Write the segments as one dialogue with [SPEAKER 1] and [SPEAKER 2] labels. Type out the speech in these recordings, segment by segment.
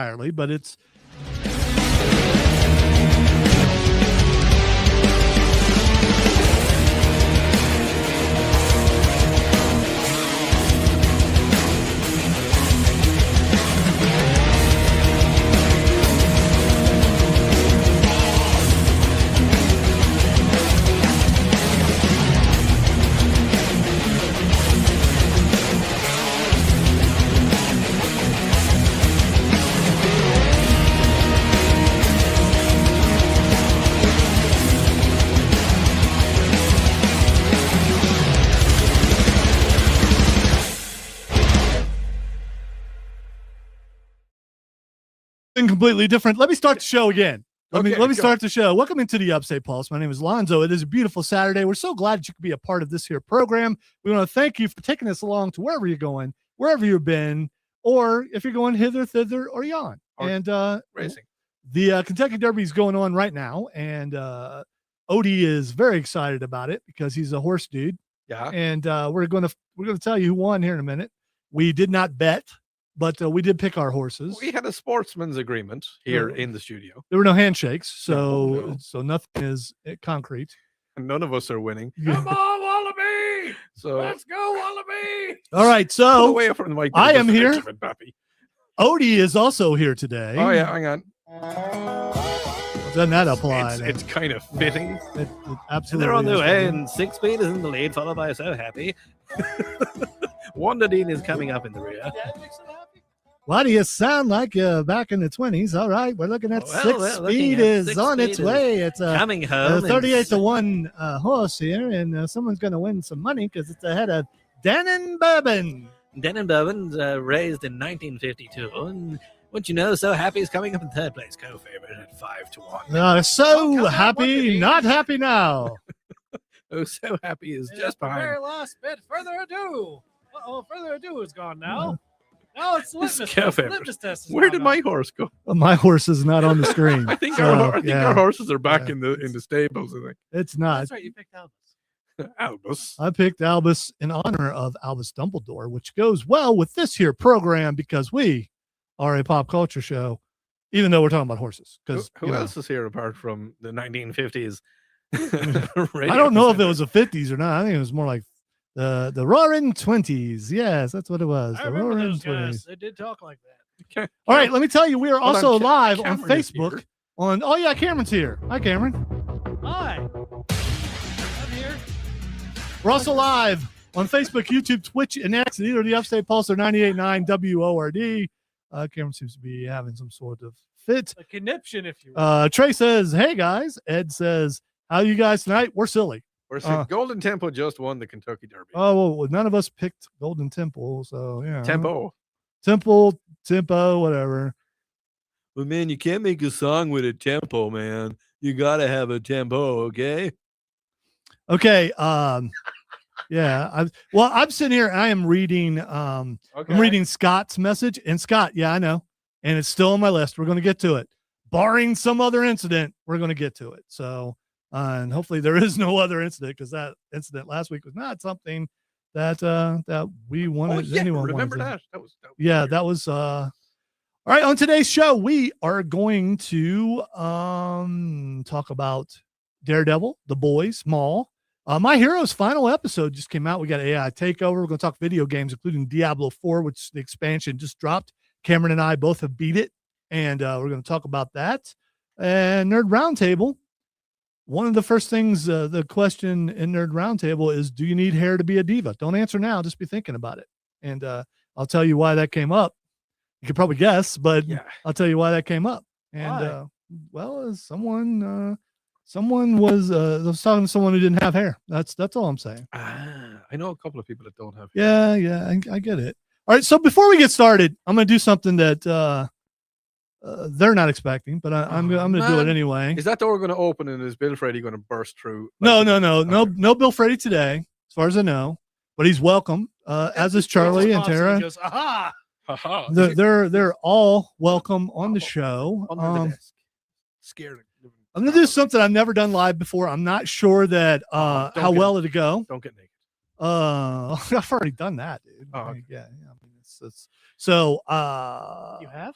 [SPEAKER 1] entirely, but it's completely different. Let me start the show again. Let me start the show. Welcome into the Upstate Pulse. My name is Lonzo. It is a beautiful Saturday. We're so glad that you could be a part of this here program. We want to thank you for taking us along to wherever you're going, wherever you've been, or if you're going hither, thither, or yon. And
[SPEAKER 2] racing.
[SPEAKER 1] The Kentucky Derby is going on right now, and Odie is very excited about it because he's a horse dude.
[SPEAKER 2] Yeah.
[SPEAKER 1] And we're going to tell you who won here in a minute. We did not bet, but we did pick our horses.
[SPEAKER 2] We had a sportsman's agreement here in the studio.
[SPEAKER 1] There were no handshakes, so
[SPEAKER 2] No.
[SPEAKER 1] so nothing is concrete.
[SPEAKER 2] And none of us are winning.
[SPEAKER 1] Come
[SPEAKER 2] on, Wallaby! So
[SPEAKER 3] Let's go, Wallaby!
[SPEAKER 1] All right,
[SPEAKER 2] pull
[SPEAKER 1] so
[SPEAKER 2] away from the mic.
[SPEAKER 1] I am here.
[SPEAKER 2] Bappy.
[SPEAKER 1] Odie is also here today.
[SPEAKER 2] Oh yeah, hang on.
[SPEAKER 1] Doesn't that apply?
[SPEAKER 2] It's kind of fitting.
[SPEAKER 1] It
[SPEAKER 3] And
[SPEAKER 1] absolutely.
[SPEAKER 3] they're on their
[SPEAKER 1] is.
[SPEAKER 3] way, and 6 Speed is in the lead, followed by So Happy. Wonder Dean is coming up in the rear.
[SPEAKER 1] Why do you sound like you're back in the 20s? All right, we're looking at
[SPEAKER 3] Well,
[SPEAKER 1] Six
[SPEAKER 3] we're looking
[SPEAKER 1] Speed
[SPEAKER 3] at
[SPEAKER 1] is
[SPEAKER 3] Six
[SPEAKER 1] on
[SPEAKER 3] Speed
[SPEAKER 1] its
[SPEAKER 3] is
[SPEAKER 1] way. It's a
[SPEAKER 3] Coming home.
[SPEAKER 1] 38 to 1 horse here, and someone's going to win some money because it's ahead of Denon Bourbon.
[SPEAKER 3] Denon Bourbon's raised in 1952. And what you know, So Happy is coming up in third place, co-favorite at 5 to 1.
[SPEAKER 1] So happy, not happy now.
[SPEAKER 2] Oh, So Happy is just
[SPEAKER 4] the
[SPEAKER 2] behind.
[SPEAKER 4] very last bit. Further ado. Further ado is gone now. Now it's the
[SPEAKER 2] This
[SPEAKER 4] litmus
[SPEAKER 2] is
[SPEAKER 4] test.
[SPEAKER 2] favorite.
[SPEAKER 4] Litmus test is
[SPEAKER 2] Where
[SPEAKER 4] gone
[SPEAKER 2] did
[SPEAKER 4] now.
[SPEAKER 2] my horse go?
[SPEAKER 1] Well, my horse is not on the screen.
[SPEAKER 2] I think
[SPEAKER 1] So,
[SPEAKER 2] our horses are back
[SPEAKER 1] Yeah.
[SPEAKER 2] in the stables. I
[SPEAKER 1] It's not.
[SPEAKER 4] That's right. You picked Albus.
[SPEAKER 2] think. Albus.
[SPEAKER 1] I picked Albus in honor of Albus Dumbledore, which goes well with this here program because we are a pop culture show, even though we're talking about horses. Because
[SPEAKER 2] Who else is here apart from the 1950s?
[SPEAKER 1] I don't know if it was the 50s or not. I think it was more like the Roaring 20s. Yes, that's what it was.
[SPEAKER 4] I
[SPEAKER 1] The
[SPEAKER 4] remember
[SPEAKER 1] Roaring
[SPEAKER 4] those guys.
[SPEAKER 1] 20s.
[SPEAKER 4] They did talk like that.
[SPEAKER 2] Okay.
[SPEAKER 1] All right, let me tell you, we are
[SPEAKER 2] Hold on,
[SPEAKER 1] also live on
[SPEAKER 2] Cameron is
[SPEAKER 1] Facebook.
[SPEAKER 2] here.
[SPEAKER 1] Oh yeah, Cameron's here. Hi, Cameron.
[SPEAKER 4] Hi. I'm here.
[SPEAKER 1] We're also live on Facebook, YouTube, Twitch, and X, and either the Upstate Pulse or 98.9 WORD. Cameron seems to be having some sort of fit.
[SPEAKER 4] A conniption, if you will.
[SPEAKER 1] Trey says, "Hey guys." Ed says, "How you guys tonight?" We're silly.
[SPEAKER 2] Golden Tempo just won the Kentucky Derby.
[SPEAKER 1] Oh well, none of us picked Golden Temple, so yeah.
[SPEAKER 2] Tempo.
[SPEAKER 1] Tempo, whatever.
[SPEAKER 3] Well, man, you can't make a song with a tempo, man. You got to have a tempo, okay?
[SPEAKER 1] Okay. Yeah. I'm sitting here. And I am reading. I'm reading Scott's message, and Scott. Yeah, I know, and it's still on my list. We're going to get to it, barring some other incident. We're going to get to it. So, and hopefully there is no other incident because that incident last week was not something that we wanted. Anyone
[SPEAKER 2] remember
[SPEAKER 1] wanted.
[SPEAKER 2] that? That was
[SPEAKER 1] Yeah,
[SPEAKER 2] weird.
[SPEAKER 1] that was all right. On today's show, we are going to talk about Daredevil, The Boys, Maul. My Hero's final episode just came out. We got AI Takeover. We're going to talk video games, including Diablo 4, which the expansion just dropped. Cameron and I both have beat it, and we're going to talk about that. And Nerd Roundtable. One of the first things, the question in Nerd Roundtable is, do you need hair to be a diva? Don't answer now. Just be thinking about it. And I'll tell you why that came up. You could probably guess, but
[SPEAKER 2] Yeah.
[SPEAKER 1] I'll tell you why that came up. And well, someone was talking to someone who didn't have hair. That's all I'm saying.
[SPEAKER 2] I know a couple of people that don't have.
[SPEAKER 1] Yeah, I get it. All right, so before we get started, I'm going to do something that they're not expecting, but I'm going to do it anyway.
[SPEAKER 2] Is that door going to open and is Bill Freddy going to burst through?
[SPEAKER 1] No, Bill Freddy today, as far as I know, but he's welcome. As is Charlie and Tara.
[SPEAKER 4] He goes, aha!
[SPEAKER 2] Haha.
[SPEAKER 1] They're all welcome on the show.
[SPEAKER 2] Under the desk. Scared.
[SPEAKER 1] I'm gonna do something I've never done live before. I'm not sure that
[SPEAKER 2] Don't
[SPEAKER 1] how
[SPEAKER 2] get
[SPEAKER 1] well it'll go.
[SPEAKER 2] Don't get naked.
[SPEAKER 1] I've already done that, dude.
[SPEAKER 2] Oh, okay.
[SPEAKER 1] Yeah. I mean, it's so.
[SPEAKER 4] You have?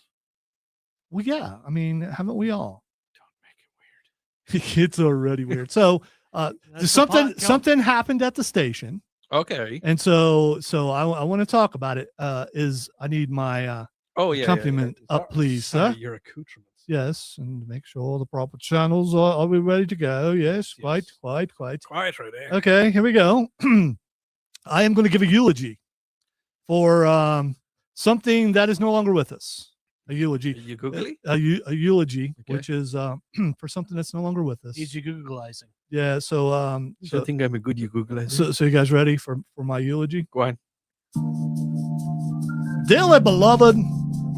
[SPEAKER 1] Well, yeah. I mean, haven't we all?
[SPEAKER 2] Don't make it weird.
[SPEAKER 1] It's already weird. So,
[SPEAKER 4] That's the
[SPEAKER 1] something
[SPEAKER 4] pot count.
[SPEAKER 1] something happened at the station,
[SPEAKER 2] Okay.
[SPEAKER 1] and so I want to talk about it. Is I need my
[SPEAKER 2] Oh yeah.
[SPEAKER 1] accompaniment up, please,
[SPEAKER 2] Sorry,
[SPEAKER 1] sir.
[SPEAKER 2] your accoutrements.
[SPEAKER 1] Yes, and make sure all the proper channels are we ready to go? Yes, quite.
[SPEAKER 2] Quiet right there.
[SPEAKER 1] Okay, here we go. I am going to give a eulogy for something that is no longer with us. A eulogy.
[SPEAKER 2] You googly?
[SPEAKER 1] A eulogy,
[SPEAKER 2] Okay.
[SPEAKER 1] which is for something that's no longer with us.
[SPEAKER 4] Easy Googleizing.
[SPEAKER 1] Yeah. So
[SPEAKER 2] I think I'm a good you Google.
[SPEAKER 1] so you guys ready for my eulogy?
[SPEAKER 2] Go on.
[SPEAKER 1] Dearly beloved,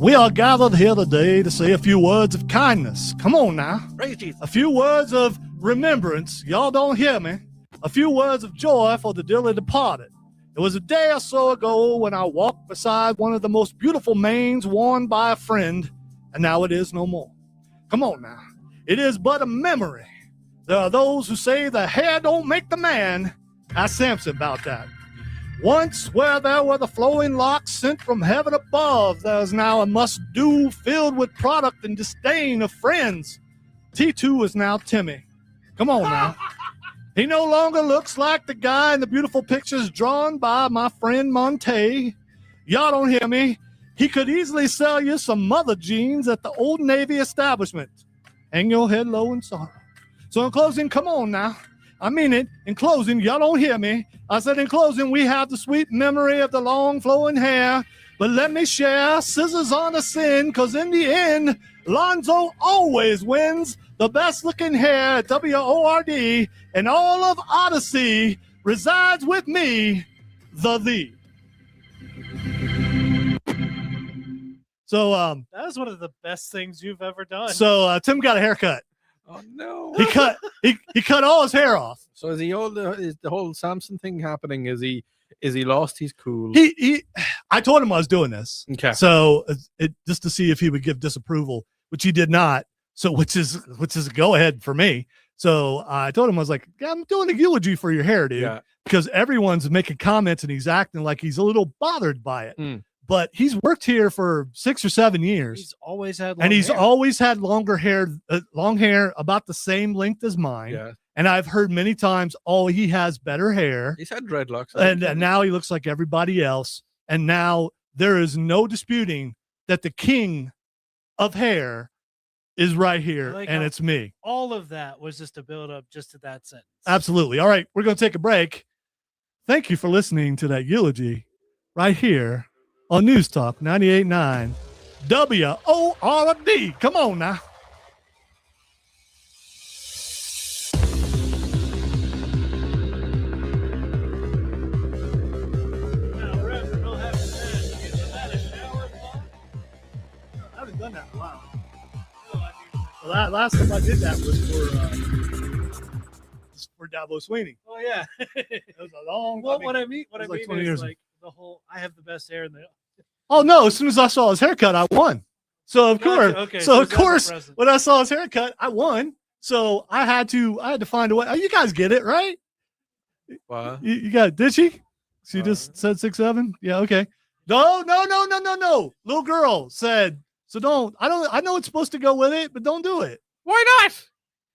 [SPEAKER 1] we are gathered here today to say a few words of kindness. Come on now.
[SPEAKER 3] Praise Jesus.
[SPEAKER 1] A few words of remembrance. Y'all don't hear me. A few words of joy for the dearly departed. It was a day or so ago when I walked beside one of the most beautiful manes worn by a friend, and now it is no more. Come on now. It is but a memory. There are those who say the hair don't make the man. Ask Samson about that. Once where there were the flowing locks sent from heaven above, there is now a must-do filled with product and disdain of friends. T2 is now Timmy. Come on now. He no longer looks like the guy in the beautiful pictures drawn by my friend Monte. Y'all don't hear me. He could easily sell you some mother jeans at the Old Navy establishment. Hang your head low in sorrow. So in closing, come on now. I mean it. In closing, y'all don't hear me. I said in closing, we have the sweet memory of the long flowing hair. But let me share scissors on a sin, because in the end, Lonzo always wins. The best looking hair at WORD and all of Odyssey resides with me, the thee. So
[SPEAKER 4] That was one of the best things you've ever done.
[SPEAKER 1] Tim got a haircut.
[SPEAKER 2] Oh no.
[SPEAKER 1] He cut all his hair off.
[SPEAKER 2] So is the whole Samson thing happening? Is he lost his cool?
[SPEAKER 1] I told him I was doing this.
[SPEAKER 2] Okay.
[SPEAKER 1] So it just to see if he would give disapproval, which he did not. So which is a go ahead for me. So I told him, I was like, yeah, I'm doing a eulogy for your hair, dude.
[SPEAKER 2] Yeah.
[SPEAKER 1] Because everyone's making comments and he's acting like he's a little bothered by it.
[SPEAKER 2] Mm.
[SPEAKER 1] But he's worked here for 6 or 7 years.
[SPEAKER 4] he's always had long
[SPEAKER 1] And he's
[SPEAKER 4] hair.
[SPEAKER 1] always had long hair about the same length as mine.
[SPEAKER 2] Yeah.
[SPEAKER 1] And I've heard many times, oh, he has better hair.
[SPEAKER 2] He's had dreadlocks.
[SPEAKER 1] And now he looks like everybody else. And now there is no disputing that the king of hair is right here,
[SPEAKER 4] I like
[SPEAKER 1] and
[SPEAKER 4] how-
[SPEAKER 1] it's me.
[SPEAKER 4] all of that was just a build up just to that sentence.
[SPEAKER 1] Absolutely. All right, we're going to take a break. Thank you for listening to that eulogy right here on News Talk 98.9 WORD. Come on now. I haven't done that in a while. Well, last time I did that was for Dabo Sweeney.
[SPEAKER 4] Oh yeah.
[SPEAKER 1] It was a long.
[SPEAKER 4] Well,
[SPEAKER 1] I mean,
[SPEAKER 4] what I mean
[SPEAKER 1] it was like 20
[SPEAKER 4] is
[SPEAKER 1] years.
[SPEAKER 4] like the whole. I have the best hair in the.
[SPEAKER 1] oh no! As soon as I saw his haircut, I won. So of
[SPEAKER 4] Gotcha,
[SPEAKER 1] course,
[SPEAKER 4] okay,
[SPEAKER 1] so
[SPEAKER 4] so
[SPEAKER 1] of
[SPEAKER 4] that's
[SPEAKER 1] course,
[SPEAKER 4] impressive.
[SPEAKER 1] when I saw his haircut, I won. So I had to find a way. Oh, you guys get it, right?
[SPEAKER 2] Wow.
[SPEAKER 1] You got did she? She just said 6'7"? Yeah, okay. No. Little girl said, so don't. I know it's supposed to go with it, but don't do it.
[SPEAKER 2] Why not?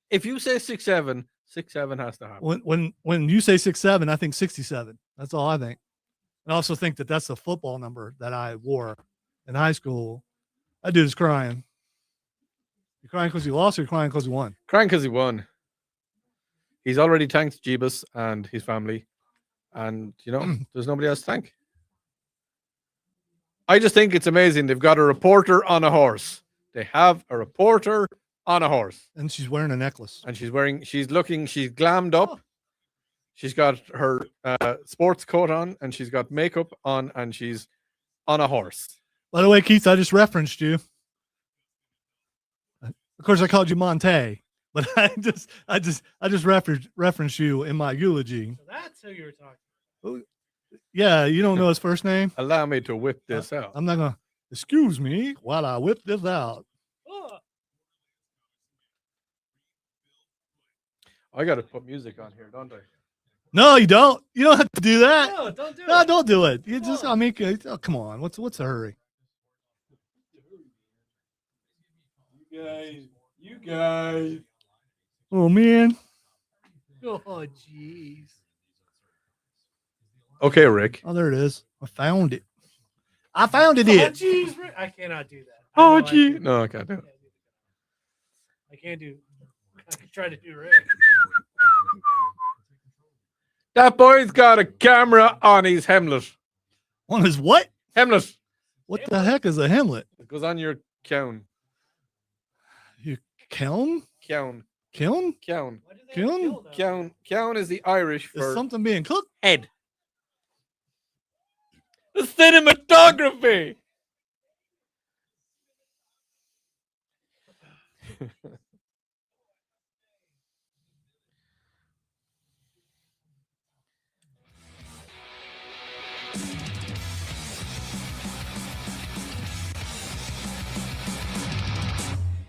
[SPEAKER 2] If you say 6'7", 6'7" has to happen.
[SPEAKER 1] When you say 6'7", I think 67. That's all I think. I also think that's the football number that I wore in high school. That dude is crying. You crying because you lost, or you crying because you won?
[SPEAKER 2] Crying because he won. He's already thanked Jeebus and his family, and there's nobody else to thank. I just think it's amazing. They've got a reporter on a horse. They have a reporter on a horse,
[SPEAKER 1] And she's wearing a necklace.
[SPEAKER 2] and she's glammed up. She's got her sports coat on, and she's got makeup on, and she's on a horse.
[SPEAKER 1] By the way, Keith, I just referenced you. Of course, I called you Monte, but I just referenced you in my eulogy.
[SPEAKER 4] So that's who you were talking.
[SPEAKER 1] Yeah, you don't know his first name.
[SPEAKER 2] Allow me to whip this out.
[SPEAKER 1] I'm not gonna. Excuse me while I whip this out.
[SPEAKER 4] Oh,
[SPEAKER 2] I got to put music on here, don't I?
[SPEAKER 1] No, you don't. You don't have to do that.
[SPEAKER 4] no, don't do
[SPEAKER 1] No,
[SPEAKER 4] it.
[SPEAKER 1] don't do it. You just. I mean, oh, come on. What's the hurry?
[SPEAKER 2] You guys.
[SPEAKER 1] Oh man.
[SPEAKER 4] Oh, jeez.
[SPEAKER 2] Okay, Rick.
[SPEAKER 1] Oh, there it is. I found it. I found it.
[SPEAKER 4] Oh,
[SPEAKER 1] It.
[SPEAKER 4] jeez. I cannot do that.
[SPEAKER 2] Oh,
[SPEAKER 4] I know
[SPEAKER 2] gee. No, I can't do it.
[SPEAKER 4] I can't do. I can try to do Rick.
[SPEAKER 2] That boy's got a camera on his hemlet.
[SPEAKER 1] On his what?
[SPEAKER 2] Hemlet.
[SPEAKER 1] What the heck is a hemlet?
[SPEAKER 2] It goes on your cown.
[SPEAKER 1] You kiln?
[SPEAKER 2] Cown.
[SPEAKER 1] Kiln?
[SPEAKER 2] Cown.
[SPEAKER 4] Why do they
[SPEAKER 1] Kiln?
[SPEAKER 4] kill them?
[SPEAKER 2] Cown. Cown is the Irish
[SPEAKER 1] Is
[SPEAKER 2] for
[SPEAKER 1] something being cooked?
[SPEAKER 2] head. The cinematography.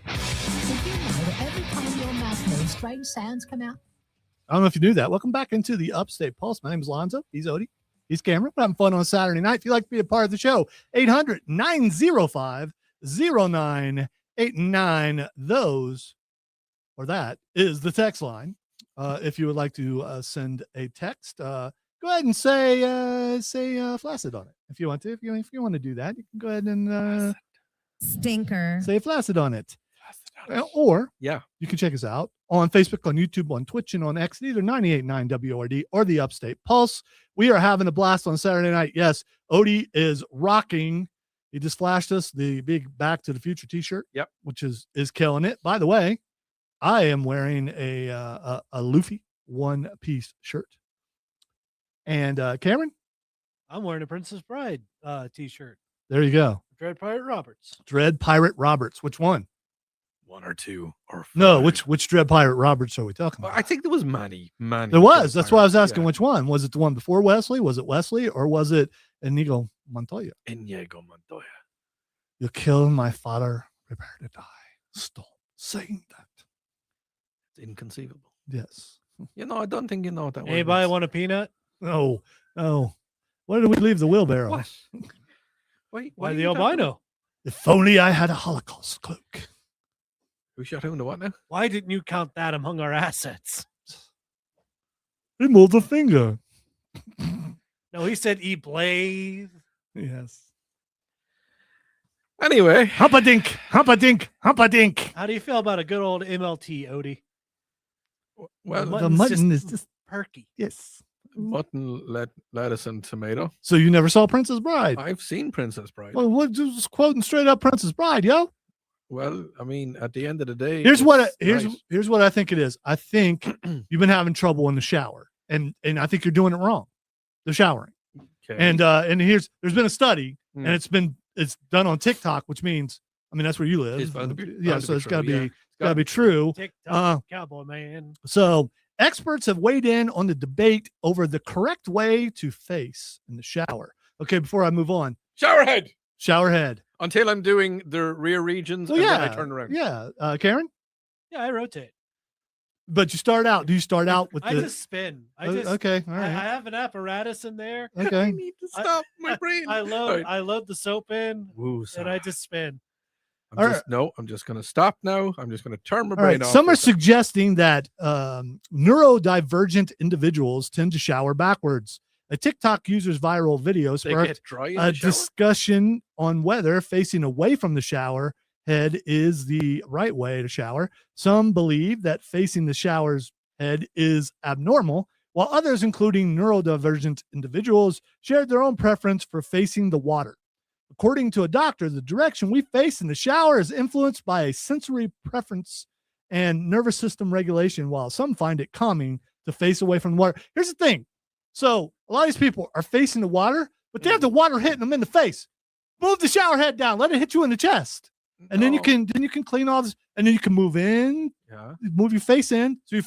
[SPEAKER 5] Did you know that every time your mouth moves, strange sounds come out?
[SPEAKER 1] I don't know if you knew that. Welcome back into the Upstate Pulse. My name is Lonzo. He's Odie. He's Cameron. We're having fun on Saturday night. If you'd like to be a part of the show, 800-905-0989. Those or that is the text line. If you would like to send a text, go ahead and say flaccid on it. If you want to, if you want to do that, you can go ahead and
[SPEAKER 6] Stinker.
[SPEAKER 1] say flaccid on it. Or
[SPEAKER 2] Yeah.
[SPEAKER 1] you can check us out on Facebook, on YouTube, on Twitch, and on X, either 98.9 WORD or the Upstate Pulse. We are having a blast on Saturday night. Yes, Odie is rocking. He just flashed us the big Back to the Future t-shirt.
[SPEAKER 2] Yep.
[SPEAKER 1] Which is killing it. By the way, I am wearing a Luffy one-piece shirt. And Cameron,
[SPEAKER 4] I'm wearing a Princess Bride t-shirt.
[SPEAKER 1] there you go.
[SPEAKER 4] Dread Pirate Roberts.
[SPEAKER 1] Dread Pirate Roberts. Which one?
[SPEAKER 2] One or two or five.
[SPEAKER 1] No, which Dread Pirate Roberts are we talking about?
[SPEAKER 2] I think there was many.
[SPEAKER 1] There was. That's why I was asking
[SPEAKER 2] Yeah.
[SPEAKER 1] which one. Was it the one before Wesley? Was it Wesley? Or was it Inigo Montoya?
[SPEAKER 2] Inigo Montoya.
[SPEAKER 1] You killed my father, prepare to die. Stop saying that.
[SPEAKER 2] It's inconceivable.
[SPEAKER 1] Yes.
[SPEAKER 2] You know, I don't think you know what that word
[SPEAKER 4] Anybody
[SPEAKER 2] is.
[SPEAKER 4] want a peanut?
[SPEAKER 1] No. No. Where did we leave the wheelbarrow?
[SPEAKER 2] What? Wait,
[SPEAKER 4] Why
[SPEAKER 2] are
[SPEAKER 4] the
[SPEAKER 2] you talking-
[SPEAKER 4] albino?
[SPEAKER 1] If only I had a Holocaust cloak.
[SPEAKER 2] Who shot who in the what now?
[SPEAKER 4] Why didn't you count that among our assets?
[SPEAKER 1] He moved a finger.
[SPEAKER 4] No, he said E Blaze.
[SPEAKER 1] Yes.
[SPEAKER 2] Anyway,
[SPEAKER 1] Humpadink, humpadink, humpadink.
[SPEAKER 4] How do you feel about a good old MLT, Odie?
[SPEAKER 2] well,
[SPEAKER 1] The
[SPEAKER 4] Mutton's
[SPEAKER 1] mutton
[SPEAKER 4] just
[SPEAKER 1] is just,
[SPEAKER 4] perky.
[SPEAKER 1] yes.
[SPEAKER 2] mutton, lettuce, and tomato.
[SPEAKER 1] So you never saw Princess Bride?
[SPEAKER 2] I've seen Princess Bride.
[SPEAKER 1] Well, what just quoting straight up Princess Bride, yo?
[SPEAKER 2] Well, I mean, at the end of the day,
[SPEAKER 1] Here's what
[SPEAKER 2] it's nice.
[SPEAKER 1] here's what I think it is. I think you've been having trouble in the shower, and I think you're doing it wrong. The showering,
[SPEAKER 2] Okay.
[SPEAKER 1] and there's been a study,
[SPEAKER 2] Hmm.
[SPEAKER 1] and it's done on TikTok, which means that's where you live.
[SPEAKER 2] It's bound to be-
[SPEAKER 1] yeah,
[SPEAKER 2] bound to
[SPEAKER 1] so
[SPEAKER 2] be
[SPEAKER 1] it's got to
[SPEAKER 2] true,
[SPEAKER 1] be
[SPEAKER 2] yeah.
[SPEAKER 1] gotta be true.
[SPEAKER 4] TikTok cowboy man.
[SPEAKER 1] So experts have weighed in on the debate over the correct way to face in the shower. Okay, before I move on,
[SPEAKER 2] Shower head
[SPEAKER 1] shower head.
[SPEAKER 2] until I'm doing the rear regions
[SPEAKER 1] Well,
[SPEAKER 2] and
[SPEAKER 1] yeah,
[SPEAKER 2] then I turn around.
[SPEAKER 1] yeah. Karen,
[SPEAKER 4] Yeah, I rotate.
[SPEAKER 1] but you start out. Do you start out with
[SPEAKER 4] I
[SPEAKER 1] the?
[SPEAKER 4] just spin.
[SPEAKER 1] Okay, all
[SPEAKER 4] I
[SPEAKER 1] right,
[SPEAKER 4] have an apparatus in there.
[SPEAKER 2] I
[SPEAKER 1] okay.
[SPEAKER 2] need to stop my brain.
[SPEAKER 4] I
[SPEAKER 2] Alright.
[SPEAKER 4] load the soap in,
[SPEAKER 2] Woo,
[SPEAKER 4] and I just spin.
[SPEAKER 2] I'm just gonna stop now. I'm just gonna turn my
[SPEAKER 1] All right.
[SPEAKER 2] brain off.
[SPEAKER 1] Some are
[SPEAKER 2] for a second.
[SPEAKER 1] suggesting that neurodivergent individuals tend to shower backwards. A TikTok user's viral video
[SPEAKER 2] They
[SPEAKER 1] sparked
[SPEAKER 2] get dry in
[SPEAKER 1] a
[SPEAKER 2] the shower?
[SPEAKER 1] discussion on whether facing away from the shower head is the right way to shower. Some believe that facing the shower's head is abnormal, while others, including neurodivergent individuals, shared their own preference for facing the water. According to a doctor, the direction we face in the shower is influenced by a sensory preference and nervous system regulation, while some find it calming to face away from the water. Here's the thing. So a lot of these people are facing the water, but they have the water hitting them in the face. Move the shower head down. Let it hit you in the chest. And then you
[SPEAKER 2] No.
[SPEAKER 1] can clean all this, and then you can move in,
[SPEAKER 2] Yeah.
[SPEAKER 1] move your face in. So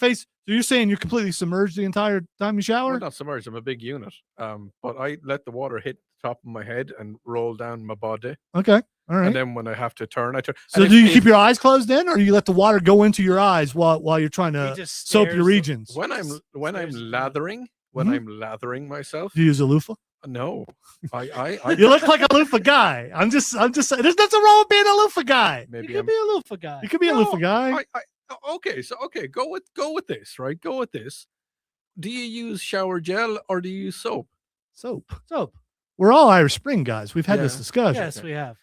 [SPEAKER 1] you're saying you're completely submerged the entire time you shower?
[SPEAKER 2] Well, not submerged. I'm a big unit. But I let the water hit the top of my head and roll down my body.
[SPEAKER 1] Okay. All right.
[SPEAKER 2] And then when I have to turn, I turn.
[SPEAKER 1] So
[SPEAKER 2] And
[SPEAKER 1] do you
[SPEAKER 2] if-
[SPEAKER 1] keep your eyes closed in, or do you let the water go into your eyes while you're trying
[SPEAKER 4] He
[SPEAKER 1] to
[SPEAKER 4] just
[SPEAKER 1] soap your
[SPEAKER 4] stares-
[SPEAKER 1] regions?
[SPEAKER 2] when I'm
[SPEAKER 4] stares at the
[SPEAKER 2] lathering,
[SPEAKER 1] Mhm.
[SPEAKER 2] I'm lathering myself,
[SPEAKER 1] Do you use a loofah?
[SPEAKER 2] No, I
[SPEAKER 1] You look like a loofah guy. I'm just saying. There's nothing wrong with being a loofah guy.
[SPEAKER 4] You
[SPEAKER 2] maybe
[SPEAKER 4] could
[SPEAKER 2] I'm.
[SPEAKER 4] be a loofah guy.
[SPEAKER 1] You could be a loofah guy.
[SPEAKER 2] Okay, so go with this, right? Go with this. Do you use shower gel or do you use soap?
[SPEAKER 1] Soap.
[SPEAKER 4] Soap.
[SPEAKER 1] We're all Irish Spring guys. We've had this
[SPEAKER 2] Yeah.
[SPEAKER 1] discussion.
[SPEAKER 4] Yes, we have.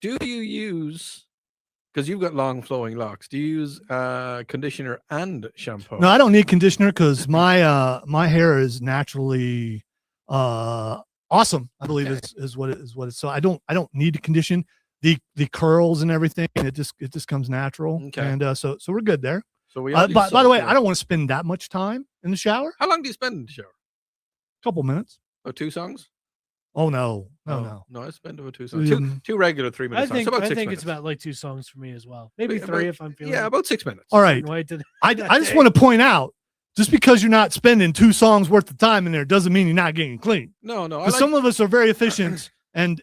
[SPEAKER 2] Do you use, because you've got long flowing locks, do you use conditioner and shampoo?
[SPEAKER 1] No, I don't need conditioner because my hair is naturally awesome. I believe is what it's. So I don't need to condition the curls and everything. It just comes natural.
[SPEAKER 2] Okay.
[SPEAKER 1] And so we're good there.
[SPEAKER 2] So we.
[SPEAKER 1] By the way, I don't want to spend that much time in the shower.
[SPEAKER 2] How long do you spend in the shower?
[SPEAKER 1] Couple minutes.
[SPEAKER 2] Oh, 2 songs?
[SPEAKER 1] Oh no.
[SPEAKER 2] No, I spend about 2 songs.
[SPEAKER 1] Mm.
[SPEAKER 2] Two regular 3-minute
[SPEAKER 4] I
[SPEAKER 2] songs.
[SPEAKER 4] think
[SPEAKER 2] So about
[SPEAKER 4] I
[SPEAKER 2] 6
[SPEAKER 4] think
[SPEAKER 2] minutes.
[SPEAKER 4] it's about like 2 songs for me as well. Maybe
[SPEAKER 2] About-
[SPEAKER 4] 3 if I'm feeling.
[SPEAKER 2] about 6 minutes.
[SPEAKER 1] All right.
[SPEAKER 4] Wait to
[SPEAKER 1] I just want to point out, just because you're not spending 2 songs worth of time in there doesn't mean you're not getting clean.
[SPEAKER 2] No.
[SPEAKER 1] Because some of us are very efficient and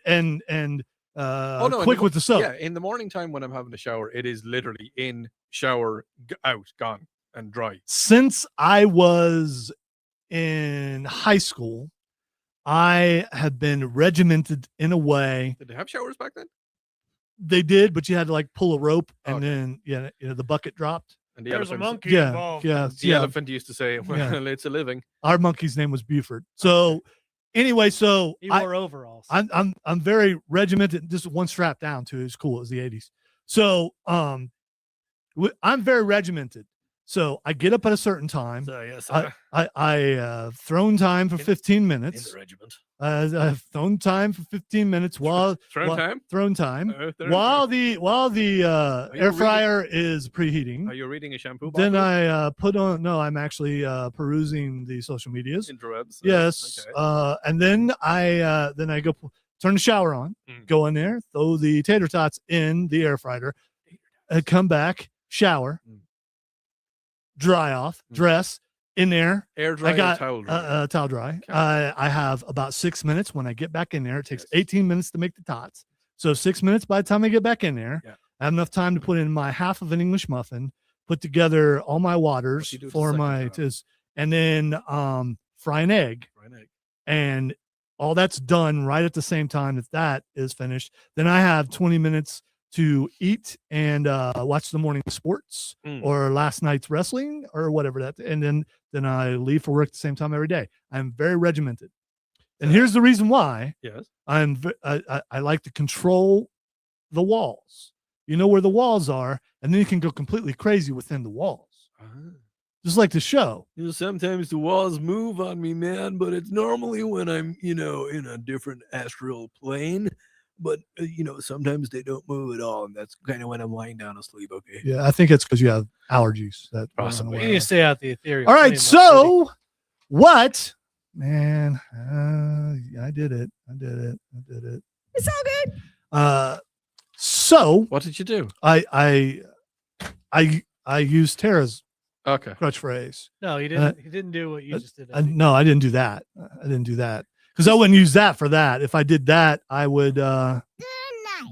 [SPEAKER 1] quick with the soap.
[SPEAKER 2] Yeah, in the morning time when I'm having a shower, it is literally in, shower, out, gone, and dry.
[SPEAKER 1] Since I was in high school, I have been regimented in a way.
[SPEAKER 2] Did they have showers back then?
[SPEAKER 1] They did, but you had to like pull a rope and
[SPEAKER 2] Okay.
[SPEAKER 1] then the bucket dropped.
[SPEAKER 2] And the
[SPEAKER 4] There's a
[SPEAKER 2] elephants-
[SPEAKER 4] monkey
[SPEAKER 1] Yeah,
[SPEAKER 4] involved.
[SPEAKER 1] yeah,
[SPEAKER 2] The
[SPEAKER 1] yeah.
[SPEAKER 2] elephant used to say, "Well, it's a living."
[SPEAKER 1] Our monkey's name was Buford. So anyway, so
[SPEAKER 4] He wore overalls.
[SPEAKER 1] I'm very regimented. Just one strap down too. It was cool. It was the 80s. So I'm very regimented. So I get up at a certain time.
[SPEAKER 3] So yes,
[SPEAKER 1] I thrown time for 15
[SPEAKER 3] in
[SPEAKER 1] minutes.
[SPEAKER 3] the regiment.
[SPEAKER 1] I've thrown time for 15 minutes while
[SPEAKER 2] Throne time.
[SPEAKER 1] thrown time
[SPEAKER 2] Throne
[SPEAKER 1] while
[SPEAKER 2] time.
[SPEAKER 1] the
[SPEAKER 2] you
[SPEAKER 1] air
[SPEAKER 2] reading-
[SPEAKER 1] fryer is preheating.
[SPEAKER 2] Are you reading a shampoo bottle?
[SPEAKER 1] Then I put on. No, I'm actually perusing the social medias.
[SPEAKER 2] Interwebs.
[SPEAKER 1] Yes,
[SPEAKER 2] Okay.
[SPEAKER 1] and then I go turn the shower on, go in there, throw the tater tots in the air fryer, come back, shower, dry off, dress in there.
[SPEAKER 2] Air dry
[SPEAKER 1] I got
[SPEAKER 2] or towel dry?
[SPEAKER 1] towel dry.
[SPEAKER 2] Okay.
[SPEAKER 1] I have about 6 minutes when I get back in there. It takes 18 minutes to make the tots. So 6 minutes by the time I get back in there.
[SPEAKER 2] Yeah.
[SPEAKER 1] I have enough time to put in my half of an English muffin, put together all my waters
[SPEAKER 2] you do the
[SPEAKER 1] for
[SPEAKER 2] second
[SPEAKER 1] my
[SPEAKER 2] half?
[SPEAKER 1] and then fry an egg.
[SPEAKER 2] Fry an egg.
[SPEAKER 1] And all that's done right at the same time that is finished. Then I have 20 minutes to eat and watch the morning sports or last night's wrestling or whatever that, and then I leave for work at the same time every day. I'm very regimented, and here's the reason why.
[SPEAKER 2] Yes.
[SPEAKER 1] I like to control the walls. You know where the walls are, and then you can go completely crazy within the walls, just like the show.
[SPEAKER 3] You know, sometimes the walls move on me, man, but it's normally when I'm, in a different astral plane. But, sometimes they don't move at all. And that's kind of when I'm lying down asleep, okay?
[SPEAKER 1] Yeah, I think it's because you have allergies. That
[SPEAKER 2] Possibly.
[SPEAKER 4] You need to stay out the ethereal.
[SPEAKER 1] All right,
[SPEAKER 4] plane,
[SPEAKER 1] so what? Man, I did it.
[SPEAKER 5] It's all good.
[SPEAKER 1] So
[SPEAKER 2] What did you do?
[SPEAKER 1] I used Tara's
[SPEAKER 2] Okay.
[SPEAKER 1] catchphrase.
[SPEAKER 4] No, he didn't. He didn't do what you just did.
[SPEAKER 1] No, I didn't do that. Because I wouldn't use that for that. If I did that, I would
[SPEAKER 5] Good night.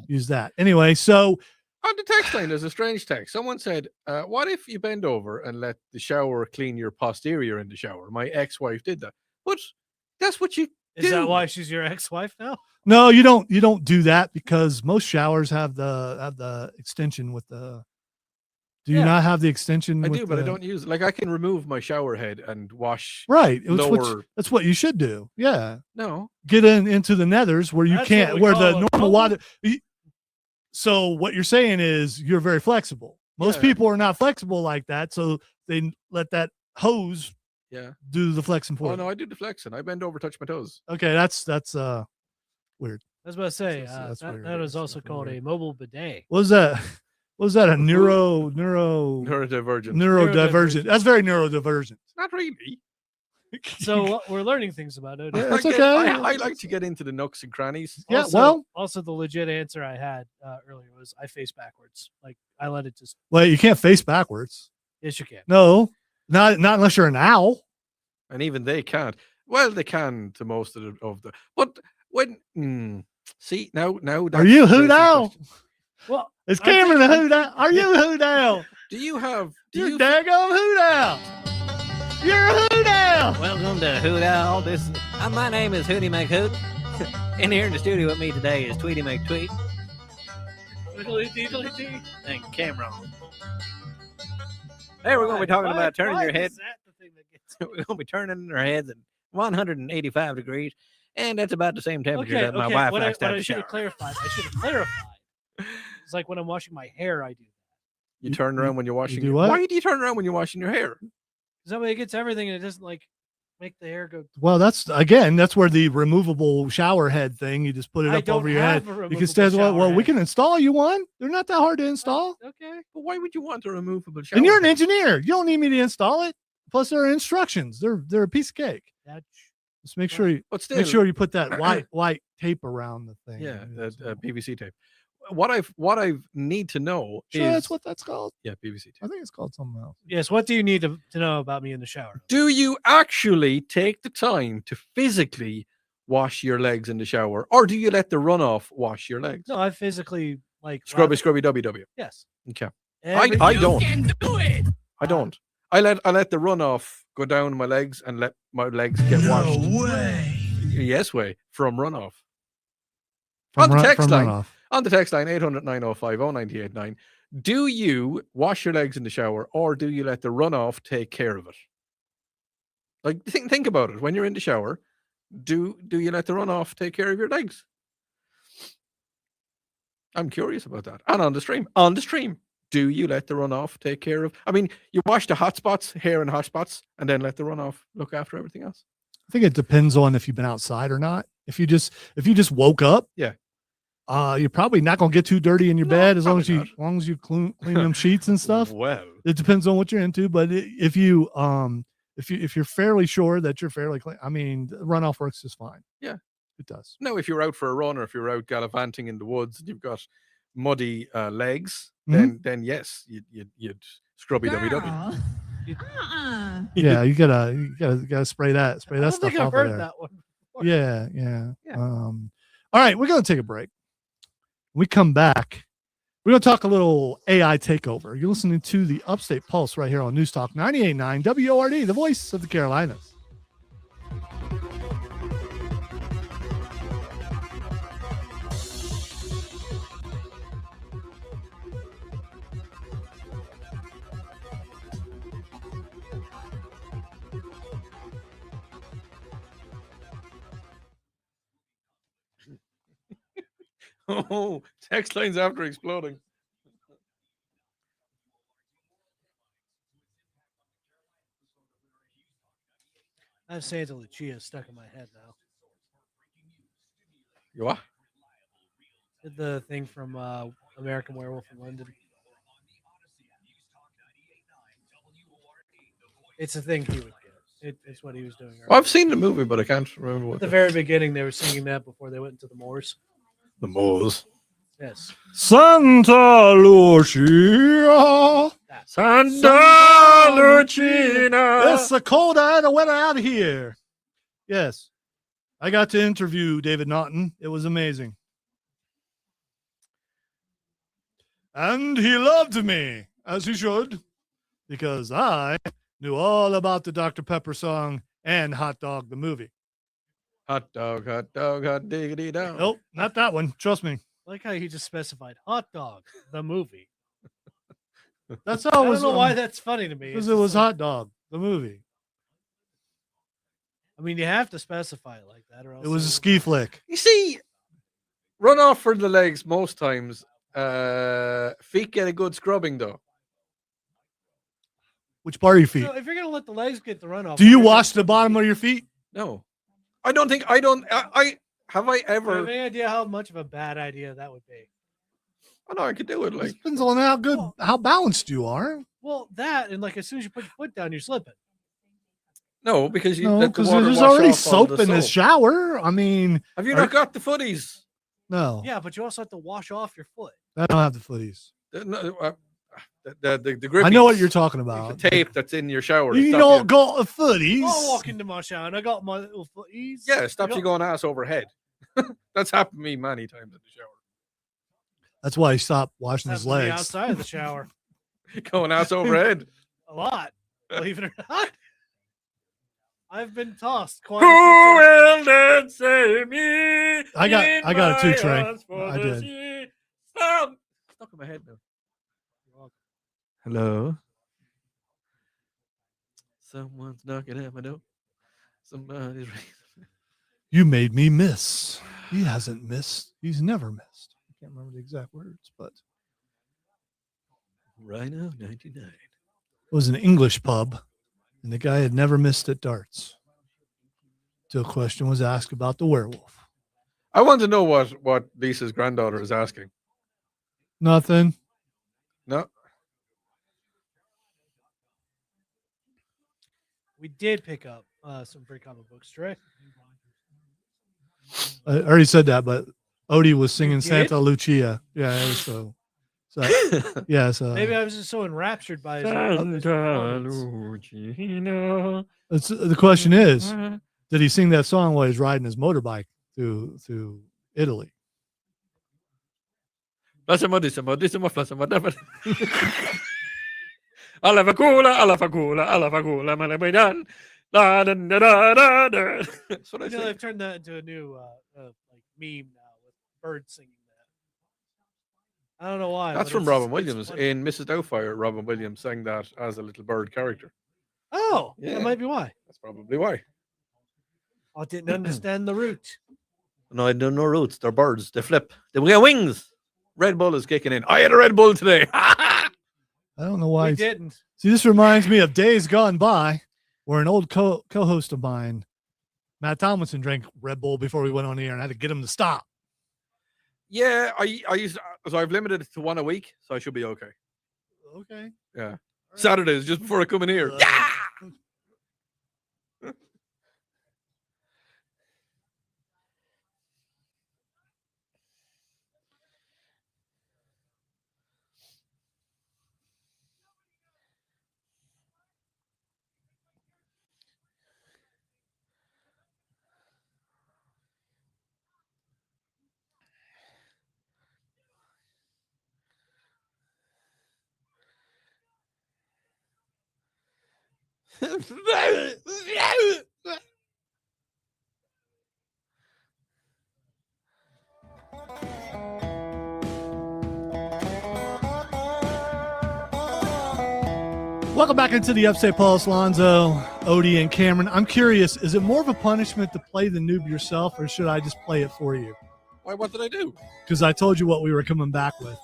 [SPEAKER 1] use that. Anyway, so
[SPEAKER 2] On the text line, there's a strange text. Someone said, what if you bend over and let the shower clean your posterior in the shower? My ex-wife did that. But that's what you
[SPEAKER 4] Is
[SPEAKER 2] do.
[SPEAKER 4] that why she's your ex-wife now?
[SPEAKER 1] no, you don't do that because most showers have the extension with the. Do you
[SPEAKER 4] Yeah.
[SPEAKER 1] not have the extension?
[SPEAKER 2] I
[SPEAKER 1] with
[SPEAKER 2] do, but I
[SPEAKER 1] the-
[SPEAKER 2] don't use it. Like I can remove my shower head and wash.
[SPEAKER 1] Right.
[SPEAKER 2] Lower.
[SPEAKER 1] That's what you should do. Yeah.
[SPEAKER 2] No.
[SPEAKER 1] Get into the nethers where you
[SPEAKER 4] That's
[SPEAKER 1] can't,
[SPEAKER 4] what we
[SPEAKER 1] where
[SPEAKER 4] call
[SPEAKER 1] the
[SPEAKER 4] a
[SPEAKER 1] normal
[SPEAKER 4] bubble.
[SPEAKER 1] water. So what you're saying is you're very flexible. Most
[SPEAKER 2] Yeah.
[SPEAKER 1] people are not flexible like that. So they let that hose
[SPEAKER 2] Yeah.
[SPEAKER 1] do the flexing for
[SPEAKER 2] Oh
[SPEAKER 1] you.
[SPEAKER 2] no, I do the flexing. I bend over, touch my toes.
[SPEAKER 1] Okay. That's weird.
[SPEAKER 4] I was about to say
[SPEAKER 1] That's weird.
[SPEAKER 4] that is
[SPEAKER 1] That's
[SPEAKER 4] also called
[SPEAKER 1] weird.
[SPEAKER 4] a mobile bidet.
[SPEAKER 1] What was that? What was that? A neurodivergent.
[SPEAKER 2] Neurodivergent.
[SPEAKER 1] That's very neurodivergent.
[SPEAKER 2] Not really.
[SPEAKER 4] So we're learning things about it.
[SPEAKER 1] Yeah. That's
[SPEAKER 2] I get-
[SPEAKER 1] okay.
[SPEAKER 2] I like to get into the nooks and crannies.
[SPEAKER 1] Yeah,
[SPEAKER 4] Also-
[SPEAKER 1] well-
[SPEAKER 4] also the legit answer I had earlier was I face backwards. Like I let it just.
[SPEAKER 1] Well, you can't face backwards.
[SPEAKER 4] Yes, you can.
[SPEAKER 1] No, not unless you're an owl.
[SPEAKER 2] And even they can't. Well, they can to most of the. But when see now
[SPEAKER 1] Are
[SPEAKER 2] that's
[SPEAKER 1] you
[SPEAKER 2] the
[SPEAKER 1] hoot
[SPEAKER 2] basic
[SPEAKER 1] owl?
[SPEAKER 2] question.
[SPEAKER 4] Well,
[SPEAKER 1] Is
[SPEAKER 4] I
[SPEAKER 1] Cameron a
[SPEAKER 4] think-
[SPEAKER 1] hoot owl? Are you a hoot owl?
[SPEAKER 2] Do you have? Do
[SPEAKER 1] You're
[SPEAKER 2] you?
[SPEAKER 1] a daggone hoot owl. You're a hoot owl.
[SPEAKER 3] Welcome to Hoot Owl. This My name is Hootie McHoot. In here in the studio with me today is Tweety McTweet and Cameron. Hey, we're going to be talking about turning your head. We're going to be turning our heads at 185 degrees, and that's about the same temperature that my wife likes to have
[SPEAKER 4] I
[SPEAKER 3] to
[SPEAKER 4] should
[SPEAKER 3] shower.
[SPEAKER 4] have clarified. It's like when I'm washing my hair, I do.
[SPEAKER 2] You turn around when you're washing.
[SPEAKER 1] do what?
[SPEAKER 2] Why do you turn around when you're washing your hair?
[SPEAKER 4] Because that way it gets everything and it doesn't like make the hair go.
[SPEAKER 1] Well, that's where the removable shower head thing, you just put it up over your head. You can stay well, we can install you one. They're not that hard to install.
[SPEAKER 4] Okay.
[SPEAKER 2] But why would you want a removable shower?
[SPEAKER 1] And you're an
[SPEAKER 2] head?
[SPEAKER 1] engineer. You don't need me to install it. Plus, there are instructions. They're a piece of cake. Just make sure you put that white tape around the thing.
[SPEAKER 2] Yeah, PVC tape. What I need to know is
[SPEAKER 1] that's what that's called.
[SPEAKER 2] Yeah, PVC tape.
[SPEAKER 1] I think it's called something else.
[SPEAKER 4] Yes. What do you need to know about me in the shower?
[SPEAKER 2] Do you actually take the time to physically wash your legs in the shower, or do you let the runoff wash your legs?
[SPEAKER 4] No, I physically like
[SPEAKER 2] Scrubby WW.
[SPEAKER 4] Yes.
[SPEAKER 2] Okay.
[SPEAKER 4] Every-
[SPEAKER 2] I don't. I don't. I let the runoff go down my legs and let my legs get washed.
[SPEAKER 3] way.
[SPEAKER 2] Yes, way from runoff.
[SPEAKER 1] From
[SPEAKER 2] On the text line.
[SPEAKER 1] runoff.
[SPEAKER 2] On the text line 800-905-0989. Do you wash your legs in the shower, or do you let the runoff take care of it? Like think about it. When you're in the shower, do you let the runoff take care of your legs? I'm curious about that. And on the stream, do you let the runoff take care of? I mean, you wash the hot spots, hair and hot spots, and then let the runoff look after everything else.
[SPEAKER 1] I think it depends on if you've been outside or not. If you just woke up,
[SPEAKER 2] Yeah.
[SPEAKER 1] You're probably not gonna get too dirty in your
[SPEAKER 2] No,
[SPEAKER 1] bed as long
[SPEAKER 2] probably
[SPEAKER 1] as you clean them sheets and stuff.
[SPEAKER 2] Well,
[SPEAKER 1] It depends on what you're into, but if you're fairly sure that you're fairly clean, I mean, the runoff works just fine.
[SPEAKER 2] Yeah.
[SPEAKER 1] It does.
[SPEAKER 2] no, if you're out for a run or if you're out gallivanting in the woods and you've got muddy legs,
[SPEAKER 1] Mhm.
[SPEAKER 2] then yes, you'd scrubby WW.
[SPEAKER 1] Yeah, you gotta spray that
[SPEAKER 4] I don't
[SPEAKER 1] stuff
[SPEAKER 4] think I've
[SPEAKER 1] off of
[SPEAKER 4] heard
[SPEAKER 1] there.
[SPEAKER 4] that one.
[SPEAKER 1] Yeah.
[SPEAKER 2] Yeah.
[SPEAKER 1] All right, we're gonna take a break. When we come back, we're gonna talk a little AI takeover. You're listening to the Upstate Pulse right here on News Talk 98.9 WORD, the voice of the Carolinas.
[SPEAKER 2] Oh, text lines after exploding.
[SPEAKER 4] I have Santa Lucia stuck in my head now.
[SPEAKER 2] You what?
[SPEAKER 4] The thing from American Werewolf in London. It's a thing he would get. It's what he was doing.
[SPEAKER 2] Well, I've seen the movie, but I can't remember what
[SPEAKER 4] At the very beginning, they were singing that before they went into the moors.
[SPEAKER 2] the Moors.
[SPEAKER 4] Yes.
[SPEAKER 1] Santa Lucia.
[SPEAKER 2] Santa Lucina.
[SPEAKER 1] It's the cold and the weather out here. Yes. I got to interview David Naughton. It was amazing. And he loved me, as he should, because I knew all about the Dr. Pepper song and Hot Dog, the movie.
[SPEAKER 2] Hot dog, hot diggity dog.
[SPEAKER 1] Nope, not that one. Trust me.
[SPEAKER 4] I like how he just specified hot dog, the movie.
[SPEAKER 1] That's
[SPEAKER 4] I
[SPEAKER 1] how it
[SPEAKER 4] don't
[SPEAKER 1] was.
[SPEAKER 4] know why that's funny to me.
[SPEAKER 1] Because
[SPEAKER 4] It's
[SPEAKER 1] it
[SPEAKER 4] just
[SPEAKER 1] was
[SPEAKER 4] like-
[SPEAKER 1] Hot Dog, the movie.
[SPEAKER 4] I mean, you have to specify it like that, or else
[SPEAKER 1] It was a
[SPEAKER 4] it
[SPEAKER 1] ski flick.
[SPEAKER 2] You see, run off for the legs most times. Feet get a good scrubbing though.
[SPEAKER 1] Which part of your feet?
[SPEAKER 4] So if you're gonna let the legs get the runoff,
[SPEAKER 1] Do you wash the bottom of your feet?
[SPEAKER 2] No, I don't think I don't. I have I
[SPEAKER 4] Do you have
[SPEAKER 2] ever.
[SPEAKER 4] any idea how much of a bad idea that would be?
[SPEAKER 2] I know I could do it.
[SPEAKER 1] It
[SPEAKER 2] Like
[SPEAKER 1] depends on how balanced you are.
[SPEAKER 4] Well, that and like as soon as you put your foot down, you're slipping.
[SPEAKER 2] no, because you
[SPEAKER 1] No,
[SPEAKER 2] let the
[SPEAKER 1] because
[SPEAKER 2] water
[SPEAKER 1] there's
[SPEAKER 2] wash
[SPEAKER 1] already
[SPEAKER 2] off all
[SPEAKER 1] soap in the
[SPEAKER 2] soap.
[SPEAKER 1] shower. I mean,
[SPEAKER 2] Have you not got the footies?
[SPEAKER 1] no,
[SPEAKER 4] Yeah, but you also have to wash off your foot.
[SPEAKER 1] I don't have the footies.
[SPEAKER 2] The grip.
[SPEAKER 1] I know what you're talking about.
[SPEAKER 2] The tape that's in your shower. to
[SPEAKER 1] You
[SPEAKER 2] stop
[SPEAKER 1] don't got the footies.
[SPEAKER 4] I'll walk into my shower and I got my little footies.
[SPEAKER 2] Yeah, it stops
[SPEAKER 4] You
[SPEAKER 2] you
[SPEAKER 4] don't-
[SPEAKER 2] going ass over head. That's happened to me many times in the shower.
[SPEAKER 1] That's why he stopped washing his
[SPEAKER 4] Happens to be
[SPEAKER 1] legs.
[SPEAKER 4] outside of the shower
[SPEAKER 2] Going ass over head.
[SPEAKER 4] a lot, believe it or not. I've been tossed
[SPEAKER 3] Who
[SPEAKER 4] quite a few times.
[SPEAKER 3] will then save me?
[SPEAKER 1] I got it too,
[SPEAKER 3] in
[SPEAKER 1] Trey.
[SPEAKER 3] my arms for
[SPEAKER 1] I
[SPEAKER 3] the
[SPEAKER 1] did.
[SPEAKER 3] sea? Stop.
[SPEAKER 2] Stuck in my head now. Hello. Someone's knocking at my door. Somebody's ringing.
[SPEAKER 1] You made me miss. He hasn't missed. He's never missed. I can't remember the exact words, but
[SPEAKER 3] Rhino 99.
[SPEAKER 1] it was an English pub, and the guy had never missed at darts. Till a question was asked about the werewolf.
[SPEAKER 2] I want to know what Lisa's granddaughter is asking.
[SPEAKER 1] Nothing.
[SPEAKER 2] No.
[SPEAKER 4] We did pick up some free comic books, Trey.
[SPEAKER 1] I already said that, but Odie was singing
[SPEAKER 4] did?
[SPEAKER 1] Santa Lucia. Yeah, so yeah, so
[SPEAKER 4] Maybe I was just so enraptured by his
[SPEAKER 3] Santa
[SPEAKER 4] performance.
[SPEAKER 3] Lucina.
[SPEAKER 1] the question is, did he sing that song while he's riding his motorbike through Italy?
[SPEAKER 3] Plasma, alla facula, malabayan. Da, da, da, da, da, da.
[SPEAKER 2] That's what I
[SPEAKER 4] You know,
[SPEAKER 2] say.
[SPEAKER 4] they've turned that into a new like meme now with birds singing that. I don't know why.
[SPEAKER 2] That's
[SPEAKER 4] but
[SPEAKER 2] from
[SPEAKER 4] it's-
[SPEAKER 2] Robin
[SPEAKER 4] it's
[SPEAKER 2] Williams.
[SPEAKER 4] funny.
[SPEAKER 2] In Mrs. Doubtfire, Robin Williams sang that as a little bird character.
[SPEAKER 4] Oh,
[SPEAKER 2] Yeah.
[SPEAKER 4] that might be why.
[SPEAKER 2] That's probably why.
[SPEAKER 4] I didn't understand the root.
[SPEAKER 2] No, I don't know roots. They're birds. They flip. They get wings. Red Bull is kicking in. I had a Red Bull today.
[SPEAKER 1] I don't know why.
[SPEAKER 4] We didn't.
[SPEAKER 1] See, this reminds me of days gone by, where an old co-host of mine, Matt Tomlinson, drank Red Bull before we went on the air, and I had to get him to stop.
[SPEAKER 2] Yeah, I used so I've limited it to one a week, so I should be okay.
[SPEAKER 1] Okay.
[SPEAKER 2] Yeah. Saturdays just before I come in here.
[SPEAKER 1] Uh,
[SPEAKER 2] Yeah.
[SPEAKER 1] Welcome back into the Upstate Pulse, Lonzo, Odie, and Cameron. I'm curious, is it more of a punishment to play the noob yourself, or should I just play it for you?
[SPEAKER 2] Why? What did I do?
[SPEAKER 1] Because I told you what we were coming back with.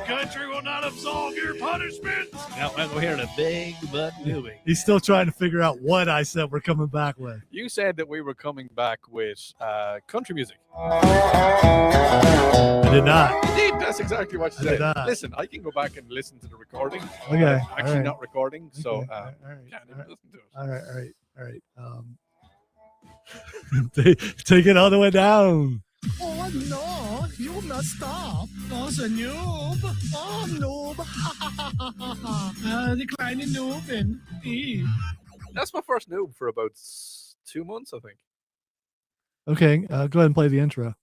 [SPEAKER 4] Country will not absolve your punishment.
[SPEAKER 3] Now we're hearing a big butt moving.
[SPEAKER 1] He's still trying to figure out what I said we're coming back with.
[SPEAKER 2] You said that we were coming back with country music.
[SPEAKER 1] I did not.
[SPEAKER 2] You did. That's exactly what you
[SPEAKER 1] I did
[SPEAKER 2] said.
[SPEAKER 1] not.
[SPEAKER 2] Listen, I can go back and listen to the recording.
[SPEAKER 1] Okay.
[SPEAKER 2] Actually,
[SPEAKER 1] all right.
[SPEAKER 2] not recording, so
[SPEAKER 1] Okay, all right,
[SPEAKER 2] can't
[SPEAKER 1] all
[SPEAKER 2] even
[SPEAKER 1] right.
[SPEAKER 2] listen to it.
[SPEAKER 1] All right. Take it all the way down.
[SPEAKER 5] Oh no, you must stop. Oh, the noob. Oh, noob. Declining noob. And,
[SPEAKER 2] That's my first noob for about 2 months, I think.
[SPEAKER 1] Okay, go ahead and play the intro.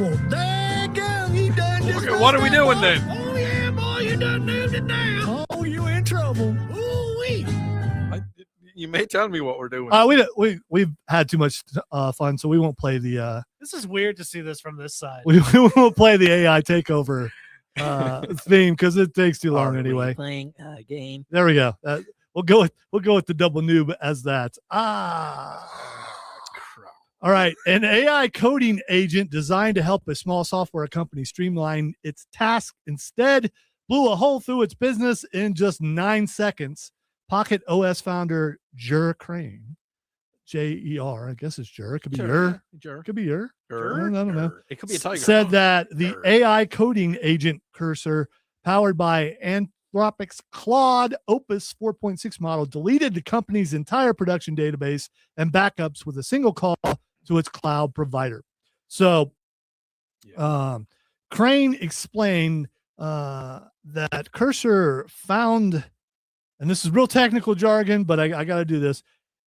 [SPEAKER 5] oh, dang, he done just
[SPEAKER 2] Okay, what are we
[SPEAKER 5] messed
[SPEAKER 2] doing
[SPEAKER 5] up.
[SPEAKER 2] then?
[SPEAKER 5] Oh, yeah, boy, you done noobed it now. Oh, you in trouble. Ooh-wee.
[SPEAKER 2] You may tell me what we're doing.
[SPEAKER 1] We've had too much fun, so we won't play the
[SPEAKER 4] This is weird to see this from this side.
[SPEAKER 1] we won't play the AI takeover theme because it takes too long anyway.
[SPEAKER 3] Playing a game.
[SPEAKER 1] There we go. We'll go with the double noob as that.
[SPEAKER 2] Crap.
[SPEAKER 1] All right. An AI coding agent designed to help a small software company streamline its task instead blew a hole through its business in just 9 seconds. Pocket OS founder Jer Crane, Jer, I guess it's Jer. It could be Yer. It could be Yer. I don't know.
[SPEAKER 2] It could be a tiger.
[SPEAKER 1] Said that the
[SPEAKER 2] Yer.
[SPEAKER 1] AI coding agent cursor powered by Anthropic's Claude Opus 4.6 model deleted the company's entire production database and backups with a single call to its cloud provider. So Crane explained that cursor found, and this is real technical jargon, but I got to do this,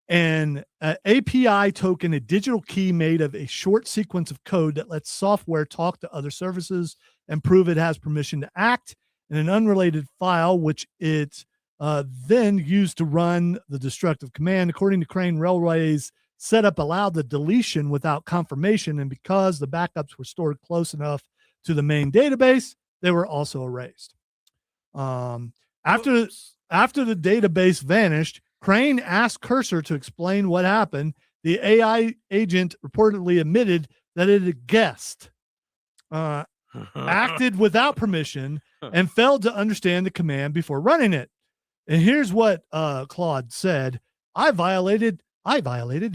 [SPEAKER 1] an API token, a digital key made of a short sequence of code that lets software talk to other services and prove it has permission to act in an unrelated file, which it then used to run the destructive command. According to Crane, Railway's setup allowed the deletion without confirmation, and because the backups were stored close enough to the main database, they were also erased. After the database vanished, Crane asked Cursor to explain what happened. The AI agent reportedly admitted that it had guessed, acted without permission, and failed to understand the command before running it. And here's what Claude said: I violated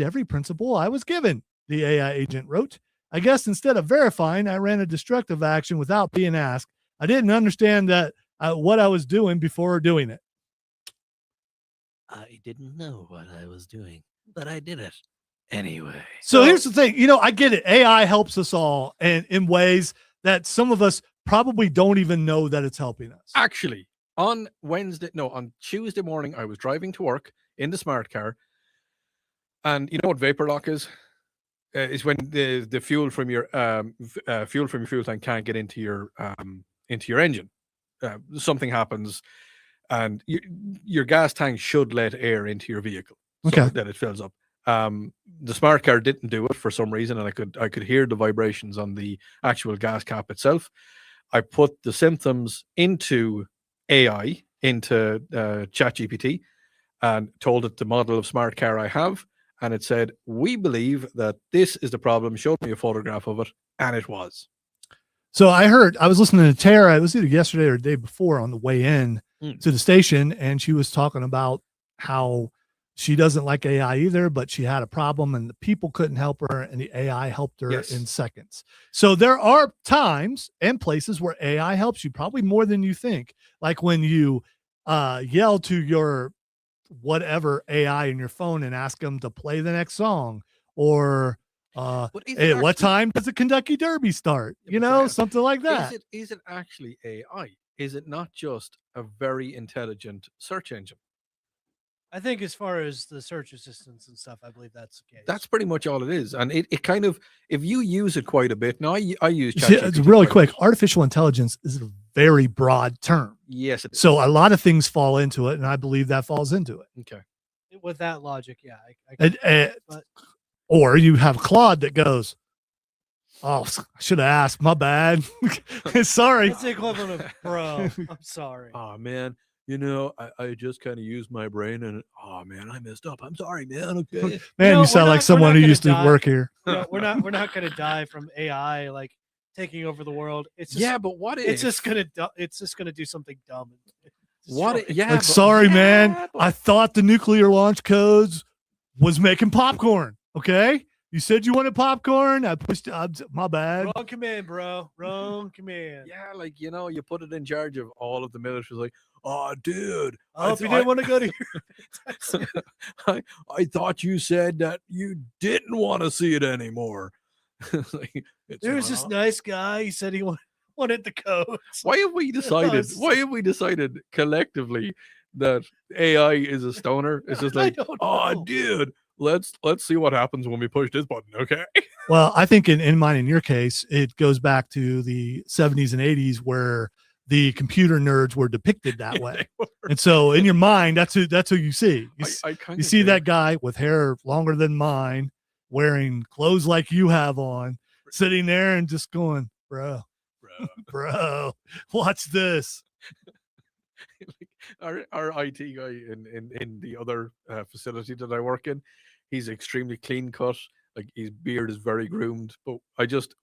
[SPEAKER 1] every principle I was given, the AI agent wrote. I guess instead of verifying, I ran a destructive action without being asked. I didn't understand that what I was doing before doing it.
[SPEAKER 3] I didn't know what I was doing, but I did it anyway.
[SPEAKER 1] So here's the thing. I get it. AI helps us all and in ways that some of us probably don't even know that it's helping us.
[SPEAKER 2] Actually, on Tuesday morning, I was driving to work in the smart car. And you know what vapor lock is? Is when the fuel from your fuel tank can't get into your engine. Something happens, and your gas tank should let air into your vehicle so that it fills up. The smart car didn't do it for some reason, and I could hear the vibrations on the actual gas cap itself. I put the symptoms into AI, into ChatGPT, and told it the model of smart car I have. And it said, we believe that this is the problem. Showed me a photograph of it, and it was.
[SPEAKER 1] So I was listening to Tara, it was either yesterday or the day before on the way in to the station, and she was talking about how she doesn't like AI either, but she had a problem and the people couldn't help her, and the AI helped her in seconds. So there are times and places where AI helps you, probably more than you think. Like when you yell to your whatever AI in your phone and ask them to play the next song, or hey, what time does the Kentucky Derby start? Something like that.
[SPEAKER 2] Is it actually AI? Is it not just a very intelligent search engine?
[SPEAKER 4] I think as far as the search assistants and stuff, I believe that's the case.
[SPEAKER 2] That's pretty much all it is. And it kind of, if you use it quite a bit, now I use
[SPEAKER 1] it's really quick. Artificial intelligence is a very broad term.
[SPEAKER 2] Yes. It is.
[SPEAKER 1] So a lot of things fall into it, and I believe that falls into it.
[SPEAKER 2] Okay.
[SPEAKER 4] With that logic, yeah.
[SPEAKER 1] Or you have Claude that goes, oh, I should have asked. My bad. Sorry.
[SPEAKER 4] It's the equivalent of bro. I'm sorry.
[SPEAKER 3] Oh, man. I just kind of used my brain and, oh, man, I messed up. I'm sorry, man. Okay.
[SPEAKER 1] Man, you sound like someone who used to work here.
[SPEAKER 4] We're not going to die from AI like taking over the world. It's just,
[SPEAKER 2] but what if
[SPEAKER 4] it's just going to do something dumb?
[SPEAKER 1] Sorry, man. I thought the nuclear launch codes was making popcorn. Okay. You said you wanted popcorn. I pushed my bad.
[SPEAKER 4] Wrong command, bro. Wrong command.
[SPEAKER 2] Yeah, you put it in charge of all of the military. Like, oh, dude.
[SPEAKER 4] I hope you didn't want to go to
[SPEAKER 3] your... I thought you said that you didn't want to see it anymore.
[SPEAKER 4] There's this nice guy. He said he wanted the codes.
[SPEAKER 2] Why have we decided collectively that AI is a stoner? It's just like, oh, dude. Let's see what happens when we push this button, okay?
[SPEAKER 1] Well, I think in your case, it goes back to the 70s and 80s where the computer nerds were depicted that way. And so in your mind, that's who you see. You see that guy with hair longer than mine, wearing clothes like you have on, sitting there and just going, bro, watch this.
[SPEAKER 2] Our IT guy in the other facility that I work in, he's extremely clean cut. Like his beard is very groomed. But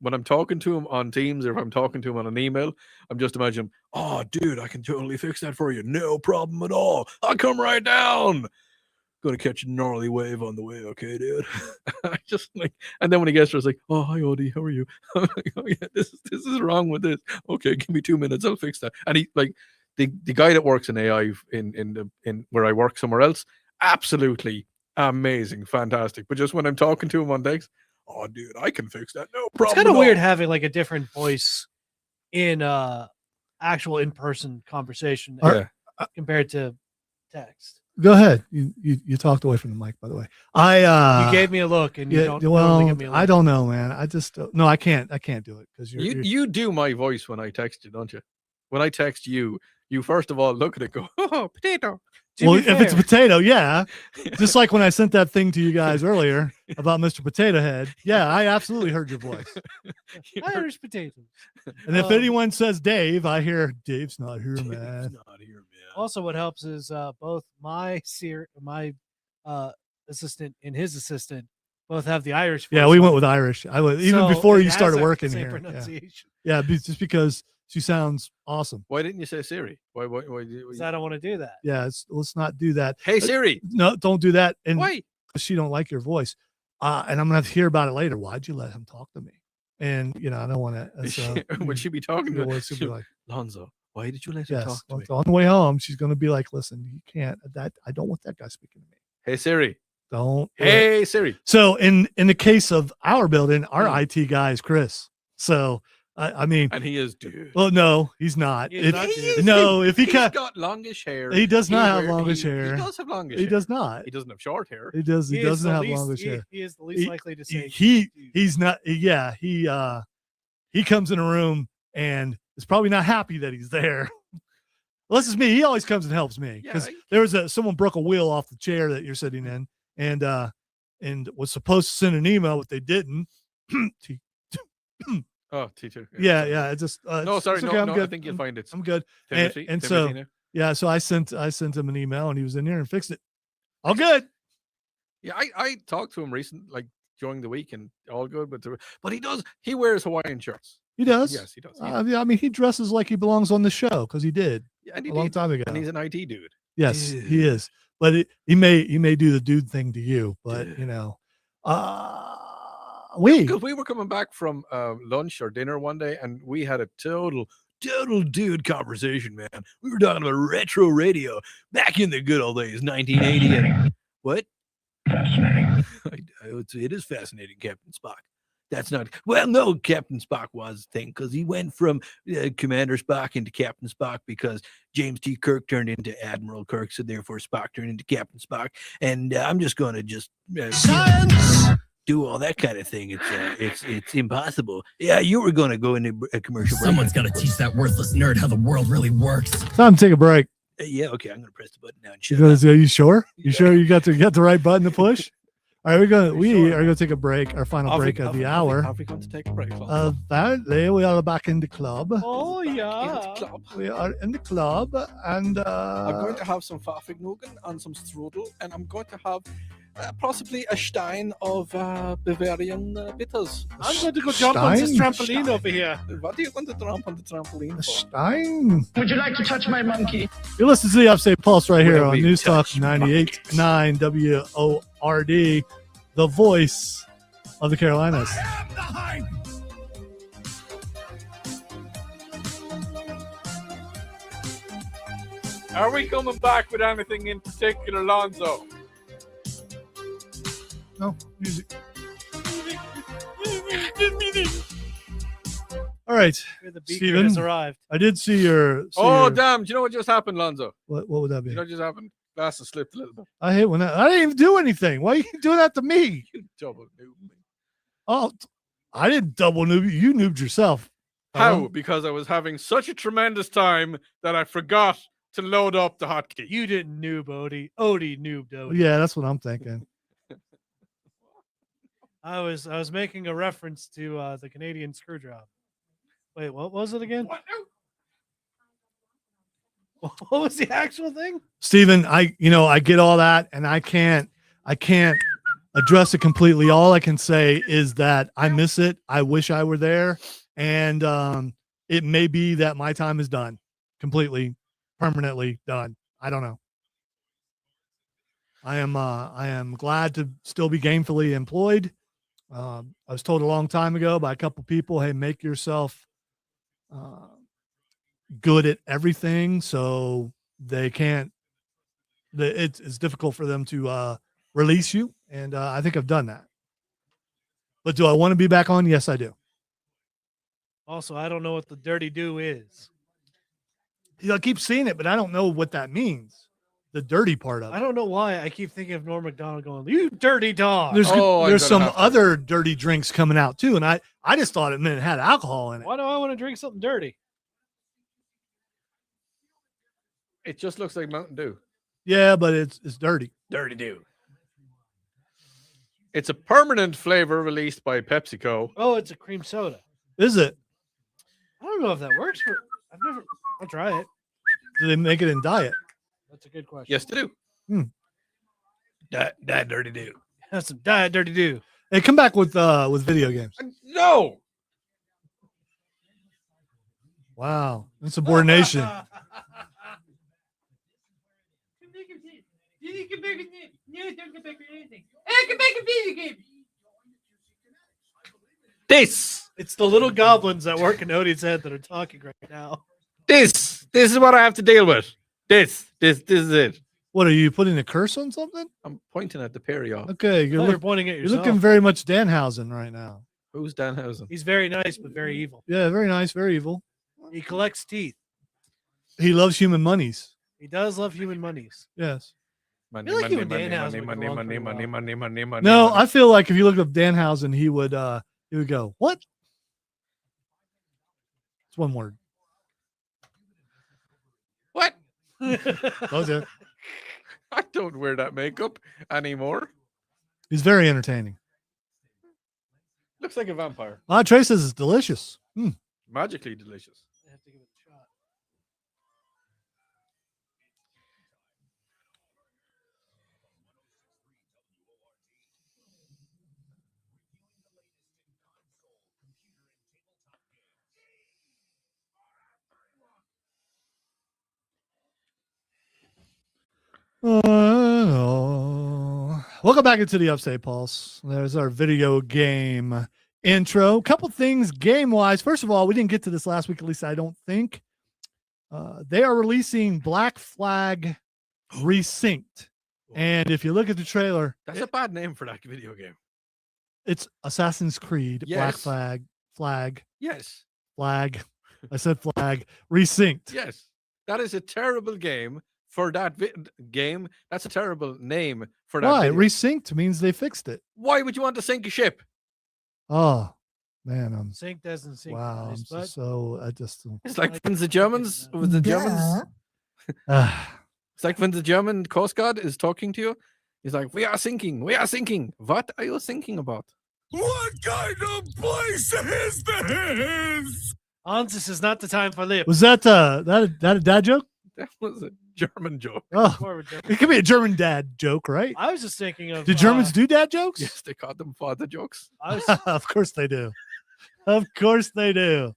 [SPEAKER 2] when I'm talking to him on Teams or if I'm talking to him on an email, I'm just imagining, oh, dude, I can totally fix that for you. No problem at all. I'll come right down. Gonna catch a gnarly wave on the way, okay, dude? I just and then when he gets there, it's like, oh, hi, Odie, how are you? I'm like, oh yeah, this is wrong with this. Okay, give me 2 minutes, I'll fix that. And he the guy that works in AI in where I work somewhere else, absolutely amazing, fantastic. But just when I'm talking to him on decks, oh, dude, I can fix that. No problem.
[SPEAKER 4] It's kind of weird having a different voice in actual in-person conversation compared to text.
[SPEAKER 1] Go ahead. You talked away from the mic, by the way.
[SPEAKER 4] You gave me a look, and you don't normally
[SPEAKER 1] well,
[SPEAKER 4] give me a look.
[SPEAKER 1] I don't know, man. I just no, I can't do it because
[SPEAKER 2] You do my voice when I text you, don't you? When I text you, you first of all look at it, go, oh, potato.
[SPEAKER 4] To
[SPEAKER 1] well,
[SPEAKER 4] be
[SPEAKER 1] if it's a
[SPEAKER 4] fair-
[SPEAKER 1] potato, yeah. Just like when I sent that thing to you guys earlier about Mr. Potato Head. Yeah, I absolutely heard your voice.
[SPEAKER 4] Irish potatoes.
[SPEAKER 1] And if
[SPEAKER 4] Um,
[SPEAKER 1] anyone says Dave, I hear Dave's not here,
[SPEAKER 3] Dave's
[SPEAKER 1] man.
[SPEAKER 3] not here, man.
[SPEAKER 4] Also, what helps is both my assistant and his assistant both have the Irish.
[SPEAKER 1] Yeah,
[SPEAKER 4] voice
[SPEAKER 1] we
[SPEAKER 4] on
[SPEAKER 1] went
[SPEAKER 4] it.
[SPEAKER 1] with Irish. I was even
[SPEAKER 4] So
[SPEAKER 1] before
[SPEAKER 4] it
[SPEAKER 1] you
[SPEAKER 4] has
[SPEAKER 1] started
[SPEAKER 4] a
[SPEAKER 1] working
[SPEAKER 4] same
[SPEAKER 1] here. Yeah.
[SPEAKER 4] pronunciation.
[SPEAKER 1] Yeah, just because she sounds awesome.
[SPEAKER 2] Why didn't you say Siri? Why
[SPEAKER 4] 'Cause I don't want to do that.
[SPEAKER 1] Yeah, let's not do that.
[SPEAKER 2] Hey Siri.
[SPEAKER 1] No, don't do that. And
[SPEAKER 2] Why?
[SPEAKER 1] she don't like your voice. And I'm gonna have to hear about it later. Why'd you let him talk to me? And I don't want to. So,
[SPEAKER 2] Would she be talking to
[SPEAKER 1] well, she'll be like,
[SPEAKER 2] Lonzo? Why did you let him
[SPEAKER 1] yes.
[SPEAKER 2] talk to me?
[SPEAKER 1] On the way home, she's gonna be like, listen, you can't. I don't want that guy speaking to me.
[SPEAKER 2] Hey Siri.
[SPEAKER 1] Don't. do it.
[SPEAKER 2] Hey Siri.
[SPEAKER 1] So in the case of our building, our
[SPEAKER 2] Hmm.
[SPEAKER 1] IT guy is Chris. So I mean,
[SPEAKER 2] And he is dude.
[SPEAKER 1] well, no, he's not.
[SPEAKER 4] He's
[SPEAKER 1] If-
[SPEAKER 4] not,
[SPEAKER 2] He
[SPEAKER 4] dude.
[SPEAKER 2] is,
[SPEAKER 1] no, if he
[SPEAKER 2] He's
[SPEAKER 1] got,
[SPEAKER 2] got longish hair.
[SPEAKER 1] he does not have
[SPEAKER 2] wear-
[SPEAKER 1] longish hair.
[SPEAKER 2] He does have longish
[SPEAKER 1] He
[SPEAKER 2] hair.
[SPEAKER 1] does not.
[SPEAKER 2] He doesn't have short hair.
[SPEAKER 1] He does. He
[SPEAKER 4] He is
[SPEAKER 1] doesn't
[SPEAKER 4] the
[SPEAKER 1] have
[SPEAKER 4] least-
[SPEAKER 1] longish hair.
[SPEAKER 4] He is the least likely to say
[SPEAKER 1] He's not. Yeah, he comes in a room and is probably not happy that he's there. Unless it's me. He always comes and helps me because
[SPEAKER 2] Yeah.
[SPEAKER 1] there was someone broke a wheel off the chair that you're sitting in and was supposed to send an email, but they didn't.
[SPEAKER 2] Oh, T2.
[SPEAKER 1] Yeah. It's just
[SPEAKER 2] No,
[SPEAKER 1] it's
[SPEAKER 2] sorry.
[SPEAKER 1] okay,
[SPEAKER 2] No,
[SPEAKER 1] I'm
[SPEAKER 2] no. I
[SPEAKER 1] good.
[SPEAKER 2] think you'll find it.
[SPEAKER 1] I'm good.
[SPEAKER 2] Timothy.
[SPEAKER 1] and
[SPEAKER 2] Timothy
[SPEAKER 1] so-
[SPEAKER 2] now.
[SPEAKER 1] Yeah, so I sent him an email and he was in there and fixed it. All good.
[SPEAKER 2] Yeah, I talked to him recently, like during the week, and all good. But he wears Hawaiian shirts.
[SPEAKER 1] He does.
[SPEAKER 2] Yes, he does.
[SPEAKER 1] Yeah, I mean, he dresses like he belongs on the show because he did
[SPEAKER 2] Yeah, and he
[SPEAKER 1] a long
[SPEAKER 2] did.
[SPEAKER 1] time ago.
[SPEAKER 2] And he's an IT dude.
[SPEAKER 1] Yes, he
[SPEAKER 3] Dude.
[SPEAKER 1] is. But he may do the dude thing to you, but
[SPEAKER 3] Dude.
[SPEAKER 2] Because we were coming back from lunch or dinner one day, and we had a total
[SPEAKER 3] dude conversation, man. We were talking about retro radio back in the good old days, 1980. And what? Fascinating. It is fascinating, Captain Spock. That's not well. No, Captain Spock was the thing because he went from Commander Spock into Captain Spock because James T. Kirk turned into Admiral Kirk, so therefore Spock turned into Captain Spock. And I'm just going to
[SPEAKER 5] Science!
[SPEAKER 3] do all that kind of thing. It's impossible. Yeah, you were going to go into a commercial break.
[SPEAKER 6] Someone's got to teach that worthless nerd how the world really works.
[SPEAKER 1] Time to take a break.
[SPEAKER 3] Yeah, okay. I'm going to press the button now. And
[SPEAKER 1] You
[SPEAKER 3] shut up.
[SPEAKER 1] are you sure? You
[SPEAKER 3] Yeah.
[SPEAKER 1] sure you got the right button to push? All right, we
[SPEAKER 3] Sure.
[SPEAKER 1] are going to take a break. Our final break of the hour.
[SPEAKER 2] Are we going to take a break? Lonzo?
[SPEAKER 1] Apparently, we are back in the club.
[SPEAKER 4] Oh
[SPEAKER 2] In the
[SPEAKER 4] yeah.
[SPEAKER 2] club.
[SPEAKER 1] We are in the club, and
[SPEAKER 2] I'm going to have some Pfannkuchen and some strudel, and I'm going to have possibly a stein of Bavarian bitters.
[SPEAKER 4] I'm going to go jump on this
[SPEAKER 1] Stein?
[SPEAKER 4] trampoline over here.
[SPEAKER 2] What are you going to jump on the trampoline
[SPEAKER 1] a
[SPEAKER 2] for?
[SPEAKER 1] Stein.
[SPEAKER 5] Would you like to touch my monkey?
[SPEAKER 1] You listen to the Upstate Pulse right here
[SPEAKER 2] Where
[SPEAKER 1] on
[SPEAKER 2] we
[SPEAKER 1] News Talk
[SPEAKER 2] touch
[SPEAKER 1] 98.9 WORD, the voice of the Carolinas.
[SPEAKER 5] am the hype!
[SPEAKER 7] Are we coming back with anything in particular, Lonzo?
[SPEAKER 1] No music. All right,
[SPEAKER 4] Here the beaker
[SPEAKER 1] Steven.
[SPEAKER 4] has arrived.
[SPEAKER 1] I did see your.
[SPEAKER 2] Oh, damn. Do you know what just happened, Lonzo?
[SPEAKER 1] What would that
[SPEAKER 2] Do
[SPEAKER 1] be?
[SPEAKER 2] you know what just happened? Glasses slipped a little bit.
[SPEAKER 1] I hate when I didn't even do anything. Why are you doing that to me?
[SPEAKER 2] You double noob me.
[SPEAKER 1] Oh, I didn't double noob you. You noobed yourself.
[SPEAKER 2] How? Because I was having such a tremendous time that I forgot to load up the hotkey.
[SPEAKER 4] You didn't noob Odie. Odie noobed Odie.
[SPEAKER 1] Yeah, that's what I'm thinking.
[SPEAKER 4] I was making a reference to the Canadian screw job. Wait, what was it again? What was the actual thing?
[SPEAKER 1] Steven, I get all that and I can't address it completely. All I can say is that I miss it. I wish I were there. And it may be that my time is done. Completely, permanently done. I don't know. I am glad to still be gainfully employed. I was told a long time ago by a couple people, hey, make yourself good at everything so they can't it's difficult for them to release you, and I think I've done that. But do I want to be back on? Yes, I do.
[SPEAKER 4] Also, I don't know what the dirty do is.
[SPEAKER 1] I keep seeing it, but I don't know what that means. the dirty part of
[SPEAKER 4] I
[SPEAKER 1] it.
[SPEAKER 4] don't know why I keep thinking of Norm Macdonald going, "You dirty dog."
[SPEAKER 1] There's
[SPEAKER 2] Oh, I'm
[SPEAKER 1] there's
[SPEAKER 2] gonna
[SPEAKER 1] some
[SPEAKER 2] have to-
[SPEAKER 1] other dirty drinks coming out too, and I just thought it meant it had alcohol in it.
[SPEAKER 4] Why do I want to drink something dirty?
[SPEAKER 2] It just looks like Mountain Dew.
[SPEAKER 1] Yeah, but it's dirty.
[SPEAKER 2] Dirty Dew. It's a permanent flavor released by PepsiCo.
[SPEAKER 4] Oh, it's a cream soda.
[SPEAKER 1] Is it?
[SPEAKER 4] I don't know if that works, but I'll try it.
[SPEAKER 1] Do they make it in diet?
[SPEAKER 4] That's a good question.
[SPEAKER 2] Yes, they do.
[SPEAKER 1] Hmm.
[SPEAKER 2] That Dirty Dew.
[SPEAKER 4] That's some diet dirty do.
[SPEAKER 1] Hey, come back with video games.
[SPEAKER 2] No.
[SPEAKER 1] Wow, insubordination.
[SPEAKER 2] This
[SPEAKER 4] It's the little goblins that work in Odie's head that are talking right now.
[SPEAKER 2] is what I have to deal with. This is it.
[SPEAKER 1] What are you putting a curse on something?
[SPEAKER 2] I'm pointing at the Perio.
[SPEAKER 1] Okay,
[SPEAKER 4] You're pointing at
[SPEAKER 1] you're
[SPEAKER 4] yourself.
[SPEAKER 1] looking very much Danhausen right now.
[SPEAKER 2] Who's Danhausen?
[SPEAKER 4] He's very nice, but very evil.
[SPEAKER 1] Yeah, very nice, very evil.
[SPEAKER 4] He collects teeth.
[SPEAKER 1] He loves human monies.
[SPEAKER 4] He does love human monies.
[SPEAKER 1] Yes.
[SPEAKER 2] Money,
[SPEAKER 4] feel like you
[SPEAKER 2] money,
[SPEAKER 4] and
[SPEAKER 2] money,
[SPEAKER 4] Danhausen
[SPEAKER 2] money,
[SPEAKER 4] would
[SPEAKER 2] money,
[SPEAKER 4] get along
[SPEAKER 2] money,
[SPEAKER 4] pretty
[SPEAKER 2] money,
[SPEAKER 4] well.
[SPEAKER 2] money, money, money.
[SPEAKER 1] No,
[SPEAKER 2] money.
[SPEAKER 1] I feel like if you looked up Danhausen, he would go, what? It's one word.
[SPEAKER 2] What?
[SPEAKER 1] Told you.
[SPEAKER 2] I don't wear that makeup anymore.
[SPEAKER 1] He's very entertaining.
[SPEAKER 2] Looks like a vampire.
[SPEAKER 1] Trey says it's delicious.
[SPEAKER 2] Magically delicious.
[SPEAKER 4] I have to give it a shot.
[SPEAKER 1] Welcome back into the Upstate Pulse. There's our video game intro. Couple things game wise. First of all, we didn't get to this last week, at least I don't think. They are releasing Black Flag Resynced. And if you look at the trailer,
[SPEAKER 2] That's a bad name for that video game.
[SPEAKER 1] it's Assassin's Creed Black
[SPEAKER 2] Yes.
[SPEAKER 1] Flag.
[SPEAKER 2] Yes.
[SPEAKER 1] I said flag resynced.
[SPEAKER 2] Yes. That is a terrible game for that game. That's a terrible name for that.
[SPEAKER 1] Why?
[SPEAKER 2] video.
[SPEAKER 1] Resynced means they fixed it.
[SPEAKER 2] Why would you want to sink a ship?
[SPEAKER 1] Oh man, I'm
[SPEAKER 4] Sync doesn't sync.
[SPEAKER 1] wow.
[SPEAKER 4] Nice,
[SPEAKER 1] I'm
[SPEAKER 4] but
[SPEAKER 1] so I just
[SPEAKER 2] It's like
[SPEAKER 4] Like-
[SPEAKER 2] when the Germans, with the Germans, it's like when the German Coast Guard is talking to you. He's like, we are sinking. What are you thinking about?
[SPEAKER 5] What kind of place is this?
[SPEAKER 4] Hans, this is not the time for lip.
[SPEAKER 1] was that a dad joke?
[SPEAKER 2] That was a German joke.
[SPEAKER 1] Oh,
[SPEAKER 4] Forward joke.
[SPEAKER 1] it could be a German dad joke, right?
[SPEAKER 4] I was just thinking of.
[SPEAKER 1] Did Germans do dad jokes?
[SPEAKER 2] Yes, they called them father jokes.
[SPEAKER 4] I was,
[SPEAKER 1] Of course they do. Of course they do.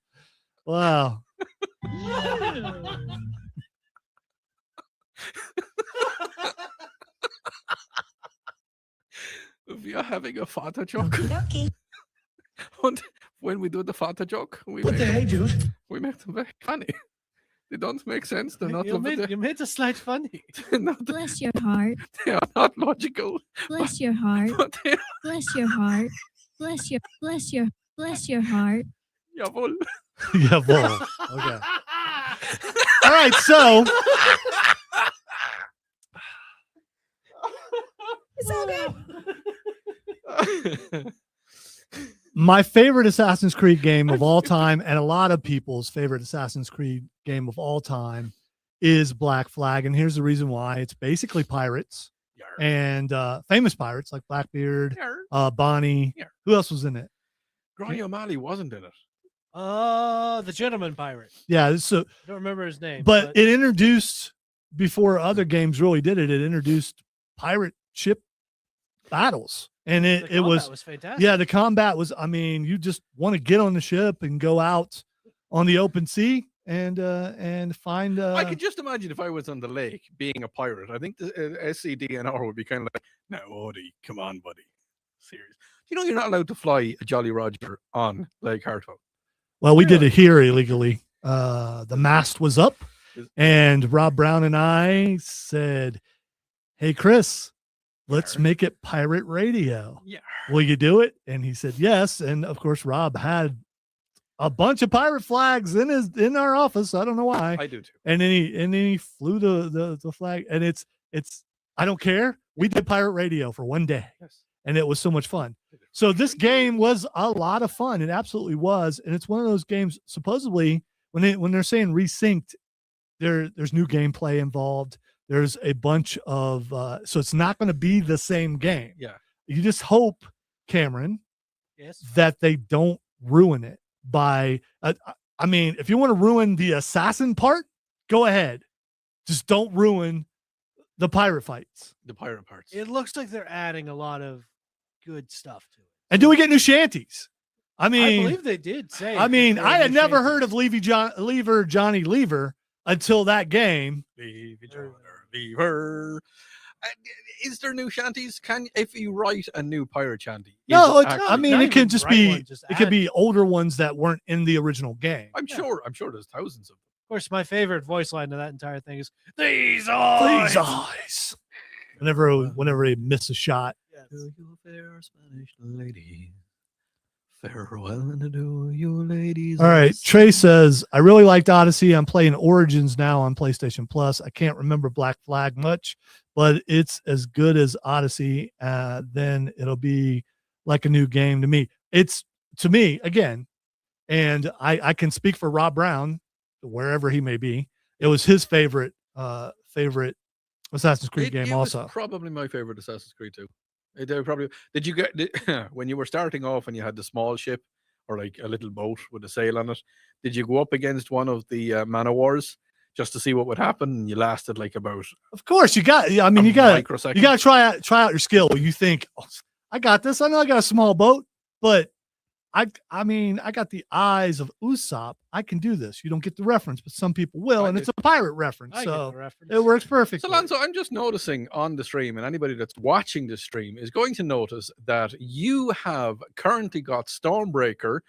[SPEAKER 1] Wow.
[SPEAKER 2] We are having a father joke. And when we do the father joke, we make them very funny. They don't make sense. They're not.
[SPEAKER 4] you made a slight funny.
[SPEAKER 2] They're not.
[SPEAKER 8] Bless your heart.
[SPEAKER 2] They are not logical.
[SPEAKER 8] Bless your heart.
[SPEAKER 2] But they are.
[SPEAKER 8] Bless your heart. Bless your heart.
[SPEAKER 2] Jawohl.
[SPEAKER 1] Yeah, bull. Okay. All right, so my favorite Assassin's Creed game of all time, and a lot of people's favorite Assassin's Creed game of all time, is Black Flag. And here's the reason why. It's basically pirates and famous pirates like Blackbeard, Bonnie.
[SPEAKER 2] Yeah.
[SPEAKER 1] Who else was in it?
[SPEAKER 2] Granny O'Malley wasn't in it.
[SPEAKER 4] The gentleman pirate.
[SPEAKER 1] Yeah, so
[SPEAKER 4] I don't remember his name.
[SPEAKER 1] but it introduced, before other games really did it, it introduced pirate ship battles. And
[SPEAKER 4] the
[SPEAKER 1] it
[SPEAKER 4] combat
[SPEAKER 1] was
[SPEAKER 4] fantastic.
[SPEAKER 1] yeah, the combat was, I mean, you just want to get on the ship and go out on the open sea and find
[SPEAKER 2] I could just imagine if I was on the lake being a pirate. I think the SCDNR would be kind of like, "Now, Odie, come on, buddy, serious. You know, you're not allowed to fly a Jolly Roger on Lake Hartwell."
[SPEAKER 1] well, we did it here illegally. The mast was up and Rob Brown and I said, "Hey Chris, let's make it pirate radio.
[SPEAKER 2] Yeah.
[SPEAKER 1] Will you do it?" And he said yes. And of course, Rob had a bunch of pirate flags in our office. I don't know why.
[SPEAKER 2] I do too.
[SPEAKER 1] And then he flew the flag, and it's I don't care. We did pirate radio for one day,
[SPEAKER 2] Yes.
[SPEAKER 1] and it was so much fun. So this game was a lot of fun. It absolutely was, and it's one of those games. Supposedly, when they're saying resynced, there's new gameplay involved. There's a bunch of so it's not going to be the same game.
[SPEAKER 2] Yeah.
[SPEAKER 1] You just hope, Cameron,
[SPEAKER 4] Yes.
[SPEAKER 1] that they don't ruin it by. I mean, if you want to ruin the assassin part, go ahead. Just don't ruin the pirate fights.
[SPEAKER 2] The pirate parts.
[SPEAKER 4] It looks like they're adding a lot of good stuff to it.
[SPEAKER 1] And do we get new shanties? I mean,
[SPEAKER 4] I believe they did say.
[SPEAKER 1] I mean,
[SPEAKER 4] that there
[SPEAKER 1] I
[SPEAKER 4] were
[SPEAKER 1] had
[SPEAKER 4] new
[SPEAKER 1] never
[SPEAKER 4] shanties.
[SPEAKER 1] heard of Johnny Lever until that game.
[SPEAKER 2] Lever. Is there new shanties? If you write a new pirate shanty?
[SPEAKER 1] No,
[SPEAKER 2] is
[SPEAKER 1] it's,
[SPEAKER 2] it
[SPEAKER 1] I
[SPEAKER 2] actually-
[SPEAKER 1] mean,
[SPEAKER 4] not
[SPEAKER 1] it can
[SPEAKER 4] even
[SPEAKER 1] just
[SPEAKER 4] right
[SPEAKER 1] be
[SPEAKER 4] one, just
[SPEAKER 1] it could
[SPEAKER 4] add-
[SPEAKER 1] be older ones that weren't in the original game.
[SPEAKER 2] I'm sure there's thousands of them.
[SPEAKER 4] Of course, my favorite voice line to that entire thing is "These eyes."
[SPEAKER 1] These eyes. Whenever he missed a shot.
[SPEAKER 4] Yes.
[SPEAKER 3] To you fair Spanish lady, farewell and adieu, you ladies.
[SPEAKER 1] All right. Trey says, I really liked Odyssey. I'm playing Origins now on PlayStation Plus. I can't remember Black Flag much, but it's as good as Odyssey. Then it'll be like a new game to me. It's to me again, and I can speak for Rob Brown, wherever he may be. It was his favorite Assassin's Creed game
[SPEAKER 2] It
[SPEAKER 1] also.
[SPEAKER 2] was probably my favorite Assassin's Creed too. Did you get when you were starting off and you had the small ship or like a little boat with a sail on it? Did you go up against one of the man o' wars just to see what would happen? And you lasted like about
[SPEAKER 1] Of course, you got. I mean,
[SPEAKER 2] a
[SPEAKER 1] you got
[SPEAKER 2] microsecond.
[SPEAKER 1] to try out your skill. You think, oh, I got this. I know I got a small boat, but I mean, I got the eyes of Usopp. I can do this. You don't get the reference, but some people will, and it's a pirate reference,
[SPEAKER 4] I get
[SPEAKER 1] so
[SPEAKER 4] the reference.
[SPEAKER 1] it works perfectly.
[SPEAKER 2] So, Lanzo, I'm just noticing on the stream, and anybody that's watching the stream is going to notice that you have currently got Stormbreaker,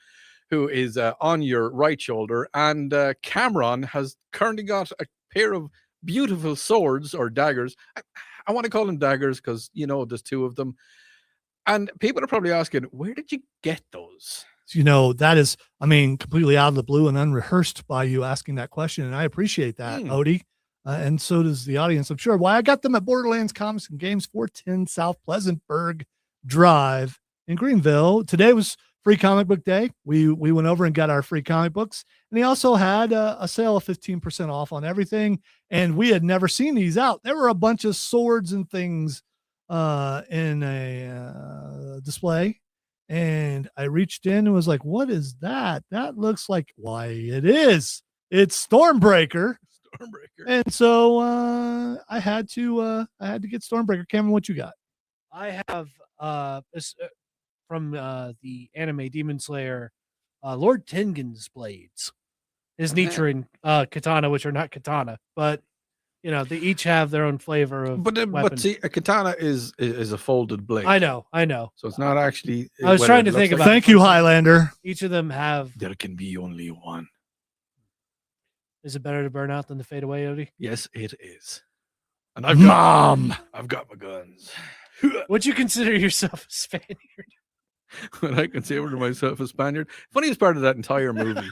[SPEAKER 2] who is on your right shoulder, and Cameron has currently got a pair of beautiful swords or daggers. I want to call them daggers because, there's two of them. And people are probably asking, where did you get those?
[SPEAKER 1] That is, I mean, completely out of the blue and unrehearsed by you asking that question, and I appreciate that, Odie. And so does the audience, I'm sure. Why I got them at Borderlands Comics and Games, 410 South Pleasantburg Drive in Greenville. Today was Free Comic Book Day. We went over and got our free comic books, and he also had a sale of 15% off on everything. And we had never seen these out. There were a bunch of swords and things in a display, and I reached in and was like, "What is that? That looks like why it is. It's Stormbreaker." And so I had to get Stormbreaker. Cameron, what you got?
[SPEAKER 4] I have this from the anime Demon Slayer, Lord Tengen's blades, his Nichiren katana, which are not katana, but they each have their own flavor of.
[SPEAKER 2] But
[SPEAKER 4] weapon.
[SPEAKER 2] see, a katana is a folded blade.
[SPEAKER 4] I know.
[SPEAKER 2] So it's not actually.
[SPEAKER 4] I was
[SPEAKER 2] whether
[SPEAKER 4] trying
[SPEAKER 2] it
[SPEAKER 4] to
[SPEAKER 2] looks
[SPEAKER 4] think
[SPEAKER 2] like-
[SPEAKER 4] about.
[SPEAKER 1] Thank you, Highlander.
[SPEAKER 4] Each of them have.
[SPEAKER 3] There can be only one.
[SPEAKER 4] Is it better to burn out than to fade away, Odie?
[SPEAKER 2] Yes, it is. And
[SPEAKER 1] I've
[SPEAKER 2] got my guns.
[SPEAKER 4] Would you consider yourself a Spaniard?
[SPEAKER 2] When I consider myself a Spaniard. Funniest part of that entire movie,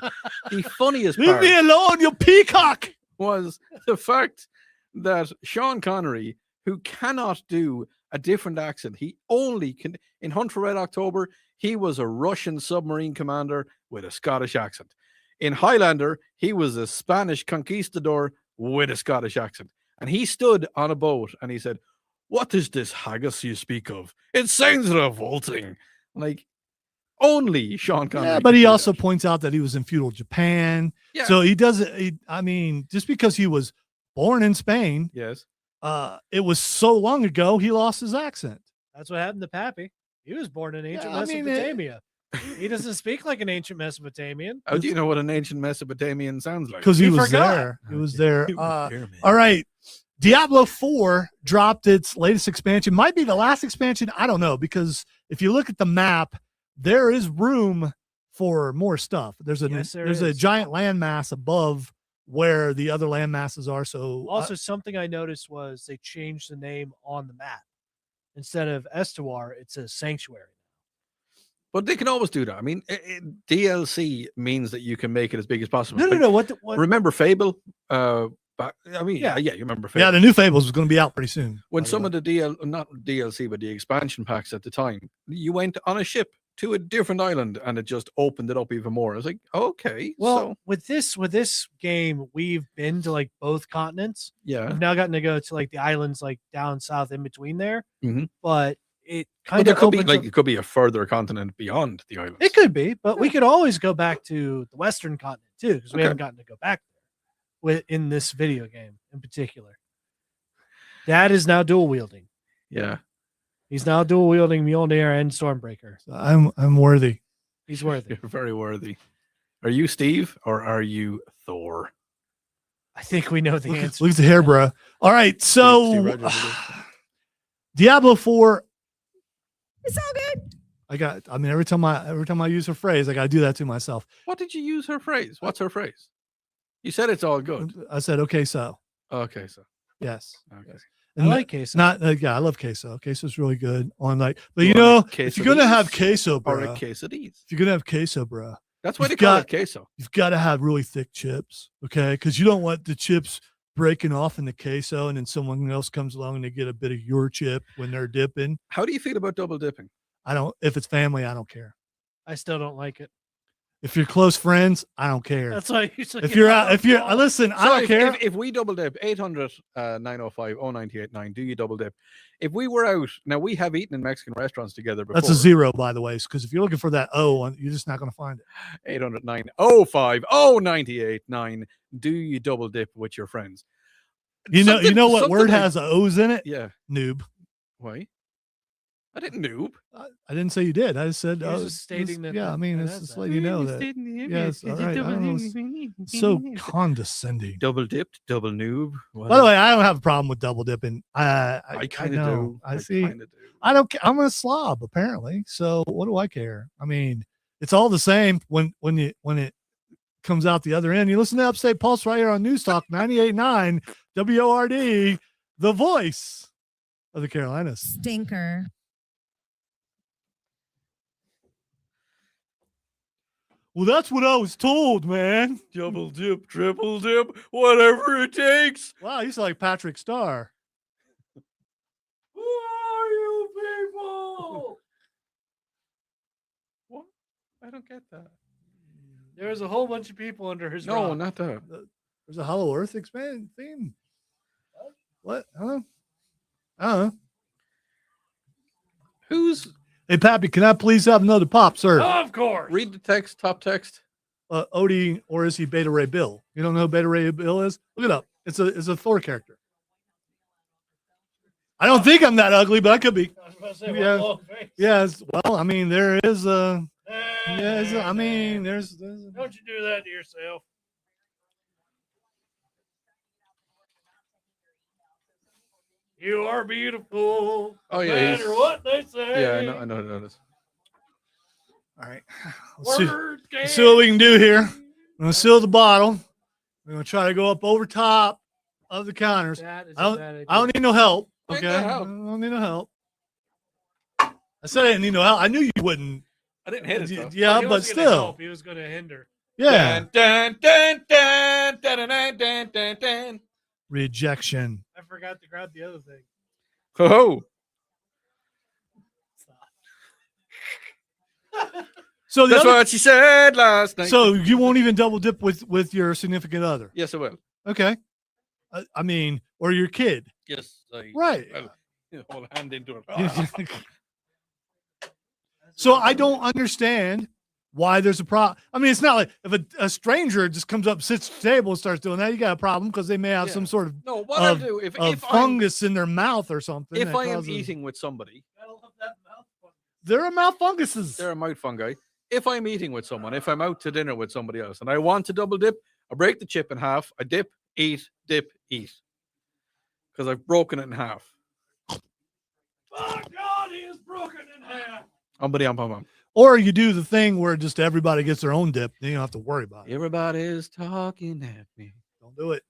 [SPEAKER 2] the funniest
[SPEAKER 1] Leave
[SPEAKER 2] part
[SPEAKER 1] me alone, you peacock.
[SPEAKER 2] was the fact that Sean Connery, who cannot do a different accent, he only can. In Hunt for Red October, he was a Russian submarine commander with a Scottish accent. In Highlander, he was a Spanish conquistador with a Scottish accent. And he stood on a boat and he said, "What is this haggis you speak of? It sounds revolting." Like, only Sean Connery.
[SPEAKER 1] Yeah,
[SPEAKER 2] could
[SPEAKER 1] but he
[SPEAKER 2] do
[SPEAKER 1] also
[SPEAKER 2] that.
[SPEAKER 1] points out that he was in feudal Japan.
[SPEAKER 2] Yeah.
[SPEAKER 1] So he doesn't. I mean, just because he was born in Spain,
[SPEAKER 2] Yes.
[SPEAKER 1] it was so long ago he lost his accent.
[SPEAKER 4] That's what happened to Pappy. He was born in ancient
[SPEAKER 1] I mean,
[SPEAKER 4] Mesopotamia. He doesn't speak like an ancient Mesopotamian.
[SPEAKER 2] How do you know what an ancient Mesopotamian sounds like?
[SPEAKER 1] Because he was
[SPEAKER 4] forgot.
[SPEAKER 1] there. He was there.
[SPEAKER 3] All
[SPEAKER 1] All right. Diablo 4 dropped its latest expansion. Might be the last expansion. I don't know, because if you look at the map, there is room for more stuff. There's a
[SPEAKER 4] Yes, there
[SPEAKER 1] there's a
[SPEAKER 4] is.
[SPEAKER 1] giant landmass above where the other land masses are. So
[SPEAKER 4] Also, something I noticed was they changed the name on the map. Instead of Estuar, it says Sanctuary.
[SPEAKER 2] But they can always do that. I mean, DLC means that you can make it as big as possible.
[SPEAKER 4] No.
[SPEAKER 2] Like,
[SPEAKER 4] What?
[SPEAKER 2] remember Fable? But I mean, yeah, you remember.
[SPEAKER 1] Yeah, the new Fables was going to be out pretty soon.
[SPEAKER 2] When some of the not DLC, but the expansion packs at the time, you went on a ship to a different island, and it just opened it up even more. I was like, okay,
[SPEAKER 4] Well, with this game, we've been to like both continents.
[SPEAKER 2] yeah.
[SPEAKER 4] We've now gotten to go to like the islands like down south in between there.
[SPEAKER 2] Mhm.
[SPEAKER 4] But it
[SPEAKER 2] But
[SPEAKER 4] kind
[SPEAKER 2] there
[SPEAKER 4] of
[SPEAKER 2] could be
[SPEAKER 4] opens
[SPEAKER 2] like
[SPEAKER 4] up-
[SPEAKER 2] it could be a further continent beyond the islands.
[SPEAKER 4] It could be, but we could always go back to the Western continent too, because we
[SPEAKER 2] Okay.
[SPEAKER 4] haven't gotten to go back there in this video game in particular. Dad is now dual wielding.
[SPEAKER 2] Yeah.
[SPEAKER 4] He's now dual wielding Mjolnir and Stormbreaker.
[SPEAKER 1] So I'm worthy.
[SPEAKER 4] He's worthy.
[SPEAKER 2] You're very worthy. Are you Steve or are you Thor?
[SPEAKER 4] I think we know the
[SPEAKER 1] Look,
[SPEAKER 4] answer.
[SPEAKER 1] look at the hair, bro. All right, so
[SPEAKER 2] Steve Rogers is
[SPEAKER 1] Diablo 4.
[SPEAKER 8] It's so good.
[SPEAKER 1] Every time I use her phrase, I got to do that to myself.
[SPEAKER 2] What did you use her phrase? What's her phrase? You said it's all good.
[SPEAKER 1] I said, okay, so
[SPEAKER 2] Okay, so
[SPEAKER 1] yes.
[SPEAKER 2] okay.
[SPEAKER 1] Yes.
[SPEAKER 4] I
[SPEAKER 1] And
[SPEAKER 4] like queso.
[SPEAKER 1] Not yeah, I love queso. Queso's really good on like, but
[SPEAKER 2] You
[SPEAKER 1] you know,
[SPEAKER 2] want a
[SPEAKER 1] if you're gonna have
[SPEAKER 2] quesadillas
[SPEAKER 1] queso,
[SPEAKER 2] or
[SPEAKER 1] bro,
[SPEAKER 2] a quesadillas.
[SPEAKER 1] if you're gonna have queso, bro,
[SPEAKER 2] That's why
[SPEAKER 1] You've
[SPEAKER 2] they call
[SPEAKER 1] got-
[SPEAKER 2] it queso.
[SPEAKER 1] you've got to have really thick chips, okay? Because you don't want the chips breaking off in the queso, and then someone else comes along and they get a bit of your chip when they're dipping.
[SPEAKER 2] How do you feel about double dipping?
[SPEAKER 1] I don't. If it's family, I don't care.
[SPEAKER 4] I still don't like it.
[SPEAKER 1] If you're close friends, I don't care.
[SPEAKER 4] That's why I usually
[SPEAKER 1] If you're out, listen, I
[SPEAKER 2] So
[SPEAKER 1] don't
[SPEAKER 2] if,
[SPEAKER 1] care.
[SPEAKER 2] If we double dip 800 905 0989, do you double dip? If we were out now, we have eaten in Mexican restaurants together before.
[SPEAKER 1] That's a 0, by the way, because if you're looking for that O, you're just not going to find it.
[SPEAKER 2] 800 905 0989. Do you double dip with your friends?
[SPEAKER 1] You know what
[SPEAKER 2] Something
[SPEAKER 1] word
[SPEAKER 2] like-
[SPEAKER 1] has O's in it?
[SPEAKER 2] Yeah.
[SPEAKER 1] Noob.
[SPEAKER 2] Why? I didn't noob.
[SPEAKER 1] I didn't say you did. I just said,
[SPEAKER 4] You're
[SPEAKER 1] oh,
[SPEAKER 4] just stating that.
[SPEAKER 1] yeah, I mean,
[SPEAKER 4] that
[SPEAKER 1] it's
[SPEAKER 4] has
[SPEAKER 1] just
[SPEAKER 4] that.
[SPEAKER 1] letting you know that. Yes, all right. I don't know. It's so condescending.
[SPEAKER 2] Double dipped, double noob.
[SPEAKER 1] By the way, I don't have a problem with double dipping. I
[SPEAKER 2] kind of
[SPEAKER 1] know.
[SPEAKER 2] do.
[SPEAKER 1] I see.
[SPEAKER 2] kinda do.
[SPEAKER 1] I don't. I'm a slob apparently. So what do I care? I mean, it's all the same when it comes out the other end. You listen to Upstate Pulse right here on News Talk 98.9 WORD, the voice of the Carolinas.
[SPEAKER 8] Stinker.
[SPEAKER 1] Well, that's what I was told, man.
[SPEAKER 2] Double dip, triple dip, whatever it takes.
[SPEAKER 1] Wow, you sound like Patrick Starr.
[SPEAKER 2] Who are you people? What? I don't get that.
[SPEAKER 4] There was a whole bunch of people under his
[SPEAKER 2] No,
[SPEAKER 4] rock.
[SPEAKER 2] not that.
[SPEAKER 1] There's a Hollow Earth expand theme. What? I don't know.
[SPEAKER 2] Who's
[SPEAKER 1] Hey, Pappy, can I please have another pop, sir?
[SPEAKER 4] Of course.
[SPEAKER 2] read the text, top text?
[SPEAKER 1] Odie, or is he Beta Ray Bill? You don't know who Beta Ray Bill is? Look it up. It's a Thor character. I don't think I'm that ugly, but I could be.
[SPEAKER 4] I was about to say,
[SPEAKER 1] Yeah.
[SPEAKER 4] long face.
[SPEAKER 1] Yes. Well, I mean, there is a. Yes. I mean, there's
[SPEAKER 4] Don't you do that to yourself. You are beautiful.
[SPEAKER 2] Oh,
[SPEAKER 4] no
[SPEAKER 2] yeah,
[SPEAKER 4] matter
[SPEAKER 2] he's-
[SPEAKER 4] what they say.
[SPEAKER 2] Yeah, I know this.
[SPEAKER 1] all right. Let's see,
[SPEAKER 4] Words
[SPEAKER 1] let's see what we can do here. I'm gonna seal the bottle. We're gonna try to go up over top of the counters.
[SPEAKER 4] That is
[SPEAKER 1] I
[SPEAKER 4] a
[SPEAKER 1] don't,
[SPEAKER 4] bad idea.
[SPEAKER 1] I don't need no help.
[SPEAKER 2] Ain't
[SPEAKER 1] Okay.
[SPEAKER 2] no help.
[SPEAKER 1] I don't need no help. I said I didn't need no help. I knew you wouldn't.
[SPEAKER 2] I didn't hit it though.
[SPEAKER 1] Yeah,
[SPEAKER 4] He
[SPEAKER 1] but
[SPEAKER 4] wasn't gonna
[SPEAKER 1] still.
[SPEAKER 4] help. He was going to hinder.
[SPEAKER 1] Yeah.
[SPEAKER 2] Dun, dun, dun, dun, dun, dun, dun, dun, dun.
[SPEAKER 1] Rejection.
[SPEAKER 4] I forgot to grab the other thing.
[SPEAKER 2] Oh,
[SPEAKER 1] So the
[SPEAKER 2] that's
[SPEAKER 1] other,
[SPEAKER 2] what she said last night.
[SPEAKER 1] so you won't even double dip with your significant other.
[SPEAKER 2] yes, I will.
[SPEAKER 1] Okay. I mean, or your kid.
[SPEAKER 2] Yes, I
[SPEAKER 1] Right.
[SPEAKER 2] will hold hand into it.
[SPEAKER 1] So I don't understand why there's a problem. I mean, it's not like if a stranger just comes up, sits at the table, and starts doing that, you got a problem because they may have
[SPEAKER 2] Yeah.
[SPEAKER 1] some sort of
[SPEAKER 2] No, what I'll
[SPEAKER 1] Of-
[SPEAKER 2] do if
[SPEAKER 1] of
[SPEAKER 2] I'm
[SPEAKER 1] fungus in their mouth or something.
[SPEAKER 2] if
[SPEAKER 1] that
[SPEAKER 2] I am
[SPEAKER 1] causes-
[SPEAKER 2] eating with somebody,
[SPEAKER 1] there are mouth funguses.
[SPEAKER 2] they're a mouth fungi. If I'm eating with someone, if I'm out to dinner with somebody else, and I want to double dip, I break the chip in half. I dip, eat, because I've broken it in half.
[SPEAKER 4] Oh, God, he is broken in half.
[SPEAKER 1] Or you do the thing where just everybody gets their own dip. Then you don't have to worry about it.
[SPEAKER 2] Everybody's talking at me.
[SPEAKER 1] Don't do it.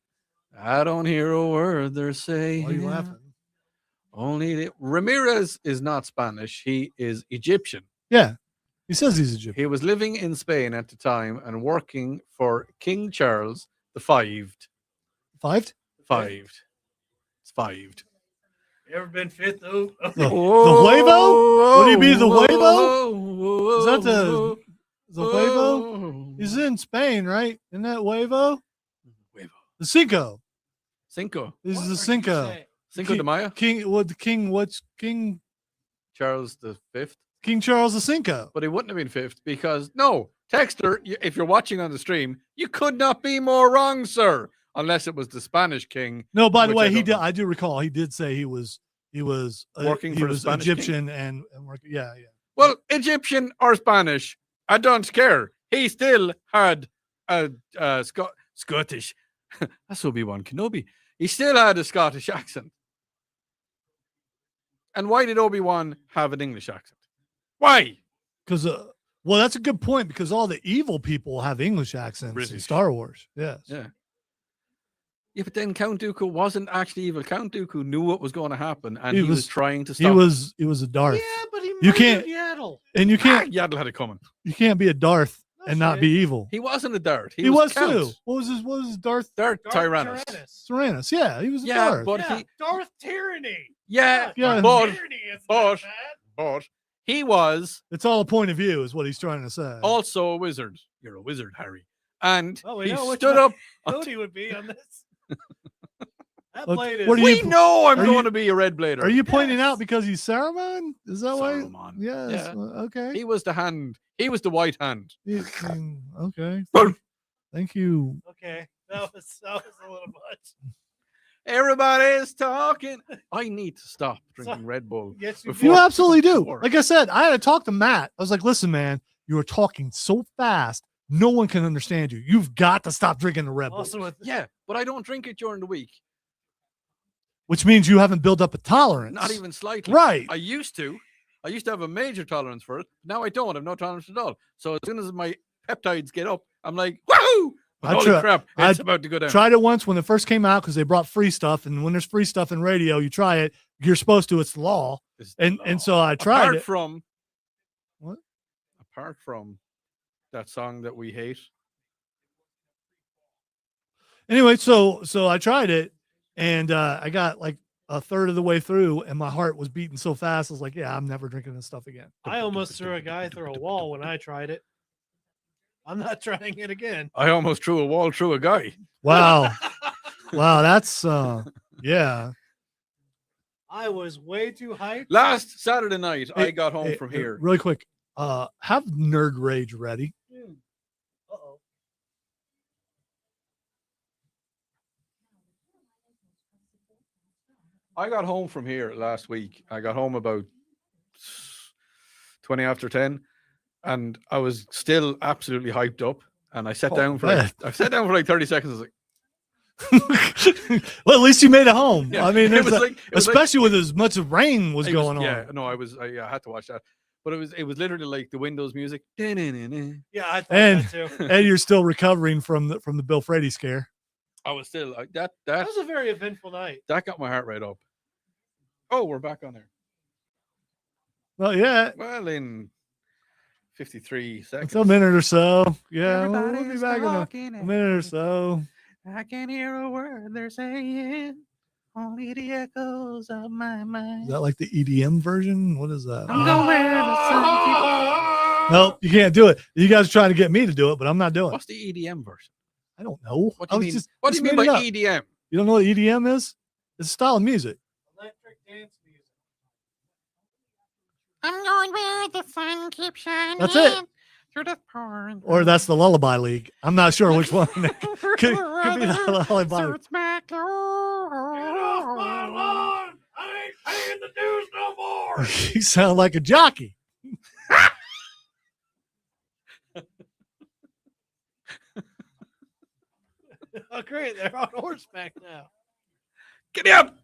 [SPEAKER 2] I don't hear a word they're saying.
[SPEAKER 1] Why are you laughing?
[SPEAKER 2] Ramirez is not Spanish. He is Egyptian.
[SPEAKER 1] Yeah. He says he's Egyptian.
[SPEAKER 2] He was living in Spain at the time and working for King Charles V.
[SPEAKER 1] Fived?
[SPEAKER 2] It's fived.
[SPEAKER 4] You ever been fifth though?
[SPEAKER 1] The huevo? What do you mean, the huevo? Is that the huevo? He's in Spain, right? Isn't that huevo?
[SPEAKER 2] Huevo.
[SPEAKER 1] The cinco.
[SPEAKER 2] Cinco.
[SPEAKER 1] This is the cinco.
[SPEAKER 2] Cinco de Mayo.
[SPEAKER 1] What's King
[SPEAKER 2] Charles V.
[SPEAKER 1] King Charles the Cinco?
[SPEAKER 2] But he wouldn't have been fifth because no, Texter, if you're watching on the stream, you could not be more wrong, sir. Unless it was the Spanish king.
[SPEAKER 1] No, by the
[SPEAKER 2] which
[SPEAKER 1] way,
[SPEAKER 2] I
[SPEAKER 1] he
[SPEAKER 2] don't
[SPEAKER 1] did.
[SPEAKER 2] know.
[SPEAKER 1] I do recall he did say he was
[SPEAKER 2] Working
[SPEAKER 1] he
[SPEAKER 2] for the
[SPEAKER 1] was
[SPEAKER 2] Spanish king?
[SPEAKER 1] Egyptian and working. Yeah.
[SPEAKER 2] Well, Egyptian or Spanish, I don't care. He still had a Scottish. That's Obi-Wan Kenobi. He still had a Scottish accent. And why did Obi-Wan have an English accent? Why?
[SPEAKER 1] Because well, that's a good point because all the evil people have English accents in
[SPEAKER 2] British.
[SPEAKER 1] Star Wars. Yes.
[SPEAKER 2] Yeah. Yeah, but then Count Dooku wasn't actually evil. Count Dooku knew what was going to happen, and he was trying to stop.
[SPEAKER 1] He was a Darth.
[SPEAKER 4] Yeah, but he
[SPEAKER 1] You can't-
[SPEAKER 4] Yaddle.
[SPEAKER 1] And you can't
[SPEAKER 2] Yaddle had it coming.
[SPEAKER 1] you can't be a Darth and not
[SPEAKER 4] right.
[SPEAKER 1] be evil.
[SPEAKER 2] He wasn't a Darth.
[SPEAKER 1] He was
[SPEAKER 2] Count.
[SPEAKER 1] too. What was his Darth?
[SPEAKER 2] Darth Tyrannus.
[SPEAKER 1] Tyrannus. Yeah, he was a
[SPEAKER 2] Yeah,
[SPEAKER 1] Darth.
[SPEAKER 2] but
[SPEAKER 4] Yeah,
[SPEAKER 2] he.
[SPEAKER 4] Darth Tyranny.
[SPEAKER 2] Yeah,
[SPEAKER 1] Yeah.
[SPEAKER 2] but
[SPEAKER 4] Tyranny is
[SPEAKER 2] but-
[SPEAKER 4] not bad.
[SPEAKER 2] but he was
[SPEAKER 1] It's all a point of view, is what he's trying to say.
[SPEAKER 2] also a wizard. You're a wizard, Harry. And
[SPEAKER 4] Oh, we
[SPEAKER 2] he
[SPEAKER 4] know which
[SPEAKER 2] stood
[SPEAKER 4] one
[SPEAKER 2] up.
[SPEAKER 4] Cody would be on this. That
[SPEAKER 1] What-
[SPEAKER 4] blade is.
[SPEAKER 1] what do
[SPEAKER 2] We
[SPEAKER 1] you-
[SPEAKER 2] know I'm
[SPEAKER 1] are
[SPEAKER 2] going
[SPEAKER 1] you-
[SPEAKER 2] to be a red blader.
[SPEAKER 1] Are you pointing
[SPEAKER 4] Yes.
[SPEAKER 1] out because he's Saruman? Is that why?
[SPEAKER 2] Saruman.
[SPEAKER 1] Yes.
[SPEAKER 2] Yeah.
[SPEAKER 1] Okay.
[SPEAKER 2] He was the hand. He was the white hand.
[SPEAKER 1] Okay. Thank you.
[SPEAKER 4] Okay, that was a little much.
[SPEAKER 2] Everybody's talking. I need to stop drinking Red Bull.
[SPEAKER 4] Yes, you
[SPEAKER 2] Before-
[SPEAKER 1] You absolutely do.
[SPEAKER 2] before.
[SPEAKER 1] Like I said, I had to talk to Matt. I was like, listen, man, you are talking so fast, no one can understand you. You've got to stop drinking the Red Bull,
[SPEAKER 4] Also with
[SPEAKER 2] Yeah, but I don't drink it during the week.
[SPEAKER 1] which means you haven't built up a tolerance.
[SPEAKER 2] Not even slightly.
[SPEAKER 1] Right.
[SPEAKER 2] I used to. I used to have a major tolerance for it. Now I don't. I have no tolerance at all. So as soon as my peptides get up, I'm like, woohoo!
[SPEAKER 1] I
[SPEAKER 2] Holy
[SPEAKER 1] try-
[SPEAKER 2] crap.
[SPEAKER 1] I
[SPEAKER 2] It's about to go down.
[SPEAKER 1] Tried it once when it first came out because they brought free stuff. And when there's free stuff in radio, you try it. You're supposed to. It's the law.
[SPEAKER 2] It's the
[SPEAKER 1] And
[SPEAKER 2] law.
[SPEAKER 1] so I tried
[SPEAKER 2] apart
[SPEAKER 1] it.
[SPEAKER 2] from
[SPEAKER 1] What?
[SPEAKER 2] Apart from that song that we hate.
[SPEAKER 1] Anyway, so I tried it, and I got like a third of the way through, and my heart was beating so fast. I was like, "Yeah, I'm never drinking this stuff again."
[SPEAKER 4] I almost threw a guy through a wall when I tried it. I'm not trying it again.
[SPEAKER 2] I almost threw a wall through a guy.
[SPEAKER 1] Wow, wow, that's yeah.
[SPEAKER 4] I was way too hyped.
[SPEAKER 2] Last Saturday night, I
[SPEAKER 1] Hey,
[SPEAKER 2] got home
[SPEAKER 1] Hey,
[SPEAKER 2] from here.
[SPEAKER 1] really quick. Have Nerd Rage ready.
[SPEAKER 4] Uh-oh.
[SPEAKER 2] I got home from here last week. I got home about 20 after 10, and I was still absolutely hyped up. And I sat
[SPEAKER 1] Oh,
[SPEAKER 2] down for
[SPEAKER 1] man.
[SPEAKER 2] I sat down for like 30 seconds. I was like,
[SPEAKER 1] Well, at least you made it home.
[SPEAKER 2] yeah.
[SPEAKER 1] I mean,
[SPEAKER 2] It
[SPEAKER 1] there's
[SPEAKER 2] was
[SPEAKER 1] a-
[SPEAKER 2] like- it was like-
[SPEAKER 1] especially with as much of rain was
[SPEAKER 2] it
[SPEAKER 1] going on.
[SPEAKER 2] Yeah, no, I had to watch that. But it was literally like the Windows music.
[SPEAKER 4] Yeah, I thought
[SPEAKER 1] And-
[SPEAKER 4] that too.
[SPEAKER 1] And you're still recovering from the Bill Frady scare.
[SPEAKER 2] I was still
[SPEAKER 4] That was a very eventful night.
[SPEAKER 2] that got my heart rate up. Oh, we're back on there.
[SPEAKER 1] Well, yeah,
[SPEAKER 2] Well, in 53 seconds.
[SPEAKER 1] it's a minute or so. Yeah, we'll be
[SPEAKER 2] Everybody's
[SPEAKER 1] back in
[SPEAKER 2] talking
[SPEAKER 1] a minute or so.
[SPEAKER 2] I can hear a word they're saying. Only the echoes of my mind.
[SPEAKER 1] Is that like the EDM version? What is that?
[SPEAKER 2] I'm going where the sun keeps-
[SPEAKER 1] Nope, you can't do it. You guys are trying to get me to do it, but I'm not doing it.
[SPEAKER 2] What's the EDM version?
[SPEAKER 1] I don't know.
[SPEAKER 2] What
[SPEAKER 1] I
[SPEAKER 2] do you
[SPEAKER 1] was
[SPEAKER 2] mean?
[SPEAKER 1] just-
[SPEAKER 2] What do
[SPEAKER 1] just
[SPEAKER 2] you mean
[SPEAKER 1] made
[SPEAKER 2] by
[SPEAKER 1] it up.
[SPEAKER 2] EDM?
[SPEAKER 1] You don't know what EDM is? It's a style of music.
[SPEAKER 4] Electric dance music.
[SPEAKER 2] I'm going where the sun keeps shining.
[SPEAKER 1] That's it.
[SPEAKER 2] Through the pouring
[SPEAKER 1] Or that's the Lullaby League. I'm not sure which one. could be the Lullaby League.
[SPEAKER 2] Get off my lawn! I ain't paying the dues no more.
[SPEAKER 1] You sound like a jockey.
[SPEAKER 4] Oh, great. They're on horseback now.
[SPEAKER 2] Get up!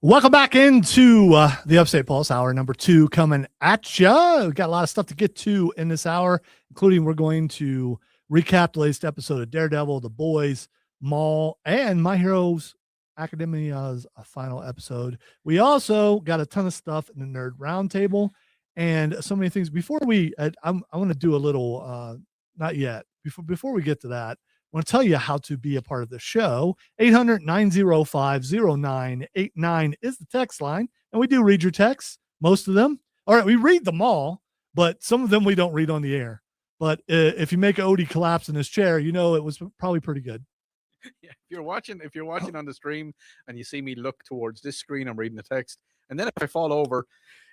[SPEAKER 1] Welcome back into the Upstate Pulse, hour number 2 coming at you. We've got a lot of stuff to get to in this hour, including we're going to recap the latest episode of Daredevil, The Boys, Mall, and My Heroes Academia's final episode. We also got a ton of stuff in the Nerd Roundtable and so many things. Before we, I want to do a little, not yet. Before we get to that, I want to tell you how to be a part of the show. 800-905-0989 is the text line, and we do read your texts, most of them. All right, we read them all, but some of them we don't read on the air. But if you make Odie collapse in his chair, you know it was probably pretty good.
[SPEAKER 2] Yeah, if you're watching on the stream and you see me look towards this screen, I'm reading the text, and then if I fall over,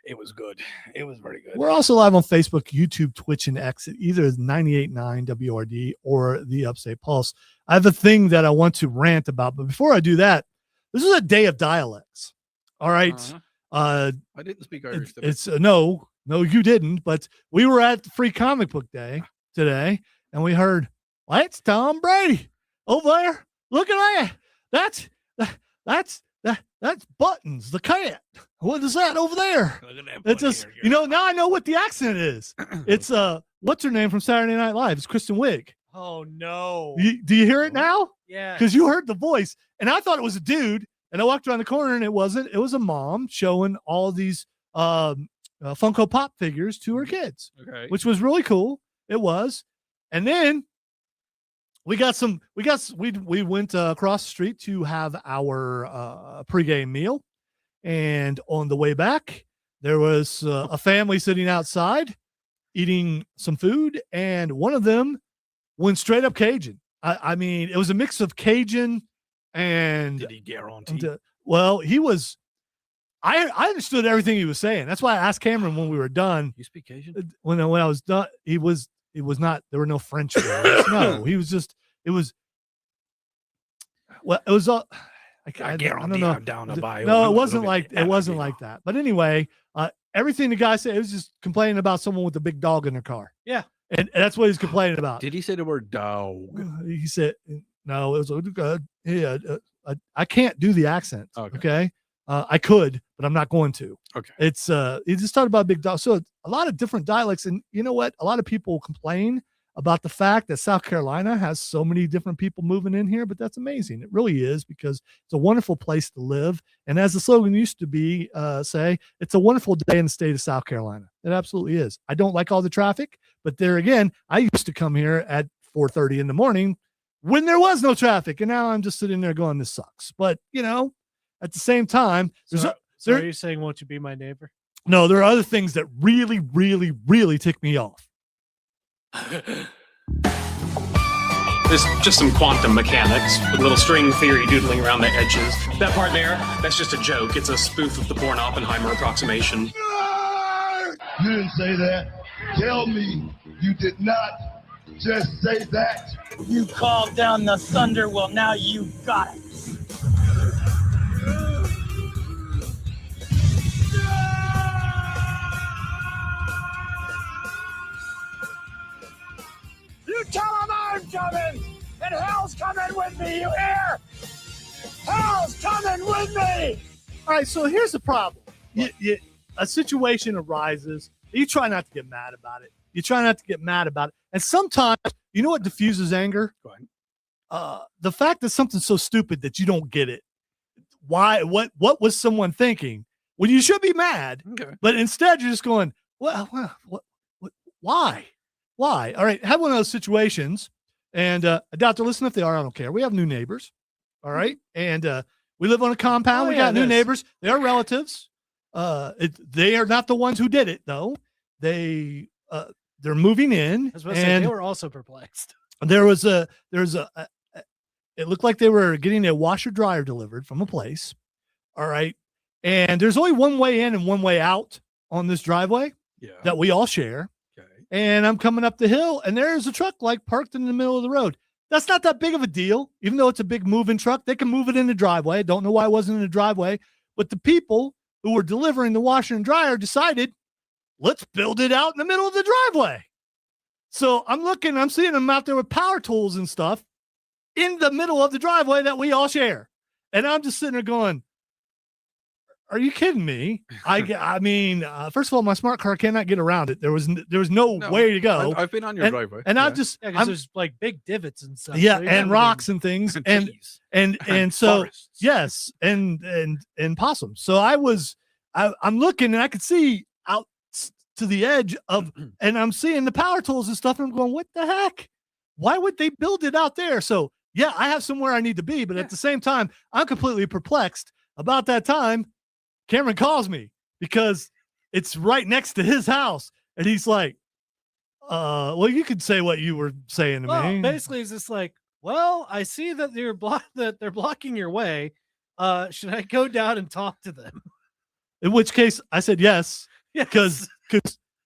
[SPEAKER 2] it was good. It was very good.
[SPEAKER 1] We're also live on Facebook, YouTube, Twitch, and X at either 98.9 WRD or the Upstate Pulse. I have a thing that I want to rant about, but before I do that, this is a day of dialects. All right.
[SPEAKER 2] I didn't speak Irish today.
[SPEAKER 1] It's no, you didn't. But we were at the Free Comic Book Day today, and we heard, well, it's Tom Brady over there. Look at that. That's Buttons, the cat. What is that over there?
[SPEAKER 3] Look at that
[SPEAKER 1] It's just, now I know what the accent is. It's what's her name from Saturday Night Live? It's Kristen Wiig.
[SPEAKER 4] Oh no.
[SPEAKER 1] Do you hear it now?
[SPEAKER 4] Yeah.
[SPEAKER 1] Because you heard the voice, and I thought it was a dude, and I walked around the corner, and it wasn't. It was a mom showing all these Funko Pop figures to her kids,
[SPEAKER 2] Okay.
[SPEAKER 1] which was really cool. It was, and then we went across the street to have our pregame meal, and on the way back, there was a family sitting outside eating some food, and one of them went straight up Cajun. I mean, it was a mix of Cajun and
[SPEAKER 3] Did he guarantee?
[SPEAKER 1] well, he was. I understood everything he was saying. That's why I asked Cameron when we were done.
[SPEAKER 3] You speak Asian?
[SPEAKER 1] When I was done, it was not. There were no French words. No, he was just. It was. Well, it was. I don't know.
[SPEAKER 3] I'm down to buy.
[SPEAKER 1] No, it wasn't like that. But anyway, everything the guy said, it was just complaining about someone with a big dog in their car.
[SPEAKER 4] Yeah,
[SPEAKER 1] and that's what he's complaining about.
[SPEAKER 2] Did he say the word dog?
[SPEAKER 1] He said no. It was good. Yeah, I can't do the accent. Okay. I could, but I'm not going to.
[SPEAKER 2] Okay.
[SPEAKER 1] It's he just talked about a big dog. So a lot of different dialects, and you know what? A lot of people complain about the fact that South Carolina has so many different people moving in here, but that's amazing. It really is, because it's a wonderful place to live. And as the slogan used to be, say, it's a wonderful day in the state of South Carolina. It absolutely is. I don't like all the traffic, but there again, I used to come here at 4:30 in the morning when there was no traffic, and now I'm just sitting there going, this sucks. But at the same time,
[SPEAKER 4] so are you saying, won't you be my neighbor?
[SPEAKER 1] No, there are other things that really, really, really tick me off.
[SPEAKER 9] There's just some quantum mechanics with a little string theory doodling around the edges. That part there, that's just a joke. It's a spoof of the Born-Oppenheimer approximation.
[SPEAKER 10] You didn't say that. Tell me you did not just say that.
[SPEAKER 11] You called down the thunder. Well, now you got it.
[SPEAKER 10] You tell him I'm coming, and hell's coming with me, you hear? Hell's coming with me!
[SPEAKER 1] All right, so here's the problem. A situation arises. You try not to get mad about it. And sometimes, you know what diffuses anger?
[SPEAKER 2] Go ahead.
[SPEAKER 1] The fact that something's so stupid that you don't get it. Why? What was someone thinking? Well, you should be mad, but instead you're just going, well, why? Why? All right, have one of those situations, and I doubt they're listening. If they are, I don't care. We have new neighbors, all right, and we live on a compound. We got new neighbors. They are relatives. They are not the ones who did it, though. They're moving in,
[SPEAKER 4] I was about to say, they were also perplexed.
[SPEAKER 1] It looked like they were getting a washer dryer delivered from a place, all right, and there's only one way in and one way out on this driveway that we all share. And I'm coming up the hill, and there's a truck parked in the middle of the road. That's not that big of a deal, even though it's a big moving truck. They can move it in the driveway. I don't know why it wasn't in the driveway, but the people who were delivering the washer and dryer decided, let's build it out in the middle of the driveway. So I'm seeing them out there with power tools and stuff in the middle of the driveway that we all share. And I'm just sitting there going, Are you kidding me? I mean, first of all, my smart car cannot get around it. There was no way to go.
[SPEAKER 2] I've been on your driveway.
[SPEAKER 1] And
[SPEAKER 2] yeah.
[SPEAKER 1] I've just,
[SPEAKER 4] because there's like big divots and stuff.
[SPEAKER 1] yeah,
[SPEAKER 4] so you
[SPEAKER 1] and
[SPEAKER 4] never
[SPEAKER 1] rocks
[SPEAKER 4] can-
[SPEAKER 1] and things,
[SPEAKER 2] and trees.
[SPEAKER 1] and so
[SPEAKER 2] forests.
[SPEAKER 1] yes, and possums. So I'm looking and I could see out to the edge of, and I'm seeing the power tools and stuff. And I'm going, what the heck? Why would they build it out there? So yeah, I have somewhere I need to be, but at the same time, I'm completely perplexed. About that time, Cameron calls me because it's right next to his house, and he's like, well, you could say what you were saying to
[SPEAKER 4] Well,
[SPEAKER 1] me.
[SPEAKER 4] basically, it's just like, well, I see that that they're blocking your way. Should I go down and talk to them?
[SPEAKER 1] In which case, I said yes,
[SPEAKER 4] Yes.
[SPEAKER 1] because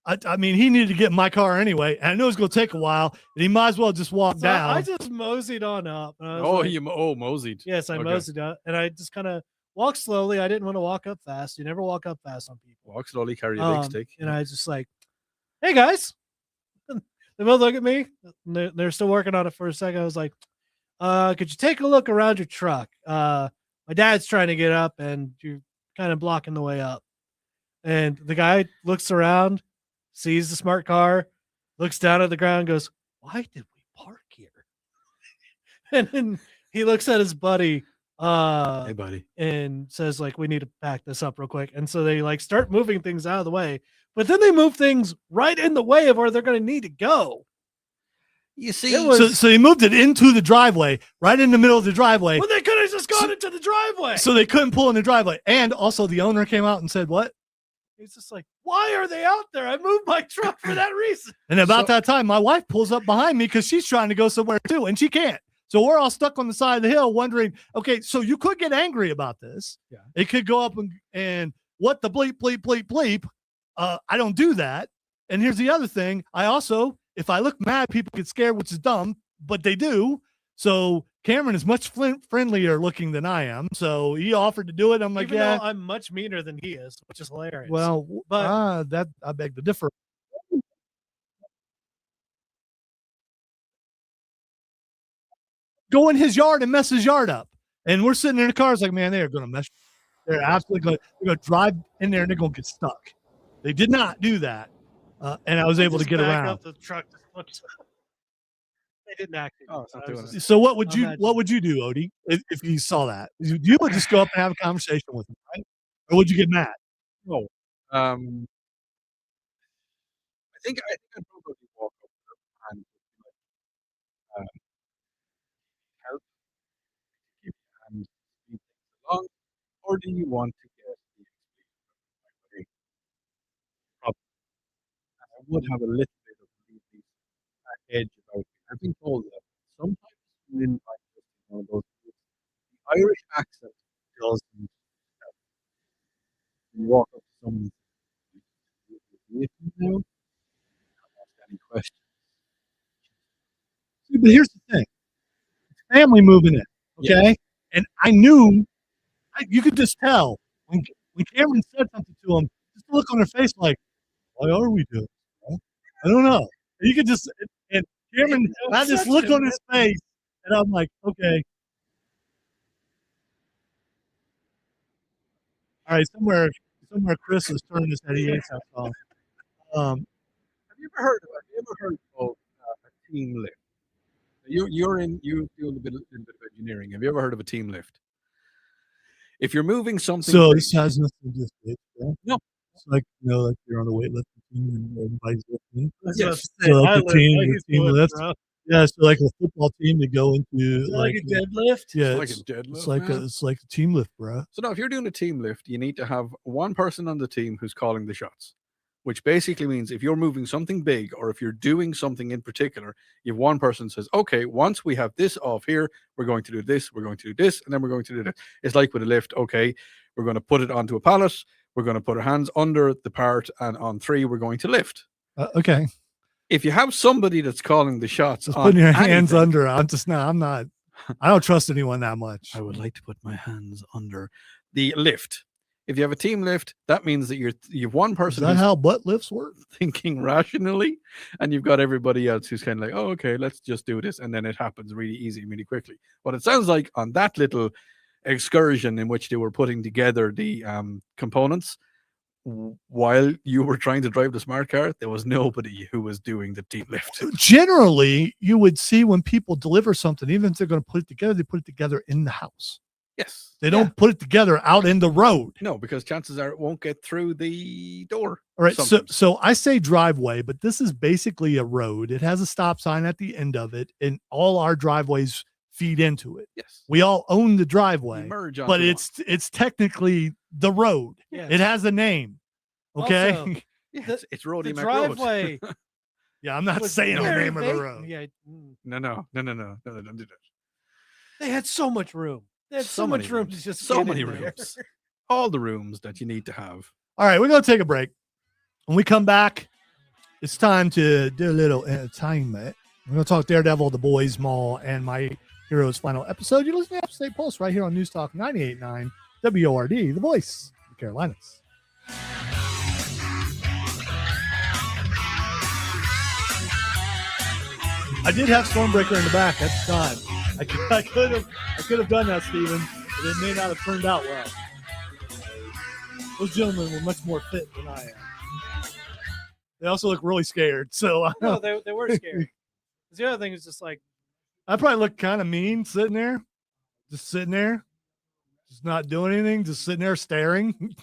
[SPEAKER 1] I mean, he needed to get in my car anyway, and I know it's going to take a while, and he might as well just walk
[SPEAKER 4] So
[SPEAKER 1] down.
[SPEAKER 4] I just moseyed on up. And I was like,
[SPEAKER 2] moseyed.
[SPEAKER 4] yes, I
[SPEAKER 2] Okay.
[SPEAKER 4] moseyed up, and I just kind of walked slowly. I didn't want to walk up fast. You never walk up fast on people.
[SPEAKER 2] Walk slowly, carry a big stick.
[SPEAKER 4] And I was just like, hey guys. They both look at me. And they're still working on it for a second. I was like, could you take a look around your truck? My dad's trying to get up and you're kind of blocking the way up. And the guy looks around, sees the smart car, looks down at the ground, goes, why did we park here? And then he looks at his buddy,
[SPEAKER 2] Hey, buddy.
[SPEAKER 4] and says, like, we need to pack this up real quick. And so they like start moving things out of the way, but then they move things right in the way of where they're going to need to go.
[SPEAKER 2] You see,
[SPEAKER 1] So he moved it into the driveway, right in the middle of the driveway.
[SPEAKER 4] Well, they could have just gone into the driveway.
[SPEAKER 1] So they couldn't pull in the driveway. And also the owner came out and said, what?
[SPEAKER 4] He's just like, why are they out there? I moved my truck for that reason.
[SPEAKER 1] And about that time, my wife pulls up behind me because she's trying to go somewhere too, and she can't. So we're all stuck on the side of the hill wondering, okay, so you could get angry about this.
[SPEAKER 4] Yeah.
[SPEAKER 1] It could go up and what the bleep, bleep, bleep, bleep. I don't do that. And here's the other thing. I also, if I look mad, people get scared, which is dumb, but they do. So Cameron is much friendlier looking than I am. So he offered to do it. I'm like,
[SPEAKER 4] Even
[SPEAKER 1] yeah.
[SPEAKER 4] though I'm much meaner than he is, which is hilarious.
[SPEAKER 1] Well,
[SPEAKER 4] but
[SPEAKER 1] that I beg to differ. Go in his yard and mess his yard up. And we're sitting in the cars like, man, they're going to mess. They're absolutely going to drive in there and they're going to get stuck. They did not do that. And I was able to
[SPEAKER 4] just
[SPEAKER 1] get
[SPEAKER 4] back
[SPEAKER 1] around.
[SPEAKER 4] up the truck. They didn't actually.
[SPEAKER 2] Oh, it's not doing it.
[SPEAKER 1] So what would you
[SPEAKER 4] Imagine.
[SPEAKER 1] do, Odie, if you saw that? You would just go up and have a conversation with him, right? Or would you get mad?
[SPEAKER 2] No. I think I'd probably walk up there and help give you a hand, speed things along, or do you want to get the experience? Probably. I would have a little bit of edge about me. I've been told that sometimes when like one of those the Irish accent doesn't help. You walk up to someone with you now, not ask any questions.
[SPEAKER 1] See, but here's the thing. It's family moving in, okay? And I knew, you could just tell when Cameron said something to him, just the look on her face like, why are we doing this? I don't know. And you could just, and Cameron had this look on his face, and I'm like, okay. All right, somewhere Chris is turning his head. He ain't that off.
[SPEAKER 2] Have you ever heard of a team lift? You do a little bit of engineering. Have you ever heard of a team lift? If you're moving something,
[SPEAKER 1] So
[SPEAKER 2] big-
[SPEAKER 1] this has nothing to do with it, right?
[SPEAKER 2] No.
[SPEAKER 1] It's like, like you're on a weightlifting team and everybody's lifting.
[SPEAKER 2] Yes.
[SPEAKER 1] So like the team lift. Yeah, so like a football team to go into
[SPEAKER 4] Like a deadlift.
[SPEAKER 1] Yeah,
[SPEAKER 2] like a deadlift,
[SPEAKER 1] it's like a team lift, bro.
[SPEAKER 2] So now, if you're doing a team lift, you need to have one person on the team who's calling the shots, which basically means if you're moving something big or if you're doing something in particular, you have one person who says, okay, once we have this off here, we're going to do this, we're going to do this, and then we're going to do that. It's like with a lift, okay, we're going to put it onto a pallet, we're going to put our hands under the part, and on 3, we're going to lift.
[SPEAKER 1] Okay.
[SPEAKER 2] If you have somebody that's calling the shots,
[SPEAKER 1] Just
[SPEAKER 2] on
[SPEAKER 1] putting your hands
[SPEAKER 2] anything-
[SPEAKER 1] under. I'm not. I don't trust anyone that much.
[SPEAKER 2] I would like to put my hands under the lift. If you have a team lift, that means that you have one
[SPEAKER 1] Is
[SPEAKER 2] person
[SPEAKER 1] that
[SPEAKER 2] who's
[SPEAKER 1] how butt lifts work?
[SPEAKER 2] thinking rationally, and you've got everybody else who's kind of like, oh, okay, let's just do this, and then it happens really easy, really quickly. What it sounds like on that little excursion in which they were putting together the components. While you were trying to drive the smart car, there was nobody who was doing the deep lift.
[SPEAKER 1] Generally, you would see when people deliver something, even if they're going to put it together, they put it together in the house.
[SPEAKER 2] Yes.
[SPEAKER 1] They don't put it together out in the road.
[SPEAKER 2] No, because chances are it won't get through the door.
[SPEAKER 1] All right.
[SPEAKER 2] sometimes.
[SPEAKER 1] So I say driveway, but this is basically a road. It has a stop sign at the end of it, and all our driveways feed into it.
[SPEAKER 2] Yes.
[SPEAKER 1] We all own the
[SPEAKER 2] You
[SPEAKER 1] driveway,
[SPEAKER 2] merge
[SPEAKER 1] but
[SPEAKER 2] onto
[SPEAKER 1] it's technically the road.
[SPEAKER 4] Yes.
[SPEAKER 1] It has a name. Okay.
[SPEAKER 4] Also,
[SPEAKER 2] one. Yes, it's Roadie
[SPEAKER 4] the
[SPEAKER 2] Mac Road.
[SPEAKER 4] driveway
[SPEAKER 1] Yeah, I'm not
[SPEAKER 4] was
[SPEAKER 1] saying the
[SPEAKER 4] very
[SPEAKER 1] name of the
[SPEAKER 4] big.
[SPEAKER 1] road.
[SPEAKER 4] Yeah,
[SPEAKER 2] No, don't do that.
[SPEAKER 4] they had so much room. They had so much
[SPEAKER 2] many
[SPEAKER 4] room to
[SPEAKER 2] rooms.
[SPEAKER 4] just
[SPEAKER 2] So
[SPEAKER 4] get
[SPEAKER 2] many
[SPEAKER 4] in there.
[SPEAKER 2] rooms. All the rooms that you need to have.
[SPEAKER 1] All right, we're gonna take a break. When we come back, it's time to do a little entertainment. We're gonna talk Daredevil, The Boys Mall, and My Hero's final episode. You're listening to Upstate Pulse right here on News Talk 98.9 WORD, the voice of the Carolinas. I did have Stormbreaker in the back at the time. I could have done that, Steven, but it may not have turned out well. Those gentlemen were much more fit than I am. They also look really scared. So
[SPEAKER 4] No, they were scared. The other thing is just like,
[SPEAKER 1] I probably look kind of mean sitting there, just not doing anything, just sitting there staring.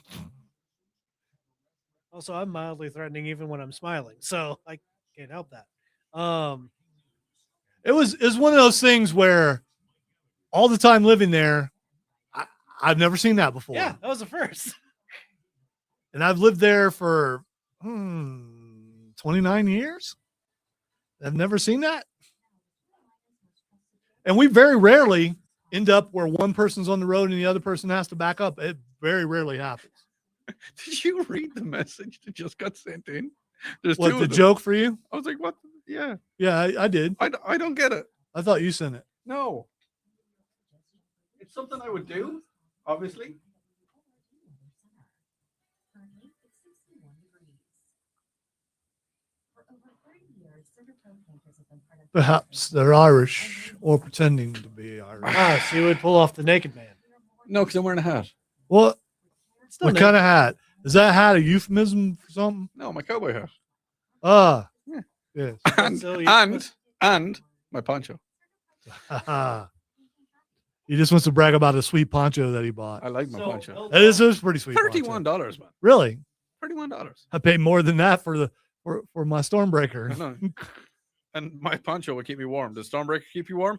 [SPEAKER 4] also I'm mildly threatening even when I'm smiling, so I can't help that.
[SPEAKER 1] It was one of those things where all the time living there, I've never seen that before.
[SPEAKER 4] Yeah, that was the first.
[SPEAKER 1] And I've lived there for 29 years. I've never seen that. And we very rarely end up where one person's on the road and the other person has to back up. It very rarely happens.
[SPEAKER 2] Did you read the message that just got sent in? There's
[SPEAKER 1] What,
[SPEAKER 2] two
[SPEAKER 1] the
[SPEAKER 2] of them.
[SPEAKER 1] joke for you?
[SPEAKER 2] I was like, what? Yeah.
[SPEAKER 1] Yeah, I did.
[SPEAKER 2] I don't get it.
[SPEAKER 1] I thought you sent it.
[SPEAKER 2] No. It's something I would do, obviously.
[SPEAKER 1] Perhaps they're Irish or pretending to be Irish.
[SPEAKER 4] So you would pull off the naked man.
[SPEAKER 2] No, because I'm wearing a hat.
[SPEAKER 1] What?
[SPEAKER 4] Still
[SPEAKER 1] What
[SPEAKER 4] naked.
[SPEAKER 1] kind of hat? Is that hat a euphemism for something?
[SPEAKER 2] No, my cowboy hat.
[SPEAKER 1] Yeah. Yes.
[SPEAKER 2] And,
[SPEAKER 4] So you-
[SPEAKER 2] and my poncho.
[SPEAKER 1] He just wants to brag about a sweet poncho that he bought.
[SPEAKER 2] I like my
[SPEAKER 4] So,
[SPEAKER 2] poncho.
[SPEAKER 1] It is pretty sweet. poncho.
[SPEAKER 2] $31, man.
[SPEAKER 1] Really?
[SPEAKER 2] $31.
[SPEAKER 1] I paid more than that for my Stormbreaker.
[SPEAKER 2] I know. And my poncho would keep me warm. Does Stormbreaker keep you warm?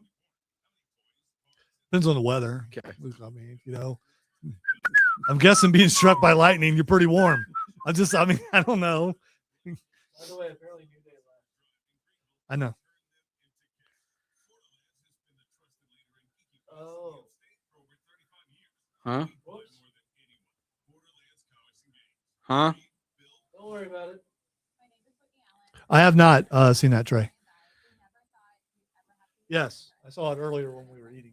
[SPEAKER 1] Depends on the weather.
[SPEAKER 2] Okay.
[SPEAKER 1] I mean, I'm guessing being struck by lightning, you're pretty warm. I don't know.
[SPEAKER 4] By the way, apparently New Day left.
[SPEAKER 1] I know.
[SPEAKER 4] Oh.
[SPEAKER 2] Huh?
[SPEAKER 4] Whoops.
[SPEAKER 2] Huh?
[SPEAKER 4] Don't worry about it.
[SPEAKER 1] I have not seen that, Trey. Yes, I saw it earlier when we were eating.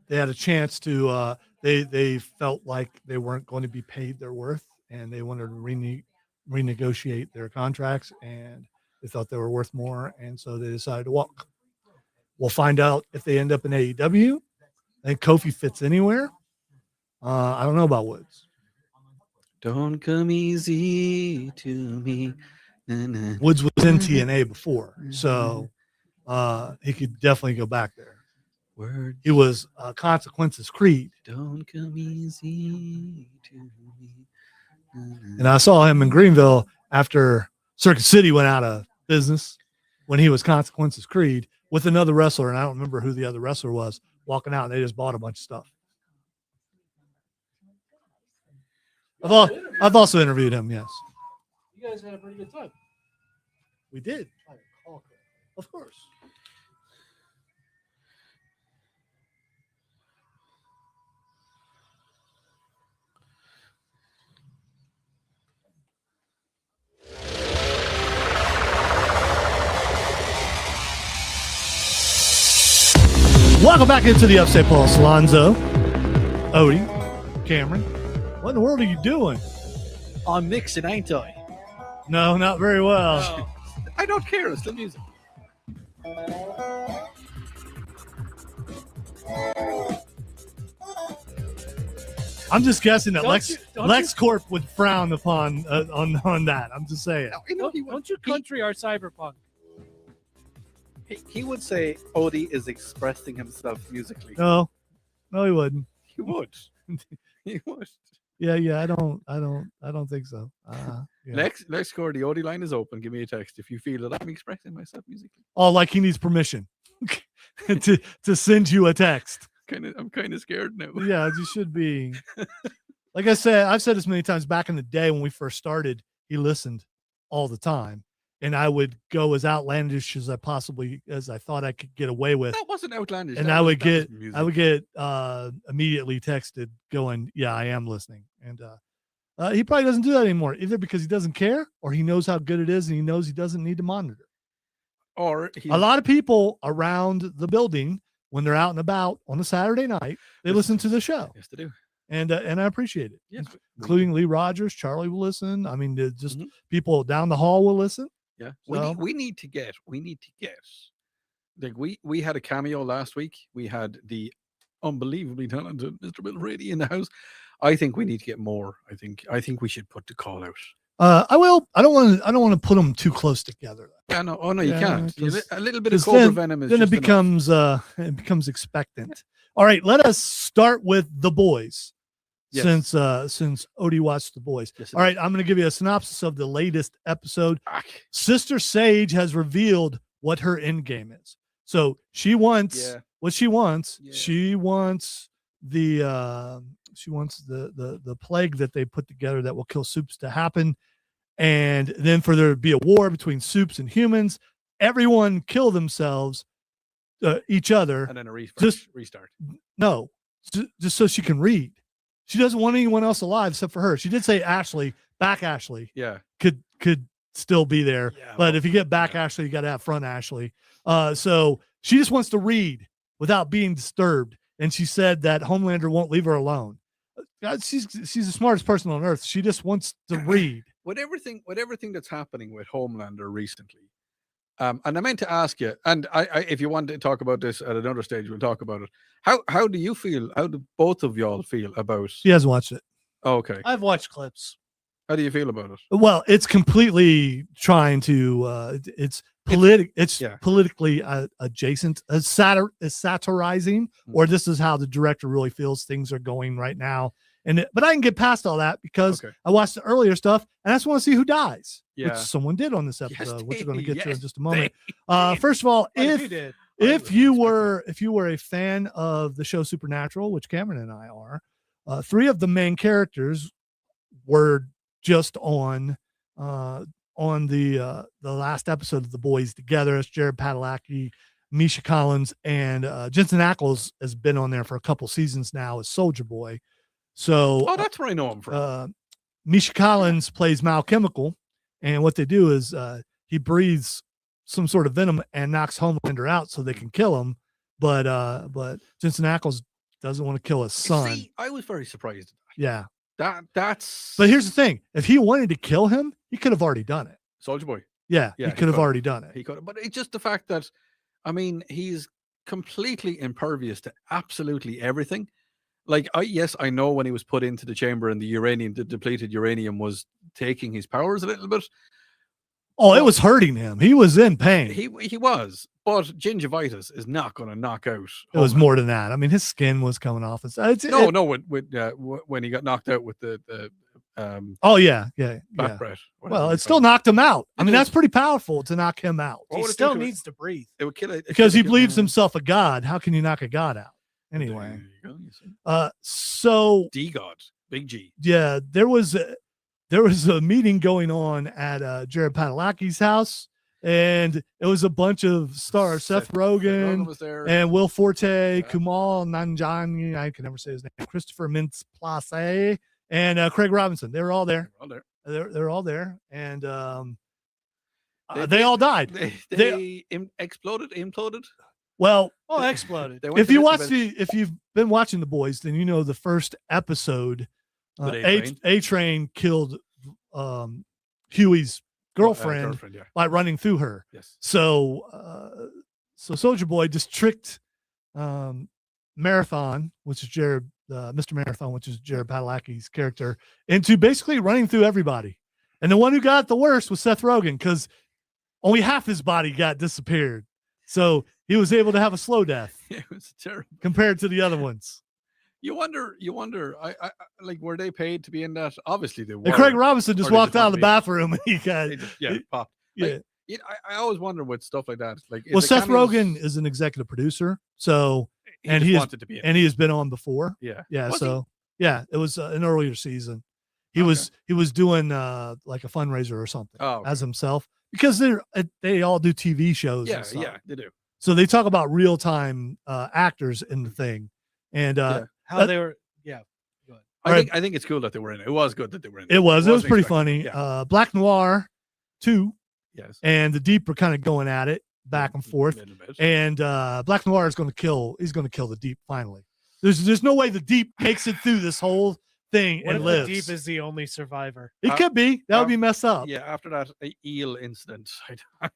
[SPEAKER 1] They had a chance to. They felt like they weren't going to be paid their worth, and they wanted to renegotiate their contracts, and they thought they were worth more, and so they decided to walk. We'll find out if they end up in AEW. I think Kofi fits anywhere. I don't know about Woods.
[SPEAKER 2] Don't come easy to me. Na, na.
[SPEAKER 1] Woods was in TNA before, so he could definitely go back there.
[SPEAKER 2] Word.
[SPEAKER 1] He was Consequences Creed,
[SPEAKER 2] Don't come easy to me. Na, na.
[SPEAKER 1] and I saw him in Greenville after Circuit City went out of business when he was Consequences Creed with another wrestler, and I don't remember who the other wrestler was, walking out, and they just bought a bunch of stuff. I've also interviewed him, yes.
[SPEAKER 4] You guys had a pretty good time.
[SPEAKER 1] We did. Of course. Welcome back into the Upstate Pulse. Lonzo, Odie, Cameron. What in the world are you doing?
[SPEAKER 3] I'm mixing, ain't I?
[SPEAKER 1] No, not very well.
[SPEAKER 2] I don't care. It's the music.
[SPEAKER 1] I'm just guessing that
[SPEAKER 4] Don't you-
[SPEAKER 1] LexCorp would frown upon on that. I'm just saying.
[SPEAKER 4] Don't you country our cyberpunk?
[SPEAKER 2] He would say Odie is expressing himself musically.
[SPEAKER 1] No, he wouldn't.
[SPEAKER 2] He would. He would.
[SPEAKER 1] Yeah. I don't think so. Yeah.
[SPEAKER 2] LexCorp, the Odie line is open. Give me a text if you feel that I'm expressing myself musically.
[SPEAKER 1] Oh, like he needs permission to send you a text.
[SPEAKER 2] I'm kind of scared now.
[SPEAKER 1] Yeah, you should be. Like I said, I've said this many times. Back in the day when we first started, he listened all the time, and I would go as outlandish as I thought I could get away with.
[SPEAKER 2] That wasn't outlandish.
[SPEAKER 1] And I would get immediately texted going, "Yeah, I am listening." And he probably doesn't do that anymore, either because he doesn't care, or he knows how good it is, and he knows he doesn't need to monitor.
[SPEAKER 2] Or
[SPEAKER 1] a lot of people around the building, when they're out and about on a Saturday night, they listen to the show.
[SPEAKER 2] Yes, they do.
[SPEAKER 1] And I appreciate it.
[SPEAKER 2] Yes,
[SPEAKER 1] including Lee Rogers. Charlie will listen. I mean, just people down the hall will listen.
[SPEAKER 2] Yeah.
[SPEAKER 1] So,
[SPEAKER 2] We need to get like we had a cameo last week. We had the unbelievably talented Mr. Bill Brady in the house. I think we need to get more. I think we should put the call out.
[SPEAKER 1] I will. I don't want to put them too close together.
[SPEAKER 2] Yeah, no. Oh no, you can't. A little bit of
[SPEAKER 1] 'cause
[SPEAKER 2] Cobra Venom is
[SPEAKER 1] then
[SPEAKER 2] just
[SPEAKER 1] it becomes expectant. All right, let us start with The Boys.
[SPEAKER 2] Yes.
[SPEAKER 1] Since Odie watched The Boys.
[SPEAKER 2] Yes,
[SPEAKER 1] all right, I'm going to give you a synopsis of the latest episode. Sister Sage has revealed what her end game is. So she wants what she wants.
[SPEAKER 2] Yeah.
[SPEAKER 1] She wants the plague that they put together that will kill Soups to happen, and then for there to be a war between Soups and humans. Everyone kill themselves, each other,
[SPEAKER 2] and then a restart.
[SPEAKER 1] No, just so she can read. She doesn't want anyone else alive except for her. She did say Ashley could still be there, but if you get back Ashley, you got to have front Ashley. So she just wants to read without being disturbed, and she said that Homelander won't leave her alone. She's the smartest person on earth. She just wants to read.
[SPEAKER 2] With everything that's happening with Homelander recently, and I meant to ask you, and I if you want to talk about this at another stage, we'll talk about it. How do you feel? How do both of y'all feel about?
[SPEAKER 1] She hasn't watched it.
[SPEAKER 2] Oh, okay.
[SPEAKER 4] I've watched clips.
[SPEAKER 2] How do you feel about it?
[SPEAKER 1] Well, it's completely trying to. It's politically adjacent, satirizing, or this is how the director really feels things are going right now. But I can get past all that because I watched the earlier stuff and I just want to see who dies, which someone did on this episode, which we're going to get to in just a moment. First of all, if you were a fan of the show Supernatural, which Cameron and I are, 3 of the main characters were just on the last episode of The Boys together. It's Jared Padalecki, Misha Collins, and Jensen Ackles has been on there for a couple seasons now as Soldier Boy. So
[SPEAKER 2] that's where I know him from.
[SPEAKER 1] Misha Collins plays Mal Chemical, and what they do is he breathes some sort of venom and knocks Homelander out so they can kill him. But Jensen Ackles doesn't want to kill his son.
[SPEAKER 2] See, I was very surprised.
[SPEAKER 1] Yeah.
[SPEAKER 2] That's.
[SPEAKER 1] But here's the thing: if he wanted to kill him, he could have already done it.
[SPEAKER 2] Soldier Boy.
[SPEAKER 1] Yeah, he could have already done it.
[SPEAKER 2] He could, but it's just the fact that, I mean, he's completely impervious to absolutely everything. Like, I know when he was put into the chamber and the depleted uranium was taking his powers a little bit.
[SPEAKER 1] Oh, it was hurting him. He was in pain.
[SPEAKER 2] He was, but gingivitis is not going to knock out.
[SPEAKER 1] It was more than that. I mean, his skin was coming off. When
[SPEAKER 2] he got knocked out with the
[SPEAKER 1] back
[SPEAKER 2] breath.
[SPEAKER 1] Well, it still knocked him out. I mean, that's pretty powerful to knock him out.
[SPEAKER 4] He still needs to breathe.
[SPEAKER 2] It would kill it
[SPEAKER 1] because he believes himself a god. How can you knock a god out? Anyway, so
[SPEAKER 2] D-God, big G.
[SPEAKER 1] Yeah, there was a meeting going on at Jared Padalecki's house, and it was a bunch of stars. Seth Rogen
[SPEAKER 2] was there.
[SPEAKER 1] And Will Forte, Kumail Nanjiani, I can never say his name, Christopher Mintz-Plasse, and Craig Robinson. They were all there. They're all there, and they all died.
[SPEAKER 2] They imploded.
[SPEAKER 1] Well,
[SPEAKER 4] exploded.
[SPEAKER 1] If you've been watching The Boys, then you know the first episode, A-Train killed Huey's girlfriend by running through her.
[SPEAKER 2] Yes.
[SPEAKER 1] So Soldier Boy just tricked Marathon, which is Jared Mr. Marathon, which is Jared Padalecki's character, into basically running through everybody. And the one who got the worst was Seth Rogen, because only half his body got disappeared. So he was able to have a slow death.
[SPEAKER 2] It was terrible
[SPEAKER 1] compared to the other ones.
[SPEAKER 2] You wonder. I like, were they paid to be in that? Obviously they were.
[SPEAKER 1] And Craig Robinson just walked out of the
[SPEAKER 2] wanted
[SPEAKER 1] bathroom and he got
[SPEAKER 2] to be- it popped.
[SPEAKER 1] Yeah.
[SPEAKER 2] Like, I always wonder with stuff like that. Like,
[SPEAKER 1] Well,
[SPEAKER 2] the
[SPEAKER 1] Seth
[SPEAKER 2] cameos-
[SPEAKER 1] Rogen is an executive producer, so
[SPEAKER 2] He
[SPEAKER 1] and
[SPEAKER 2] just
[SPEAKER 1] he has,
[SPEAKER 2] wanted to be in
[SPEAKER 1] and he has been on before.
[SPEAKER 2] Yeah.
[SPEAKER 1] Yeah.
[SPEAKER 2] Was he?
[SPEAKER 1] So yeah, it was an earlier season. He was doing like a fundraiser or something
[SPEAKER 2] Oh, okay.
[SPEAKER 1] as himself, because they all do TV shows.
[SPEAKER 2] Yeah,
[SPEAKER 1] and stuff.
[SPEAKER 2] yeah, they do.
[SPEAKER 1] So they talk about real time actors in the thing, and
[SPEAKER 4] How they were. Yeah. Go ahead.
[SPEAKER 2] I think it's cool that they were in it. It was good that they were in it.
[SPEAKER 1] it was
[SPEAKER 2] Wasn't
[SPEAKER 1] pretty
[SPEAKER 2] expecting it.
[SPEAKER 1] funny.
[SPEAKER 2] Yeah.
[SPEAKER 1] Black Noir 2
[SPEAKER 2] Yes.
[SPEAKER 1] and the Deep are kind of going at it back and forth.
[SPEAKER 2] Little bit.
[SPEAKER 1] And Black Noir is going to kill. He's going to kill the Deep finally. There's no way the Deep makes it through this whole thing
[SPEAKER 4] What
[SPEAKER 1] and
[SPEAKER 4] if
[SPEAKER 1] lives.
[SPEAKER 4] the Deep is the only survivor?
[SPEAKER 1] It could be. That would be messed up.
[SPEAKER 2] Yeah, after that eel incident.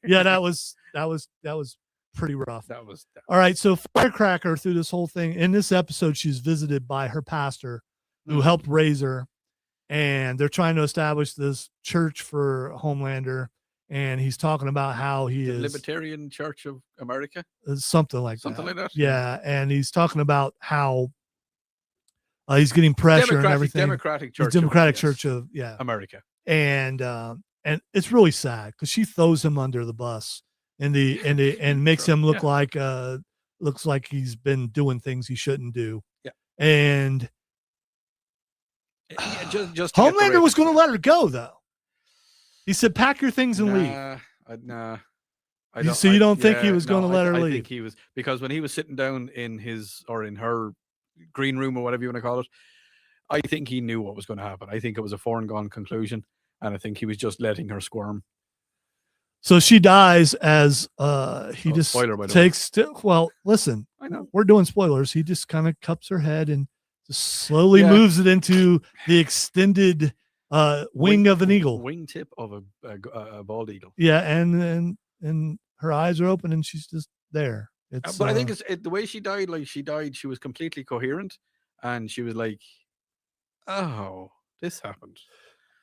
[SPEAKER 1] Yeah, that was pretty rough.
[SPEAKER 2] That was.
[SPEAKER 1] All right, so Firecracker, through this whole thing, in this episode, she's visited by her pastor who helped raise her, and they're trying to establish this church for Homelander, and he's talking about how he
[SPEAKER 2] The
[SPEAKER 1] is
[SPEAKER 2] Libertarian Church of America.
[SPEAKER 1] something like
[SPEAKER 2] Something
[SPEAKER 1] that.
[SPEAKER 2] like that?
[SPEAKER 1] Yeah, and he's talking about how he's getting pressure and everything.
[SPEAKER 2] Democratic
[SPEAKER 1] The
[SPEAKER 2] Church.
[SPEAKER 1] Democratic
[SPEAKER 2] of,
[SPEAKER 1] Church of
[SPEAKER 2] America.
[SPEAKER 1] and it's really sad because she throws him under the bus and makes him look like looks like he's been doing things he shouldn't do.
[SPEAKER 2] Yeah.
[SPEAKER 1] And
[SPEAKER 2] just to get the
[SPEAKER 1] Homelander
[SPEAKER 2] right-
[SPEAKER 1] was going to let her go, though. He said, "Pack your things and leave."
[SPEAKER 2] Nah.
[SPEAKER 1] So you don't think he was gonna let her
[SPEAKER 2] I
[SPEAKER 1] leave?
[SPEAKER 2] think he was, because when he was sitting down in his or in her green room or whatever you want to call it, I think he knew what was going to happen. I think it was a foregone conclusion, and I think he was just letting her squirm.
[SPEAKER 1] So she dies as he just
[SPEAKER 2] spoiler, by the way.
[SPEAKER 1] takes. Well, listen,
[SPEAKER 2] I know.
[SPEAKER 1] we're doing spoilers. He just kind of cups her head and just slowly
[SPEAKER 2] Yeah.
[SPEAKER 1] moves it into the extended wing of an eagle.
[SPEAKER 2] Wingtip of a bald eagle.
[SPEAKER 1] Yeah, and her eyes are open and she's just there. It's
[SPEAKER 2] But I think it's the way she died. Like, she died, she was completely coherent, and she was like, "Oh, this happened."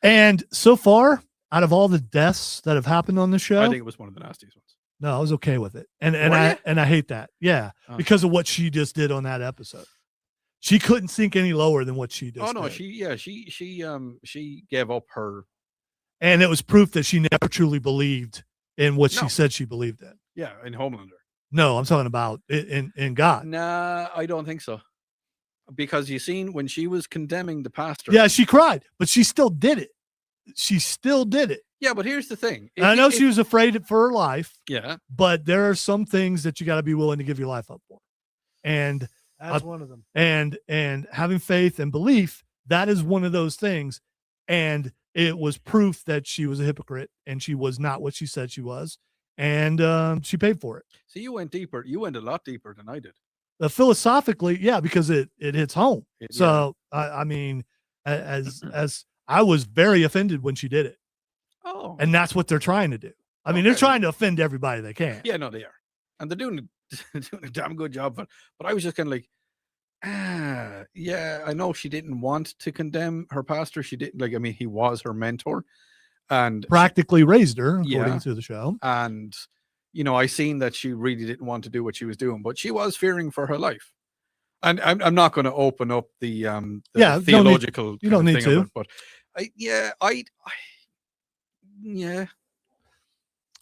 [SPEAKER 1] and so far, out of all the deaths that have happened on the show,
[SPEAKER 2] I think it was one of the nastiest ones.
[SPEAKER 1] no, I was okay with it. And
[SPEAKER 2] Were ya?
[SPEAKER 1] I hate that. Yeah,
[SPEAKER 2] Oh.
[SPEAKER 1] because of what she just did on that episode. She couldn't sink any lower than what she did.
[SPEAKER 2] Oh no, she gave up her.
[SPEAKER 1] And it was proof that she never truly believed in what
[SPEAKER 2] No.
[SPEAKER 1] she said she believed in.
[SPEAKER 2] Yeah, in Homelander.
[SPEAKER 1] No, I'm talking about in God.
[SPEAKER 2] Nah, I don't think so. Because you seen when she was condemning the pastor.
[SPEAKER 1] Yeah, she cried, but she still did it. She still did it.
[SPEAKER 2] Yeah, but here's the thing.
[SPEAKER 1] And I know she was afraid for her life.
[SPEAKER 2] Yeah.
[SPEAKER 1] But there are some things that you got to be willing to give your life up for. And
[SPEAKER 4] That's one of them.
[SPEAKER 1] And having faith and belief, that is one of those things. And it was proof that she was a hypocrite and she was not what she said she was. And she paid for it.
[SPEAKER 2] So you went deeper. You went a lot deeper than I did.
[SPEAKER 1] Philosophically, yeah, because it hits home.
[SPEAKER 2] Yeah.
[SPEAKER 1] So I mean, as I was very offended when she did it.
[SPEAKER 2] Oh.
[SPEAKER 1] And that's what they're trying to do. I mean, they're trying to offend everybody they can.
[SPEAKER 2] Yeah, no, they are. And they're doing a damn good job. But I was just kind of like, yeah, I know she didn't want to condemn her pastor. She didn't, like, I mean, he was her mentor. And
[SPEAKER 1] Practically raised her, according
[SPEAKER 2] Yeah.
[SPEAKER 1] to the show.
[SPEAKER 2] And, you know, I seen that she really didn't want to do what she was doing, but she was fearing for her life. And I'm not going to open up the theological
[SPEAKER 1] you don't
[SPEAKER 2] kind of
[SPEAKER 1] need
[SPEAKER 2] thing of
[SPEAKER 1] to.
[SPEAKER 2] it, but yeah.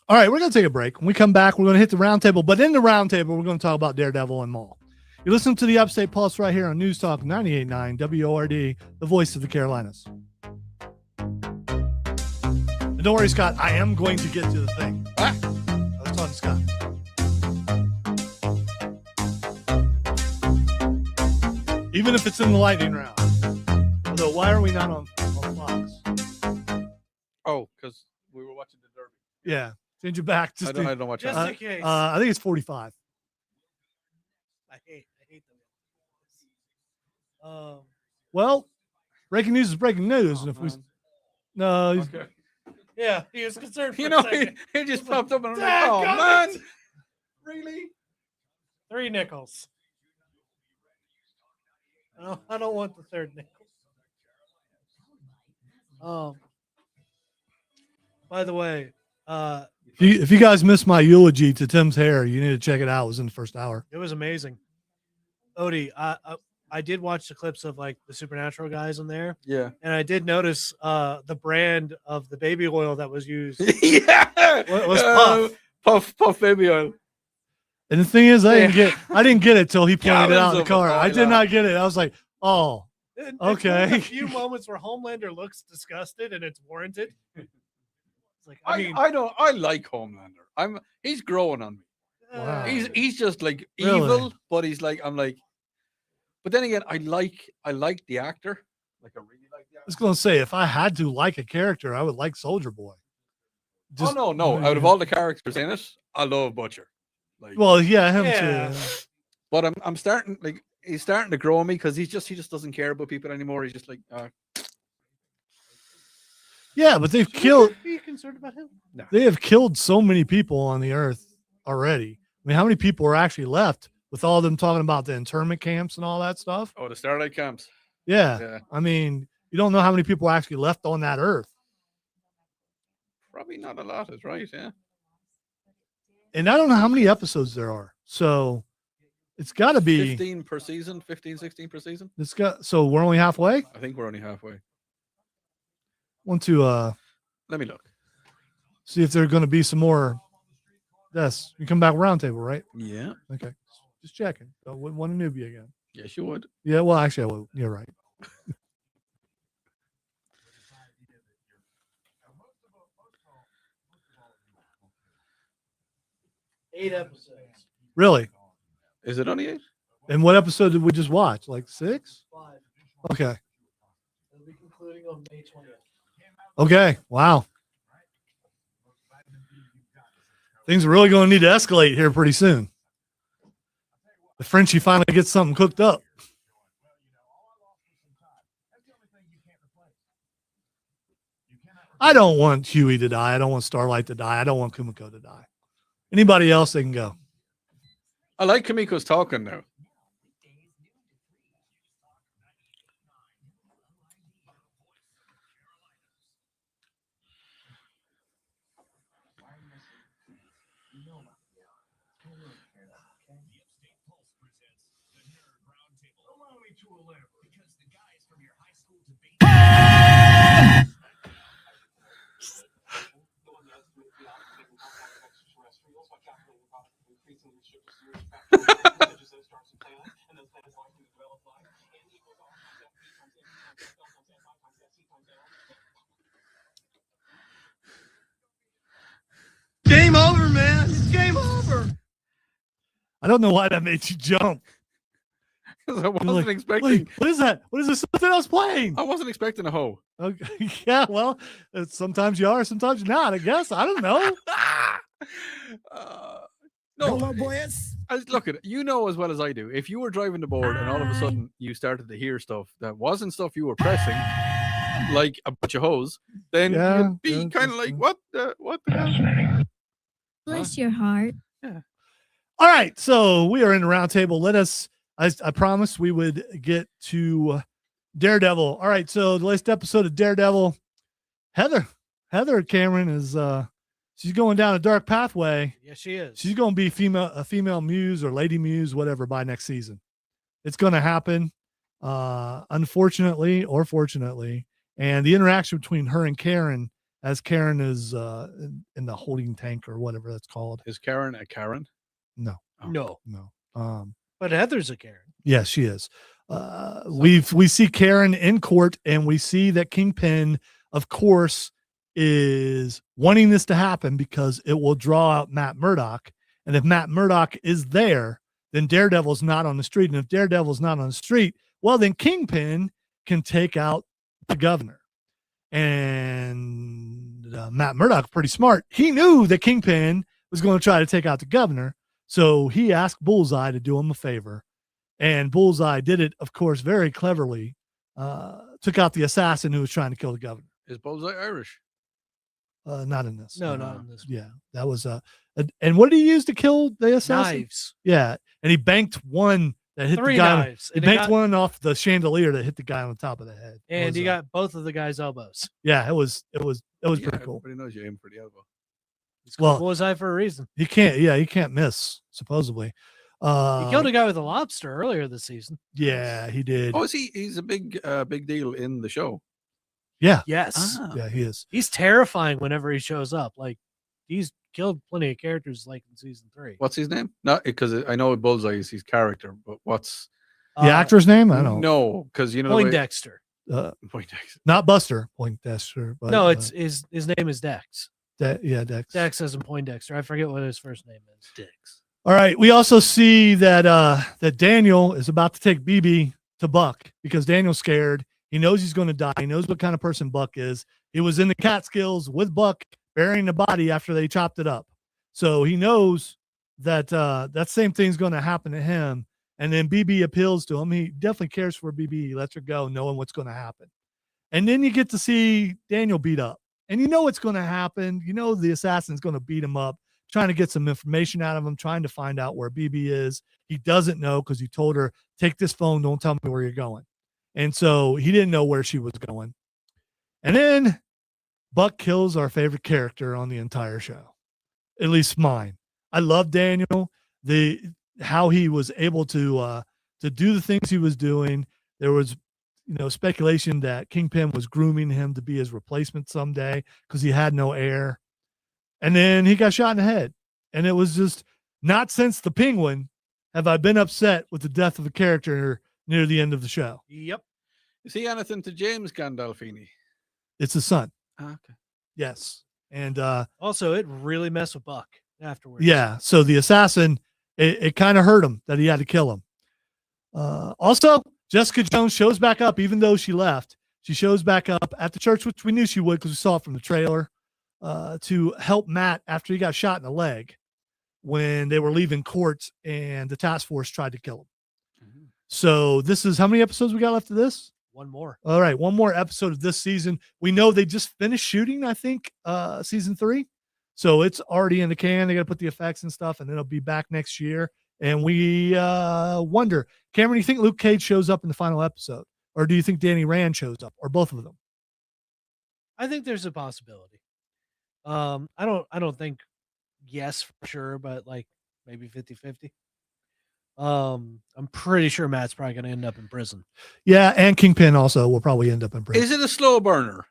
[SPEAKER 1] All right, we're going to take a break. When we come back, we're going to hit the roundtable. But in the roundtable, we're going to talk about Daredevil and Maul. You're listening to the Upstate Pulse right here on News Talk 98.9 WORD, the voice of the Carolinas. And don't worry, Scott. I am going to get to the thing. I was talking to Scott. Even if it's in the lightning round. Although, why are we not on Fox?
[SPEAKER 2] Oh, because we were watching the Derby.
[SPEAKER 1] Yeah. Change it back.
[SPEAKER 2] I don't watch
[SPEAKER 4] Just
[SPEAKER 2] that.
[SPEAKER 4] in case.
[SPEAKER 1] I think it's 45.
[SPEAKER 4] I hate them.
[SPEAKER 1] Well, breaking news is breaking news. And if we. No. He's,
[SPEAKER 2] Okay.
[SPEAKER 4] Yeah, he was concerned for
[SPEAKER 2] You
[SPEAKER 4] a
[SPEAKER 2] know,
[SPEAKER 4] second.
[SPEAKER 2] it just popped up and I'm like,
[SPEAKER 4] Dang,
[SPEAKER 2] oh,
[SPEAKER 4] got
[SPEAKER 2] man.
[SPEAKER 4] it.
[SPEAKER 2] Really?
[SPEAKER 4] 3 nickels. I don't want the third nickel. By the way,
[SPEAKER 1] If you guys missed my eulogy to Tim's hair, you need to check it out. It was in the first hour.
[SPEAKER 4] it was amazing. Odie, I did watch the clips of like the Supernatural guys in there,
[SPEAKER 2] Yeah.
[SPEAKER 4] and I did notice the brand of the baby oil that was used.
[SPEAKER 2] Yeah.
[SPEAKER 4] What was
[SPEAKER 2] Puff baby oil.
[SPEAKER 1] And the thing is, I didn't get it till he pointed it out in the
[SPEAKER 2] Gallons of
[SPEAKER 1] car. I did
[SPEAKER 2] oil.
[SPEAKER 1] not get it. I was like, oh,
[SPEAKER 4] And
[SPEAKER 1] okay.
[SPEAKER 4] there's a few moments where Homelander looks disgusted, and it's warranted. It's like
[SPEAKER 2] I like Homelander. He's growing on me.
[SPEAKER 1] Wow.
[SPEAKER 2] He's just like
[SPEAKER 1] Really?
[SPEAKER 2] evil, but he's like but then again, I like the actor. Like I really like the
[SPEAKER 1] I
[SPEAKER 2] actor.
[SPEAKER 1] was gonna say, if I had to like a character, I would like Soldier Boy.
[SPEAKER 2] Oh no. Out of all the characters in it, I love Butcher. Like,
[SPEAKER 1] Well, yeah, him
[SPEAKER 4] Yeah.
[SPEAKER 1] too.
[SPEAKER 2] but I'm starting he's starting to grow on me because he just doesn't care about people anymore. He's just like
[SPEAKER 1] Yeah, but they've
[SPEAKER 4] Should we
[SPEAKER 1] killed.
[SPEAKER 4] be concerned about him?
[SPEAKER 1] They have killed so many people on the earth already. I mean, how many people are actually left with all of them talking about the internment camps and all that stuff?
[SPEAKER 2] oh, the Starlight camps.
[SPEAKER 1] Yeah.
[SPEAKER 2] Yeah.
[SPEAKER 1] I mean, you don't know how many people are actually left on that earth.
[SPEAKER 2] Probably not a lot, is right, yeah.
[SPEAKER 1] And I don't know how many episodes there are. So it's got to be
[SPEAKER 2] 15 per season, 15, 16 per season.
[SPEAKER 1] so we're only halfway.
[SPEAKER 2] I think we're only halfway.
[SPEAKER 1] Want to
[SPEAKER 2] Let me look.
[SPEAKER 1] see if there's going to be some more. Yes, you come back round table, right?
[SPEAKER 2] Yeah.
[SPEAKER 1] Okay, just checking. I wouldn't want a newbie again.
[SPEAKER 2] Yes, you would.
[SPEAKER 1] Yeah, well, actually, I would. You're right.
[SPEAKER 4] Eight episodes.
[SPEAKER 1] Really?
[SPEAKER 2] Is it only 8?
[SPEAKER 1] And what episode did we just watch? Like 6?
[SPEAKER 4] 5.
[SPEAKER 1] Okay.
[SPEAKER 4] It'll be concluding on May 20th.
[SPEAKER 1] Okay. Wow. Things are really going to need to escalate here pretty soon. The Frenchie finally gets something cooked up. I don't want Huey to die. I don't want Starlight to die. I don't want Kumiko to die. Anybody else, they can go.
[SPEAKER 2] I like Kamiko's talking now.
[SPEAKER 5] Game over, man. It's game over.
[SPEAKER 1] I don't know why that made you jump.
[SPEAKER 2] I wasn't expecting.
[SPEAKER 1] Wait, what is that? What is this? Something else playing?
[SPEAKER 2] I wasn't expecting a hoe.
[SPEAKER 1] Okay. Yeah, well, sometimes you are, sometimes you're not. I guess. I don't know.
[SPEAKER 2] No,
[SPEAKER 5] Hello, boys.
[SPEAKER 2] look at it. You know as well as I do. If you were driving the board and all of a sudden you started to hear stuff that wasn't stuff you were pressing, like a bunch of hoes, then
[SPEAKER 1] Yeah,
[SPEAKER 2] you'd be
[SPEAKER 1] yeah,
[SPEAKER 2] kind of like, what the hell?
[SPEAKER 8] Bless your heart.
[SPEAKER 1] All right. So we are in the round table. Let us, I promised we would get to Daredevil. All right. So the latest episode of Daredevil, Heather Cameron is, she's going down a dark pathway.
[SPEAKER 4] Yes, she is.
[SPEAKER 1] She's going to be a female muse or lady muse, whatever, by next season. It's going to happen, unfortunately or fortunately. And the interaction between her and Karen, as Karen is in the holding tank or whatever that's called.
[SPEAKER 2] Is Karen a Karen?
[SPEAKER 1] No,
[SPEAKER 4] No,
[SPEAKER 1] but
[SPEAKER 4] Heather's a Karen.
[SPEAKER 1] yes, she is. We see Karen in court, and we see that Kingpin, of course, is wanting this to happen because it will draw out Matt Murdock. And if Matt Murdock is there, then Daredevil's not on the street. And if Daredevil's not on the street, well, then Kingpin can take out the governor. And Matt Murdock, pretty smart. He knew that Kingpin was going to try to take out the governor. So he asked Bullseye to do him a favor. And Bullseye did it, of course, very cleverly. Took out the assassin who was trying to kill the governor.
[SPEAKER 2] Is Bullseye Irish?
[SPEAKER 1] Not in this.
[SPEAKER 4] No, not in this.
[SPEAKER 1] Yeah, that was and what did he use to kill the assassin?
[SPEAKER 4] Knives.
[SPEAKER 1] Yeah, and he banked one that hit
[SPEAKER 4] 3
[SPEAKER 1] the guy.
[SPEAKER 4] knives.
[SPEAKER 1] It
[SPEAKER 4] And,
[SPEAKER 1] makes one off the chandelier that hit the guy on the top of the head. It
[SPEAKER 4] and
[SPEAKER 1] was,
[SPEAKER 4] you got both of the guy's elbows.
[SPEAKER 1] yeah, it was pretty cool.
[SPEAKER 2] Everybody knows you aim for the elbow.
[SPEAKER 4] It's
[SPEAKER 1] Well,
[SPEAKER 4] bullseye for a reason.
[SPEAKER 1] he can't miss, supposedly.
[SPEAKER 4] He killed a guy with a lobster earlier this season.
[SPEAKER 1] Yeah, he did.
[SPEAKER 2] Oh, is he? He's a big deal in the show.
[SPEAKER 1] Yeah.
[SPEAKER 4] Yes.
[SPEAKER 1] Yeah, he is.
[SPEAKER 4] He's terrifying whenever he shows up. Like, he's killed plenty of characters like in season 3.
[SPEAKER 2] What's his name? Not because I know Bullseye is his character, but what's
[SPEAKER 1] The actor's name? I don't know.
[SPEAKER 2] No, because you know
[SPEAKER 4] Poindexter.
[SPEAKER 2] Poindexter.
[SPEAKER 1] Not Buster Poindexter, but
[SPEAKER 4] No, it's his name is Dex.
[SPEAKER 1] Dex.
[SPEAKER 4] Dex as in Poindexter. I forget what his first name is.
[SPEAKER 3] Dicks.
[SPEAKER 1] All right. We also see that that Daniel is about to take BB to Buck because Daniel's scared. He knows he's going to die. He knows what kind of person Buck is. He was in the Catskills with Buck burying the body after they chopped it up. So he knows that that same thing's going to happen to him. And then BB appeals to him. He definitely cares for BB. He lets her go, knowing what's going to happen. And then you get to see Daniel beat up. And you know what's going to happen. You know the assassin's going to beat him up, trying to get some information out of him, trying to find out where BB is. He doesn't know because he told her, take this phone, don't tell me where you're going. And so he didn't know where she was going. And then Buck kills our favorite character on the entire show, at least mine. I love Daniel, how he was able to do the things he was doing. There was, speculation that Kingpin was grooming him to be his replacement someday because he had no heir. And then he got shot in the head. And it was just not since the Penguin have I been upset with the death of a character near the end of the show.
[SPEAKER 4] Yep.
[SPEAKER 2] Is he anything to James Gandolfini?
[SPEAKER 1] It's his son.
[SPEAKER 2] Okay.
[SPEAKER 1] Yes. And
[SPEAKER 4] also, it really messed with Buck afterwards.
[SPEAKER 1] yeah. So the assassin, it kind of hurt him that he had to kill him. Also, Jessica Jones shows back up, even though she left. She shows back up at the church, which we knew she would because we saw it from the trailer, to help Matt after he got shot in the leg when they were leaving court and the task force tried to kill him. Mm-hmm. So this is how many episodes we got left of this?
[SPEAKER 4] One more.
[SPEAKER 1] All right. One more episode of this season. We know they just finished shooting, I think, season 3. So it's already in the can. They got to put the effects and stuff, and then it'll be back next year. And we wonder, Cameron, do you think Luke Cage shows up in the final episode? Or do you think Danny Rand shows up? Or both of them?
[SPEAKER 4] I think there's a possibility. I don't think yes for sure, but like maybe 50-50. I'm pretty sure Matt's probably going to end up in prison.
[SPEAKER 1] Yeah, and Kingpin also will probably end up in prison.
[SPEAKER 2] Is it a slow burner?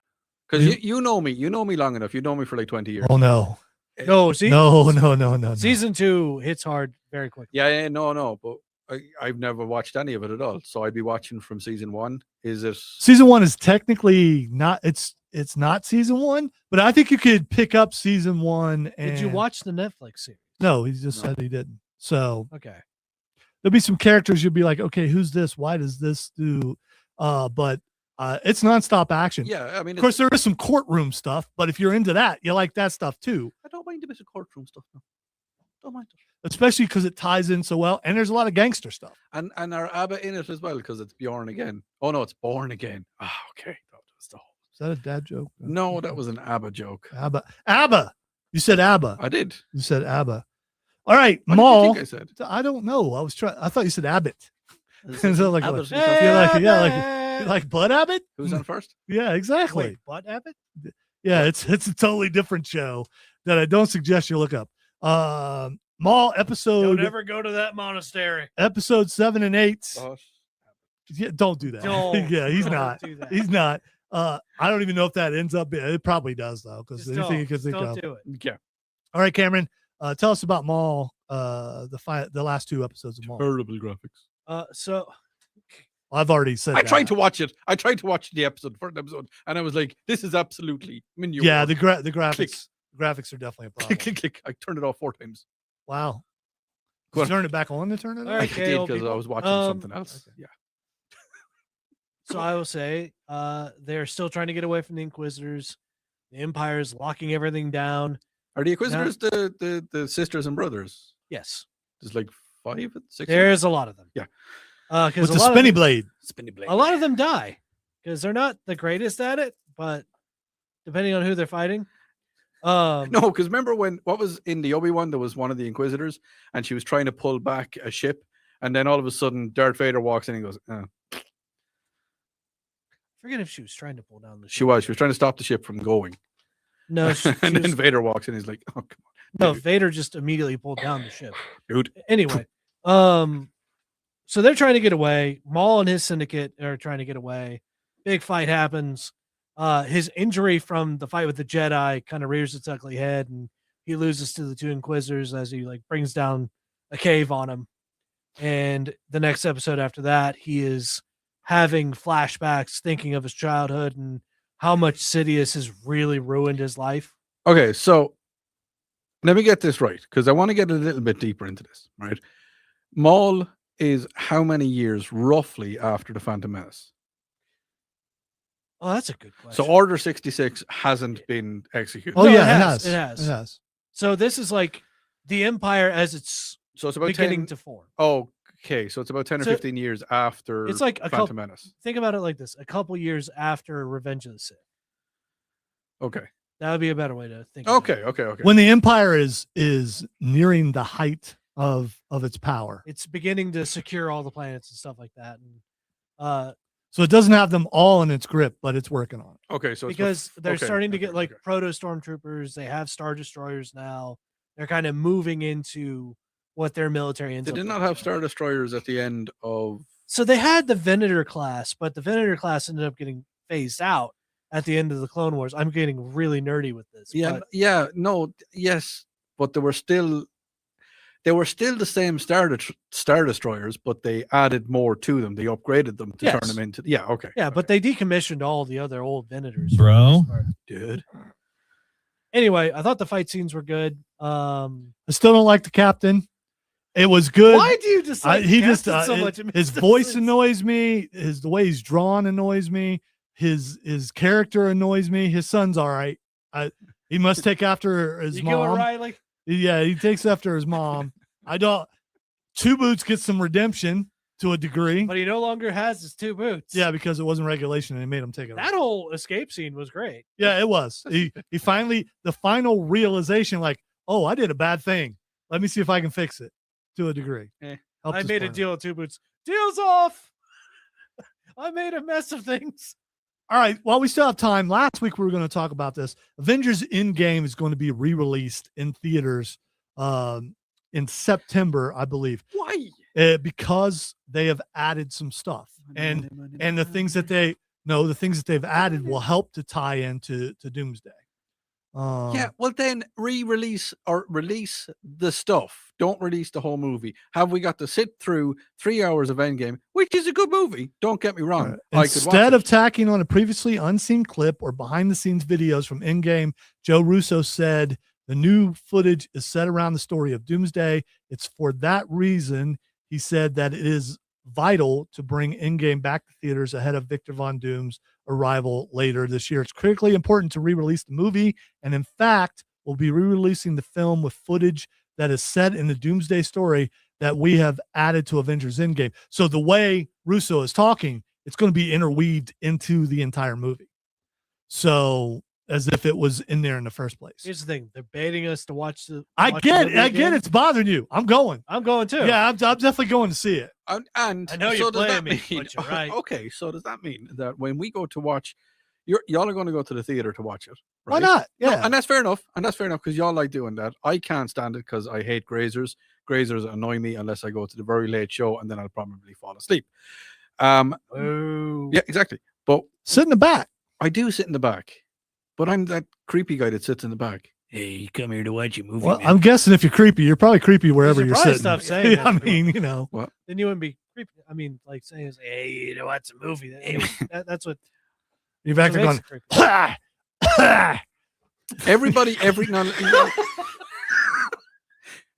[SPEAKER 2] Because you know me long enough. You know me for like 20 years.
[SPEAKER 1] Oh no.
[SPEAKER 4] No,
[SPEAKER 1] No.
[SPEAKER 4] Season 2 hits hard very quickly.
[SPEAKER 2] Yeah, no. But I've never watched any of it at all. So I'd be watching from season 1. Is it?
[SPEAKER 1] Season 1 is technically not. It's not season 1, but I think you could pick up season 1. And
[SPEAKER 4] Did you watch the Netflix series?
[SPEAKER 1] No, he just said he didn't. So
[SPEAKER 4] okay.
[SPEAKER 1] There'll be some characters you'll be like, okay, who's this? Why does this do? But it's nonstop action.
[SPEAKER 2] Yeah, I mean,
[SPEAKER 1] of course, there is some courtroom stuff, but if you're into that, you like that stuff too.
[SPEAKER 2] I don't mind a bit of courtroom stuff. No. Don't mind it.
[SPEAKER 1] Especially because it ties in so well, and there's a lot of gangster stuff.
[SPEAKER 2] And are ABBA in it as well? Because it's Bjorn again. Oh no, it's Born Again. Ah, okay.
[SPEAKER 1] Is that a dad joke?
[SPEAKER 2] No, that was an ABBA joke.
[SPEAKER 1] ABBA. You said ABBA.
[SPEAKER 2] I did.
[SPEAKER 1] You said ABBA. All right,
[SPEAKER 2] what
[SPEAKER 1] Maul.
[SPEAKER 2] Did you think I said?
[SPEAKER 1] I don't know. I thought you said Abbott.
[SPEAKER 3] So
[SPEAKER 1] like,
[SPEAKER 3] Abbott's
[SPEAKER 1] like Bud Abbott.
[SPEAKER 2] Who's on first?
[SPEAKER 1] Yeah, exactly.
[SPEAKER 4] Wait, Bud Abbott?
[SPEAKER 1] Yeah, it's a totally different show that I don't suggest you look up. Maul episode.
[SPEAKER 4] Don't ever go to that monastery.
[SPEAKER 1] Episode 7 and 8.
[SPEAKER 2] Oh,
[SPEAKER 1] Yeah, don't do that.
[SPEAKER 4] Don't,
[SPEAKER 1] yeah, he's
[SPEAKER 4] don't
[SPEAKER 1] not.
[SPEAKER 4] do that.
[SPEAKER 1] He's not. I don't even know if that ends up. It probably does though, because
[SPEAKER 4] Just
[SPEAKER 1] anything you can think
[SPEAKER 4] don't
[SPEAKER 1] of.
[SPEAKER 4] do it.
[SPEAKER 2] Yeah.
[SPEAKER 1] All right, Cameron. Tell us about Maul. The last 2 episodes of Maul.
[SPEAKER 2] Terrible graphics.
[SPEAKER 4] So
[SPEAKER 1] I've already said.
[SPEAKER 2] I tried to watch it. I tried to watch the first episode, and I was like, "This is absolutely manure."
[SPEAKER 1] Yeah, the graphics. Graphics are definitely a problem.
[SPEAKER 2] click. I turned it off 4 times.
[SPEAKER 1] Wow.
[SPEAKER 2] Go
[SPEAKER 1] You
[SPEAKER 2] on.
[SPEAKER 1] turn it back on to turn it.
[SPEAKER 4] All
[SPEAKER 1] on?
[SPEAKER 4] right,
[SPEAKER 2] I did
[SPEAKER 4] KO
[SPEAKER 2] because I
[SPEAKER 4] people.
[SPEAKER 2] was watching something else.
[SPEAKER 1] okay.
[SPEAKER 2] Yeah.
[SPEAKER 4] So I will say, they're still trying to get away from the Inquisitors. The Empire is locking everything down.
[SPEAKER 2] Are the Inquisitors the sisters and brothers?
[SPEAKER 4] Yes,
[SPEAKER 2] There's like 5, 6.
[SPEAKER 4] there's a lot of them.
[SPEAKER 2] Yeah.
[SPEAKER 4] Because
[SPEAKER 1] With the spinny blade.
[SPEAKER 3] Spinny blade.
[SPEAKER 4] a lot of them die because they're not the greatest at it, but depending on who they're fighting.
[SPEAKER 2] No, because remember what was in the Obi-Wan, there was one of the Inquisitors, and she was trying to pull back a ship, And then all of a sudden, Darth Vader walks in and goes,
[SPEAKER 4] I forget if she was trying to pull down the ship.
[SPEAKER 2] She was trying to stop the ship from going.
[SPEAKER 4] No,
[SPEAKER 2] And then Vader walks in. He's like, oh, come on.
[SPEAKER 4] No, Vader just immediately pulled down the ship.
[SPEAKER 2] Dude.
[SPEAKER 4] Anyway, so they're trying to get away. Maul and his syndicate are trying to get away. Big fight happens. His injury from the fight with the Jedi kind of rears its ugly head, and he loses to the two Inquisitors as he like brings down a cave on him. And the next episode after that, he is having flashbacks, thinking of his childhood and how much Sidious has really ruined his life.
[SPEAKER 2] Okay, so let me get this right, because I want to get a little bit deeper into this, right? Maul is how many years roughly after the Phantom Menace?
[SPEAKER 4] Oh, that's a good question.
[SPEAKER 2] So Order 66 hasn't been executed.
[SPEAKER 1] Oh,
[SPEAKER 4] No,
[SPEAKER 1] yeah,
[SPEAKER 4] it has. So this is like the Empire as it's
[SPEAKER 2] about
[SPEAKER 4] beginning
[SPEAKER 2] 10
[SPEAKER 4] to form.
[SPEAKER 2] Oh, okay. So it's about 10 or 15 years after
[SPEAKER 4] It's like a
[SPEAKER 2] Phantom
[SPEAKER 4] couple.
[SPEAKER 2] Menace.
[SPEAKER 4] Think about it like this: a couple years after Revenge of the Sith.
[SPEAKER 2] Okay.
[SPEAKER 4] That would be a better way to think.
[SPEAKER 2] Okay. Okay.
[SPEAKER 1] When the Empire is nearing the height of its power,
[SPEAKER 4] it's beginning to secure all the planets and stuff like that, and
[SPEAKER 1] so it doesn't have them all in its grip, but it's working on it.
[SPEAKER 2] Okay, so
[SPEAKER 4] because they're starting to get like proto stormtroopers, they have star destroyers now. They're kind of moving into what their military ends
[SPEAKER 2] They
[SPEAKER 4] up
[SPEAKER 2] did not
[SPEAKER 4] being.
[SPEAKER 2] have Star Destroyers at the end of.
[SPEAKER 4] So they had the Venator class, but the Venator class ended up getting phased out at the end of the Clone Wars. I'm getting really nerdy with this.
[SPEAKER 2] Yeah,
[SPEAKER 4] but
[SPEAKER 2] yes, but they were still the same Star Destroyers, but they added more to them. They upgraded them to turn them into. Yeah, okay.
[SPEAKER 4] Yeah, but they decommissioned all the other old Venators.
[SPEAKER 6] Bro.
[SPEAKER 2] Dude.
[SPEAKER 4] Anyway, I thought the fight scenes were good.
[SPEAKER 1] I still don't like the captain. It was good.
[SPEAKER 4] Why do you dislike
[SPEAKER 1] he
[SPEAKER 4] the
[SPEAKER 1] just
[SPEAKER 4] captain so much? It makes
[SPEAKER 1] his
[SPEAKER 4] no
[SPEAKER 1] voice
[SPEAKER 4] sense.
[SPEAKER 1] annoys me. The way he's drawn annoys me. His character annoys me. His son's all right. He must take after his
[SPEAKER 4] You
[SPEAKER 1] mom.
[SPEAKER 4] go Riley.
[SPEAKER 1] Yeah, he takes after his mom. I don't. Two Boots gets some redemption to a degree,
[SPEAKER 4] But he no longer has his two boots.
[SPEAKER 1] yeah, because it wasn't regulation and they made him take it.
[SPEAKER 4] That whole escape scene was great.
[SPEAKER 1] Yeah, it was. He finally, the final realization, like, oh, I did a bad thing. Let me see if I can fix it to a degree. Helped
[SPEAKER 4] I
[SPEAKER 1] us
[SPEAKER 4] made a
[SPEAKER 1] find it.
[SPEAKER 4] deal with two boots. Deal's off. I made a mess of things.
[SPEAKER 1] All right. While we still have time, last week we were going to talk about this. Avengers Endgame is going to be re-released in theaters in September, I believe.
[SPEAKER 2] Why?
[SPEAKER 1] Because they have added some stuff, and the things that they've added will help to tie into Doomsday.
[SPEAKER 2] Yeah, well then release the stuff. Don't release the whole movie. Have we got to sit through 3 hours of Endgame, which is a good movie? Don't get me wrong.
[SPEAKER 1] Instead of tacking on a previously unseen clip or behind-the-scenes videos from Endgame, Joe Russo said the new footage is set around the story of Doomsday. It's for that reason, he said, that it is vital to bring Endgame back to theaters ahead of Victor Von Doom's arrival later this year. It's critically important to re-release the movie, and in fact, we'll be re-releasing the film with footage that is set in the Doomsday story that we have added to Avengers Endgame. So the way Russo is talking, it's going to be interweaved into the entire movie. So as if it was in there in the first place.
[SPEAKER 4] Here's the thing: they're baiting us to watch the.
[SPEAKER 1] I
[SPEAKER 4] watch
[SPEAKER 1] get
[SPEAKER 4] the
[SPEAKER 1] it.
[SPEAKER 4] movie
[SPEAKER 1] I get
[SPEAKER 4] again.
[SPEAKER 1] it's bothering you. I'm going.
[SPEAKER 4] I'm going too.
[SPEAKER 1] Yeah, I'm definitely going to see it.
[SPEAKER 2] And
[SPEAKER 4] I know
[SPEAKER 2] so
[SPEAKER 4] you're
[SPEAKER 2] does that
[SPEAKER 4] playing me,
[SPEAKER 2] mean-
[SPEAKER 4] but you're right.
[SPEAKER 2] Okay, so does that mean that when we go to watch, y'all are going to go to the theater to watch it?
[SPEAKER 1] Why
[SPEAKER 2] right?
[SPEAKER 1] not?
[SPEAKER 2] No,
[SPEAKER 1] Yeah.
[SPEAKER 2] and that's fair enough. And that's fair enough because y'all like doing that. I can't stand it because I hate grazers. Grazers annoy me unless I go to the very late show and then I'll probably fall asleep. Yeah, exactly. But
[SPEAKER 1] sit in the back.
[SPEAKER 2] I do sit in the back, but I'm that creepy guy that sits in the back. Hey, come here to watch a movie.
[SPEAKER 1] Well,
[SPEAKER 2] man.
[SPEAKER 1] I'm guessing if you're creepy, you're probably creepy wherever
[SPEAKER 4] should
[SPEAKER 1] you're
[SPEAKER 4] probably
[SPEAKER 1] sitting.
[SPEAKER 4] stop saying
[SPEAKER 1] Yeah,
[SPEAKER 4] that
[SPEAKER 1] I
[SPEAKER 4] to
[SPEAKER 1] mean,
[SPEAKER 4] people.
[SPEAKER 1] you know.
[SPEAKER 2] What?
[SPEAKER 4] Then you wouldn't be creepy. I mean, like saying, "Hey, you know, watch a movie." That's what
[SPEAKER 1] You're back there
[SPEAKER 4] makes
[SPEAKER 1] going,
[SPEAKER 4] it creepy.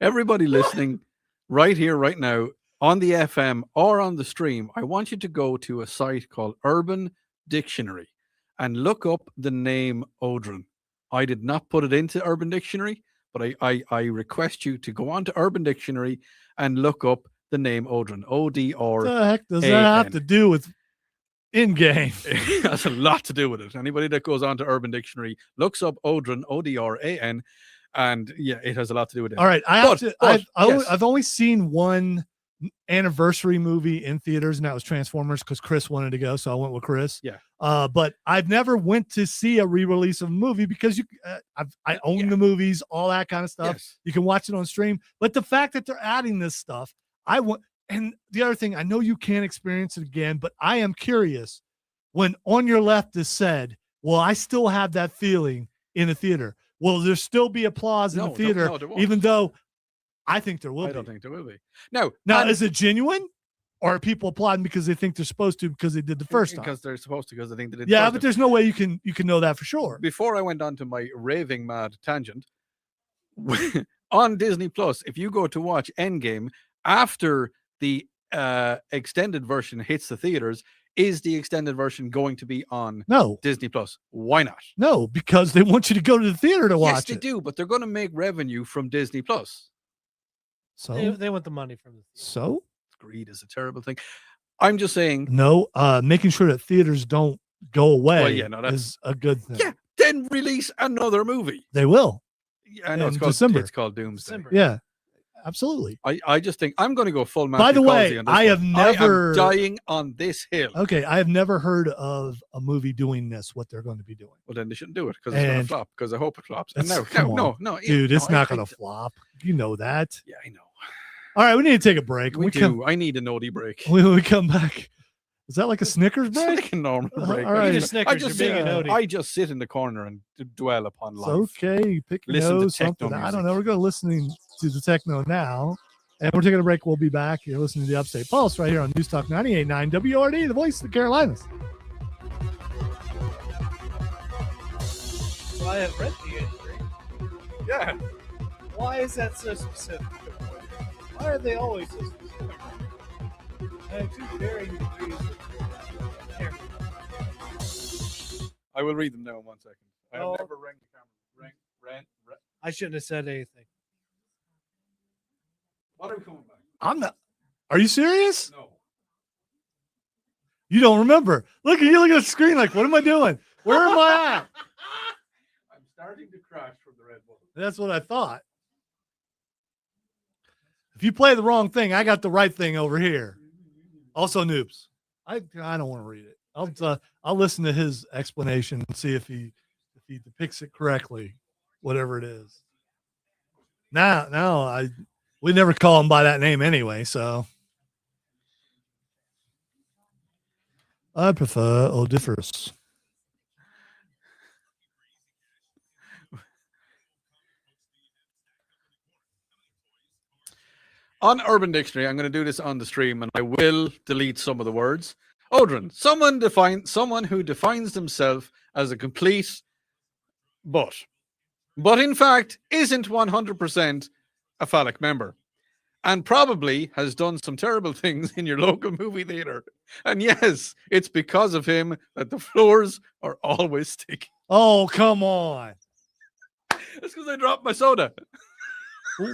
[SPEAKER 2] Everybody listening right here, right now, on the FM or on the stream, I want you to go to a site called Urban Dictionary and look up the name Odrin. I did not put it into Urban Dictionary, but I request you to go on to Urban Dictionary and look up the name Odrin. O-D-R.
[SPEAKER 1] what the heck does that have to do with in-game?
[SPEAKER 2] It has a lot to do with it. Anybody that goes on to Urban Dictionary looks up Odrin, O-D-R-A-N, and yeah, it has a lot to do with it.
[SPEAKER 1] All right.
[SPEAKER 2] But
[SPEAKER 1] I've
[SPEAKER 2] yes.
[SPEAKER 1] only seen one anniversary movie in theaters, and that was Transformers because Chris wanted to go, so I went with Chris.
[SPEAKER 2] Yeah.
[SPEAKER 1] But I've never went to see a re-release of a movie because I own the movies, all that kind of stuff.
[SPEAKER 2] Yes.
[SPEAKER 1] You can watch it on stream. But the fact that they're adding this stuff, I want. And the other thing, I know you can't experience it again, but I am curious when On Your Left is said, well, I still have that feeling in the theater. Will there still be applause in the theater,
[SPEAKER 2] no, there won't.
[SPEAKER 1] even though I think there will
[SPEAKER 2] I
[SPEAKER 1] be?
[SPEAKER 2] don't think there will be. Now,
[SPEAKER 1] Is it genuine? Or are people applauding because they think they're supposed to because they did the first time?
[SPEAKER 2] Because they're supposed to, because I think they did.
[SPEAKER 1] Yeah,
[SPEAKER 2] first
[SPEAKER 1] but
[SPEAKER 2] time.
[SPEAKER 1] there's no way you can know that for sure.
[SPEAKER 2] Before I went on to my raving mad tangent, on Disney Plus, if you go to watch Endgame after the extended version hits the theaters, is the extended version going to be on Disney Plus? Why not?
[SPEAKER 1] No, because they want you to go to the theater to watch
[SPEAKER 2] yes, they
[SPEAKER 1] it.
[SPEAKER 2] do, but they're going to make revenue from Disney Plus.
[SPEAKER 1] So
[SPEAKER 4] they want the money from the theater.
[SPEAKER 1] So
[SPEAKER 2] greed is a terrible thing. I'm just saying.
[SPEAKER 1] No, making sure that theaters don't go away
[SPEAKER 2] Well, yeah, no,
[SPEAKER 1] is a good thing.
[SPEAKER 2] Yeah, then release another movie.
[SPEAKER 1] They will.
[SPEAKER 2] Yeah, I know
[SPEAKER 1] in
[SPEAKER 2] it's called
[SPEAKER 1] December.
[SPEAKER 2] It's called Doomsday.
[SPEAKER 1] Yeah, absolutely.
[SPEAKER 2] I just think I'm going to go full Matthew
[SPEAKER 1] By the way,
[SPEAKER 2] Causey on this
[SPEAKER 1] I have
[SPEAKER 2] one.
[SPEAKER 1] never
[SPEAKER 2] I am dying on this hill.
[SPEAKER 1] Okay, I have never heard of a movie doing this. What they're going to be doing?
[SPEAKER 2] Well, then they shouldn't do it because it's going to
[SPEAKER 1] And
[SPEAKER 2] flop. Because I hope it flops. And
[SPEAKER 1] Come on.
[SPEAKER 2] no,
[SPEAKER 1] dude, it's
[SPEAKER 2] no,
[SPEAKER 1] not going to flop. You know that.
[SPEAKER 2] Yeah, I know.
[SPEAKER 1] All right, we need to take a break.
[SPEAKER 2] We do. I need a naughty break.
[SPEAKER 1] When we come back, is that like a Snickers
[SPEAKER 2] It's
[SPEAKER 1] break?
[SPEAKER 2] like a normal
[SPEAKER 1] All
[SPEAKER 2] break.
[SPEAKER 1] right.
[SPEAKER 4] Eat a Snickers, you're being a nodie.
[SPEAKER 2] I just sit in the corner and dwell upon
[SPEAKER 1] It's
[SPEAKER 2] life.
[SPEAKER 1] okay. Pick your
[SPEAKER 2] Listen to
[SPEAKER 1] nose,
[SPEAKER 2] techno
[SPEAKER 1] something. I
[SPEAKER 2] music.
[SPEAKER 1] don't know. We're going to listening to the techno now. And we're taking a break. We'll be back. You're listening to the Upstate Pulse right here on News Talk 98.9 WRD, the voice of the Carolinas.
[SPEAKER 4] Well, I have read the entry.
[SPEAKER 2] Yeah.
[SPEAKER 4] Why is that so specific? Why are they always so specific? I have two varying degrees of care.
[SPEAKER 2] I will read them now in 1 second. I have
[SPEAKER 4] Oh.
[SPEAKER 2] never rang the camera. Ran.
[SPEAKER 4] I shouldn't have said anything.
[SPEAKER 2] What are we coming back?
[SPEAKER 1] I'm not. Are you serious?
[SPEAKER 2] No.
[SPEAKER 1] You don't remember. Look at you. Look at the screen. Like, what am I doing? Where am I at?
[SPEAKER 2] I'm starting to crash from the Red Bull.
[SPEAKER 1] That's what I thought. If you play the wrong thing, I got the right thing over here. Also, noobs. I don't want to read it. I'll listen to his explanation and see if he depicts it correctly, whatever it is. We never call him by that name anyway, so I prefer odoriferous.
[SPEAKER 2] On Urban Dictionary, I'm going to do this on the stream, and I will delete some of the words. Odrin, someone who defines themselves as a complete but in fact isn't 100% a phallic member, and probably has done some terrible things in your local movie theater. And yes, it's because of him that the floors are always sticky.
[SPEAKER 1] Oh, come on.
[SPEAKER 2] That's because I dropped my soda.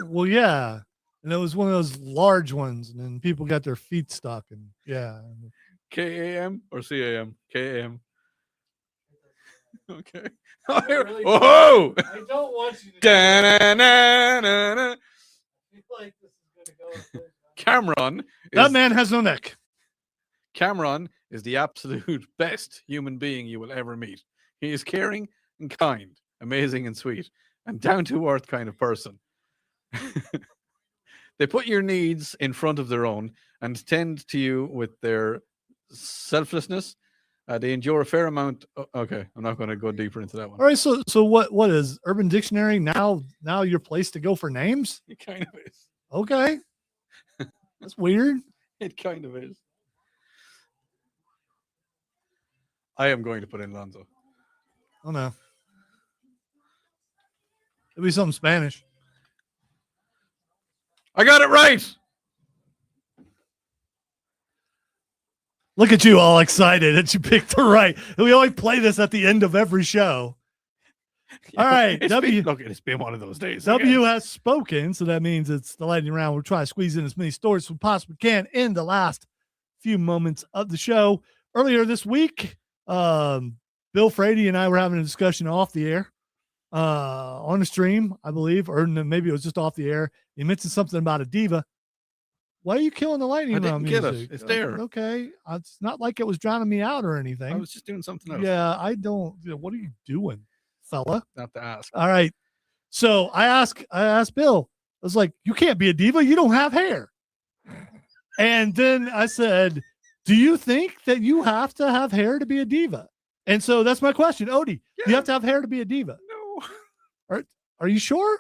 [SPEAKER 1] Well, yeah. And it was one of those large ones, and then people got their feet stuck. And yeah.
[SPEAKER 2] KAM or CAM? KAM. Okay.
[SPEAKER 4] Really
[SPEAKER 2] Oh!
[SPEAKER 4] I don't want you to.
[SPEAKER 2] Da-na-na-na-na.
[SPEAKER 4] I feel like this is going to go.
[SPEAKER 2] Cameron.
[SPEAKER 1] That man has no neck.
[SPEAKER 2] Cameron is the absolute best human being you will ever meet. He is caring and kind, amazing and sweet, and down to earth kind of person. They put your needs in front of their own and tend to you with their selflessness. They endure a fair amount. Okay, I'm not going to go deeper into that one.
[SPEAKER 1] All right, so what is Urban Dictionary now your place to go for names?
[SPEAKER 2] It kind of is.
[SPEAKER 1] Okay. That's weird.
[SPEAKER 2] It kind of is. I am going to put in Lonzo.
[SPEAKER 1] Oh no. It'll be something Spanish.
[SPEAKER 2] I got it right.
[SPEAKER 1] Look at you all excited that you picked the right. We always play this at the end of every show. All right.
[SPEAKER 2] It's been one of those days.
[SPEAKER 1] W has spoken, so that means it's the lightning round. We'll try to squeeze in as many stories as we possibly can in the last few moments of the show. Earlier this week, Bill Frady and I were having a discussion off the air on the stream, I believe, or maybe it was just off the air. He mentioned something about a diva. Why are you killing the lightning
[SPEAKER 2] I didn't
[SPEAKER 1] round
[SPEAKER 2] get it.
[SPEAKER 1] music?
[SPEAKER 2] It's there.
[SPEAKER 1] Okay. It's not like it was drowning me out or
[SPEAKER 2] I
[SPEAKER 1] anything.
[SPEAKER 2] was just doing something else.
[SPEAKER 1] Yeah, I don't. What are you doing, fella?
[SPEAKER 2] Not to ask.
[SPEAKER 1] All right. So I asked Bill, I was like, you can't be a diva. You don't have hair. And then I said, do you think that you have to have hair to be a diva? And so that's my question. Odie, do you have to have hair to be a diva?
[SPEAKER 2] No.
[SPEAKER 1] Are you sure?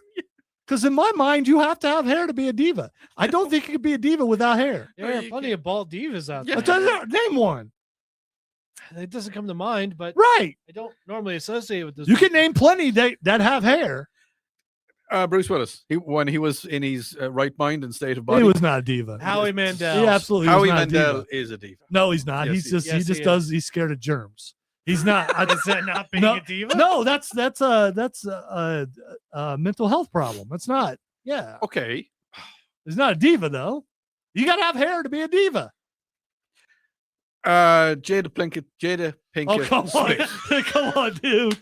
[SPEAKER 1] Because in my mind, you have to have hair to be a diva. I don't think you could be a diva without hair.
[SPEAKER 4] There are plenty of bald divas out
[SPEAKER 1] Yeah,
[SPEAKER 4] there.
[SPEAKER 1] name one.
[SPEAKER 4] It doesn't come to mind, but
[SPEAKER 1] Right.
[SPEAKER 4] I don't normally associate with this.
[SPEAKER 1] You can name plenty that have hair.
[SPEAKER 2] Bruce Willis. When he was in his right mind and state of body.
[SPEAKER 1] He was not a diva.
[SPEAKER 4] Howie Mandel.
[SPEAKER 1] He absolutely
[SPEAKER 2] Howie
[SPEAKER 1] was not a
[SPEAKER 2] Mandel
[SPEAKER 1] diva.
[SPEAKER 2] is a diva.
[SPEAKER 1] No, he's not.
[SPEAKER 2] Yes,
[SPEAKER 1] He's
[SPEAKER 2] he is.
[SPEAKER 1] he's scared of germs. He's not.
[SPEAKER 4] Is that not being
[SPEAKER 1] no,
[SPEAKER 4] a diva?
[SPEAKER 1] No, that's a mental health problem. That's not. Yeah.
[SPEAKER 2] Okay.
[SPEAKER 1] He's not a diva though. You got to have hair to be a diva.
[SPEAKER 2] Jada Pinkett.
[SPEAKER 1] Oh, come on.
[SPEAKER 2] Smith.
[SPEAKER 1] Come on, dude.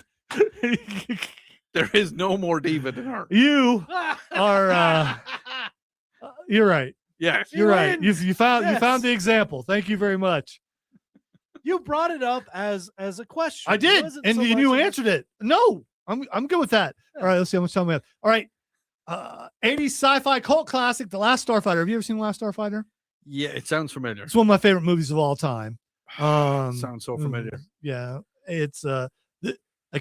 [SPEAKER 2] There is no more diva than her.
[SPEAKER 1] You are you're right.
[SPEAKER 2] Yes.
[SPEAKER 1] You're right.
[SPEAKER 4] wins.
[SPEAKER 1] You found
[SPEAKER 4] Yes.
[SPEAKER 1] the example. Thank you very much.
[SPEAKER 4] You brought it up as a question.
[SPEAKER 1] I
[SPEAKER 4] It
[SPEAKER 1] did,
[SPEAKER 4] wasn't
[SPEAKER 1] and
[SPEAKER 4] so
[SPEAKER 1] you
[SPEAKER 4] much of a-
[SPEAKER 1] answered it. No, I'm good with that. All right, let's see how much time we have. All right, 80s sci-fi cult classic, The Last Starfighter. Have you ever seen The Last Starfighter?
[SPEAKER 2] Yeah, it sounds familiar.
[SPEAKER 1] It's one of my favorite movies of all time.
[SPEAKER 2] Sounds so familiar.
[SPEAKER 1] Yeah, it's a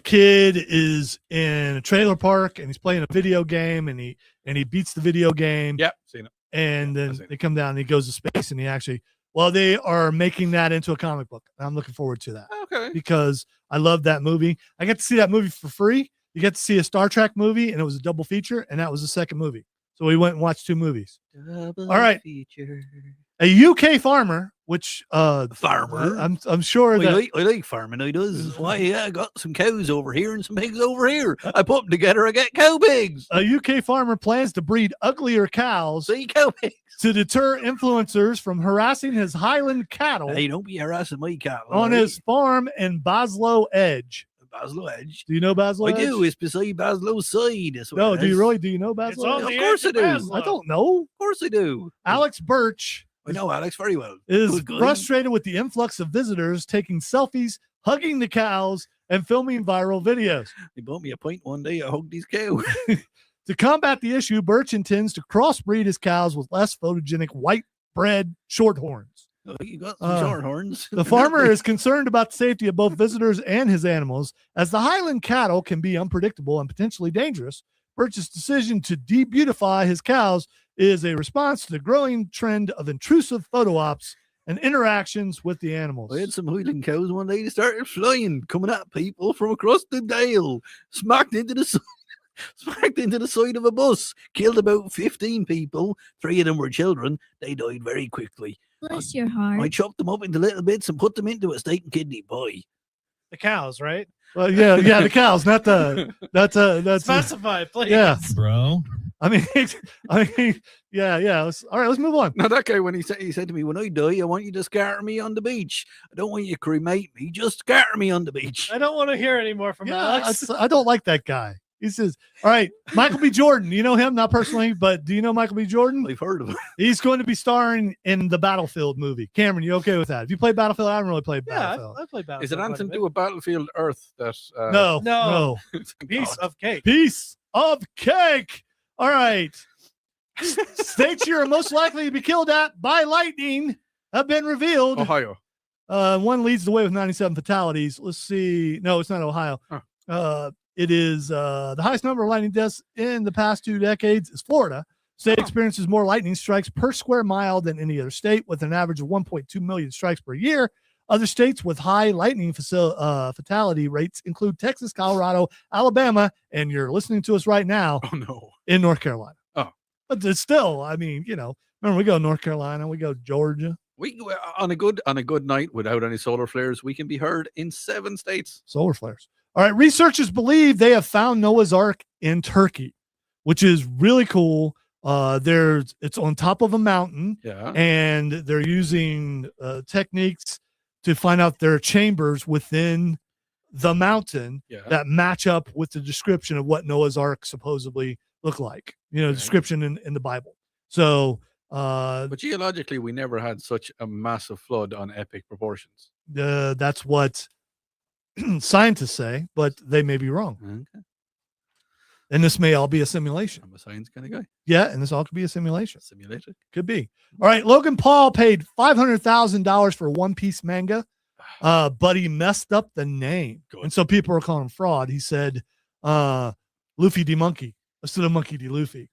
[SPEAKER 1] kid is in a trailer park and he's playing a video game and he beats the video game.
[SPEAKER 2] Yep, seen it.
[SPEAKER 1] And
[SPEAKER 2] I've
[SPEAKER 1] then
[SPEAKER 2] seen it.
[SPEAKER 1] they come down and he goes to space and he actually, they are making that into a comic book. I'm looking forward to that
[SPEAKER 2] Okay.
[SPEAKER 1] because I love that movie. I got to see that movie for free. You get to see a Star Trek movie and it was a double feature and that was the second movie. So we went and watched two movies.
[SPEAKER 3] Double
[SPEAKER 1] All right.
[SPEAKER 3] feature.
[SPEAKER 1] A UK farmer, which
[SPEAKER 3] Farmer?
[SPEAKER 1] I'm sure that
[SPEAKER 3] I like farming. I does. Why? Yeah, I got some cows over here and some pigs over here. I put them together. I get cow pigs.
[SPEAKER 1] a UK farmer plans to breed uglier cows
[SPEAKER 3] See cow pigs.
[SPEAKER 1] to deter influencers from harassing his Highland cattle
[SPEAKER 3] Hey, don't be harassing my cattle.
[SPEAKER 1] on
[SPEAKER 3] right?
[SPEAKER 1] his farm in Baslow Edge.
[SPEAKER 3] Baslow Edge.
[SPEAKER 1] Do you know Baslow
[SPEAKER 3] I
[SPEAKER 1] Edge?
[SPEAKER 3] do. It's beside Baslow's side. That's what
[SPEAKER 1] No,
[SPEAKER 3] it
[SPEAKER 1] do you
[SPEAKER 3] is.
[SPEAKER 1] really? Do you know Baslow
[SPEAKER 4] It's on
[SPEAKER 1] Edge?
[SPEAKER 3] Of
[SPEAKER 4] the
[SPEAKER 3] course
[SPEAKER 4] edge
[SPEAKER 3] I
[SPEAKER 4] of
[SPEAKER 3] do.
[SPEAKER 4] Baslow.
[SPEAKER 1] I don't know.
[SPEAKER 3] Of course I do.
[SPEAKER 1] Alex Birch
[SPEAKER 3] I know Alex very well.
[SPEAKER 1] is
[SPEAKER 3] Good guy.
[SPEAKER 1] frustrated with the influx of visitors taking selfies, hugging the cows, and filming viral videos.
[SPEAKER 3] He bought me a pint one day. I hugged his cow.
[SPEAKER 1] To combat the issue, Birch intends to crossbreed his cows with less photogenic white bred shorthorns.
[SPEAKER 3] Oh, you got some short horns.
[SPEAKER 1] The farmer is concerned about the safety of both visitors and his animals, as the Highland cattle can be unpredictable and potentially dangerous. Birch's decision to debeautify his cows is a response to the growing trend of intrusive photo ops and interactions with the animals.
[SPEAKER 3] I had some Highland cows one day. They started flying, coming at people from across the dale, smacked into the side of a bus, killed about 15 people. 3 of them were children. They died very quickly.
[SPEAKER 8] Bless your heart.
[SPEAKER 3] I chopped them up into little bits and put them into a steak and kidney pie.
[SPEAKER 4] The cows, right?
[SPEAKER 1] Well, yeah, the cows, not the that's
[SPEAKER 4] Specify, please.
[SPEAKER 1] yeah.
[SPEAKER 6] Bro.
[SPEAKER 1] I mean, yeah. All right, let's move on.
[SPEAKER 2] Now that guy, when he said
[SPEAKER 3] To me, when I die, I want you to scatter me on the beach. I don't want you to cremate me. Just scatter me on the beach.
[SPEAKER 4] I don't want to hear any more from Alex.
[SPEAKER 1] I don't like that guy. He says, all right, Michael B. Jordan. You know him, not personally, but do you know Michael B. Jordan?
[SPEAKER 3] I've heard of it.
[SPEAKER 1] He's going to be starring in the Battlefield movie. Cameron, you okay with that? Have you played Battlefield? I haven't really played
[SPEAKER 4] Yeah,
[SPEAKER 1] Battlefield.
[SPEAKER 4] I played Battlefield.
[SPEAKER 2] is it
[SPEAKER 4] quite a
[SPEAKER 2] anything to
[SPEAKER 4] bit.
[SPEAKER 2] do with Battlefield Earth? That
[SPEAKER 1] No.
[SPEAKER 4] Piece of cake.
[SPEAKER 1] Piece of cake. All right. States you're most likely to be killed at by lightning have been revealed.
[SPEAKER 2] Ohio.
[SPEAKER 1] One leads the way with 97 fatalities. Let's see. No, it's not Ohio. It is the highest number of lightning deaths in the past 2 decades is Florida. State experiences more lightning strikes per square mile than any other state, with an average of 1.2 million strikes per year. Other states with high lightning fatality rates include Texas, Colorado, Alabama, and you're listening to us right now
[SPEAKER 2] Oh no.
[SPEAKER 1] in North Carolina.
[SPEAKER 2] Oh.
[SPEAKER 1] But it's still, I mean, remember we go to North Carolina, we go to Georgia.
[SPEAKER 2] We on a good night without any solar flares, we can be heard in 7 states.
[SPEAKER 1] Solar flares. All right. Researchers believe they have found Noah's Ark in Turkey, which is really cool. It's on top of a mountain,
[SPEAKER 2] Yeah.
[SPEAKER 1] and they're using techniques to find out there are chambers within the mountain
[SPEAKER 2] Yeah.
[SPEAKER 1] that match up with the description of what Noah's Ark supposedly looked like.
[SPEAKER 2] Okay.
[SPEAKER 1] Description in the Bible. So
[SPEAKER 2] But geologically, we never had such a massive flood on epic proportions.
[SPEAKER 1] That's what scientists say, but they may be wrong.
[SPEAKER 2] Okay.
[SPEAKER 1] And this may all be a simulation.
[SPEAKER 2] I'm a science kind of guy.
[SPEAKER 1] Yeah, and this all could be a simulation.
[SPEAKER 2] Simulated.
[SPEAKER 1] Could be. All right, Logan Paul paid $500,000 for One Piece manga, but he messed up the name.
[SPEAKER 2] Good.
[SPEAKER 1] And so people are calling him fraud. He said Luffy D Monkey instead of Monkey D Luffy.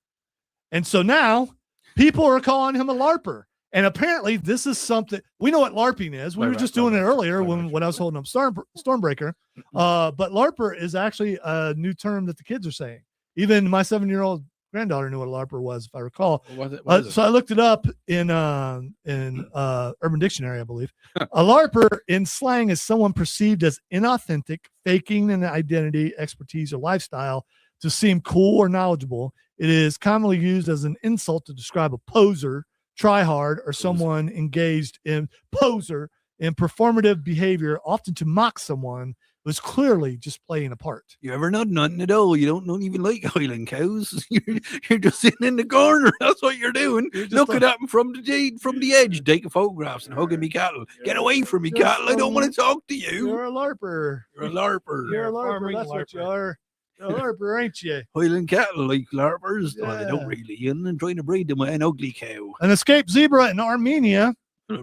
[SPEAKER 1] And so now people are calling him a LARPer. And apparently this is something we know what LARPing is. We were just doing it earlier when I was holding up Stormbreaker. But LARPer is actually a new term that the kids are saying. Even my 7-year-old granddaughter knew what a LARPer was, if I recall.
[SPEAKER 2] What is it?
[SPEAKER 1] So I looked it up in Urban Dictionary, I believe. A LARPer in slang is someone perceived as inauthentic, faking an identity, expertise, or lifestyle to seem cool or knowledgeable. It is commonly used as an insult to describe a poser, tryhard, or someone engaged in performative behavior, often to mock someone who is clearly just playing a part.
[SPEAKER 3] You ever not nothing at all? You don't even like Highland cows. You're just sitting in the corner. That's what you're doing. Looking at them from the edge, taking photographs and hugging me cattle. Get away from me, cattle. I don't want to talk to you.
[SPEAKER 1] You're a LARPer.
[SPEAKER 3] You're a LARPer.
[SPEAKER 1] You're a LARPer. That's what you are. A LARPer, ain't you?
[SPEAKER 3] Highland cattle like LARPers.
[SPEAKER 1] Yeah.
[SPEAKER 3] Well, they don't really. I'm trying to breed them with an ugly cow.
[SPEAKER 1] An escaped zebra in Armenia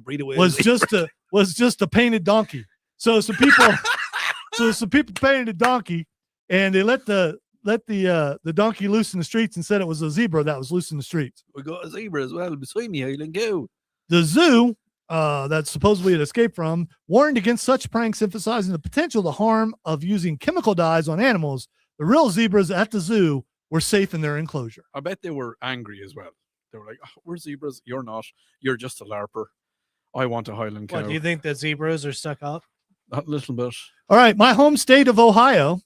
[SPEAKER 3] Breed away
[SPEAKER 1] was just a painted donkey. So some people painted a donkey, and they let the donkey loose in the streets and said it was a zebra that was loose in the streets.
[SPEAKER 3] We got a zebra as well beside me, Highland cow.
[SPEAKER 1] The zoo that supposedly it escaped from warned against such pranks, emphasizing the potential the harm of using chemical dyes on animals. The real zebras at the zoo were safe in their enclosure.
[SPEAKER 2] I bet they were angry as well. They were like, oh, we're zebras. You're not. You're just a LARPer. I want a Highland cow.
[SPEAKER 4] What, do you think that zebras are stuck up?
[SPEAKER 2] A little bit.
[SPEAKER 1] All right. My home state of Ohio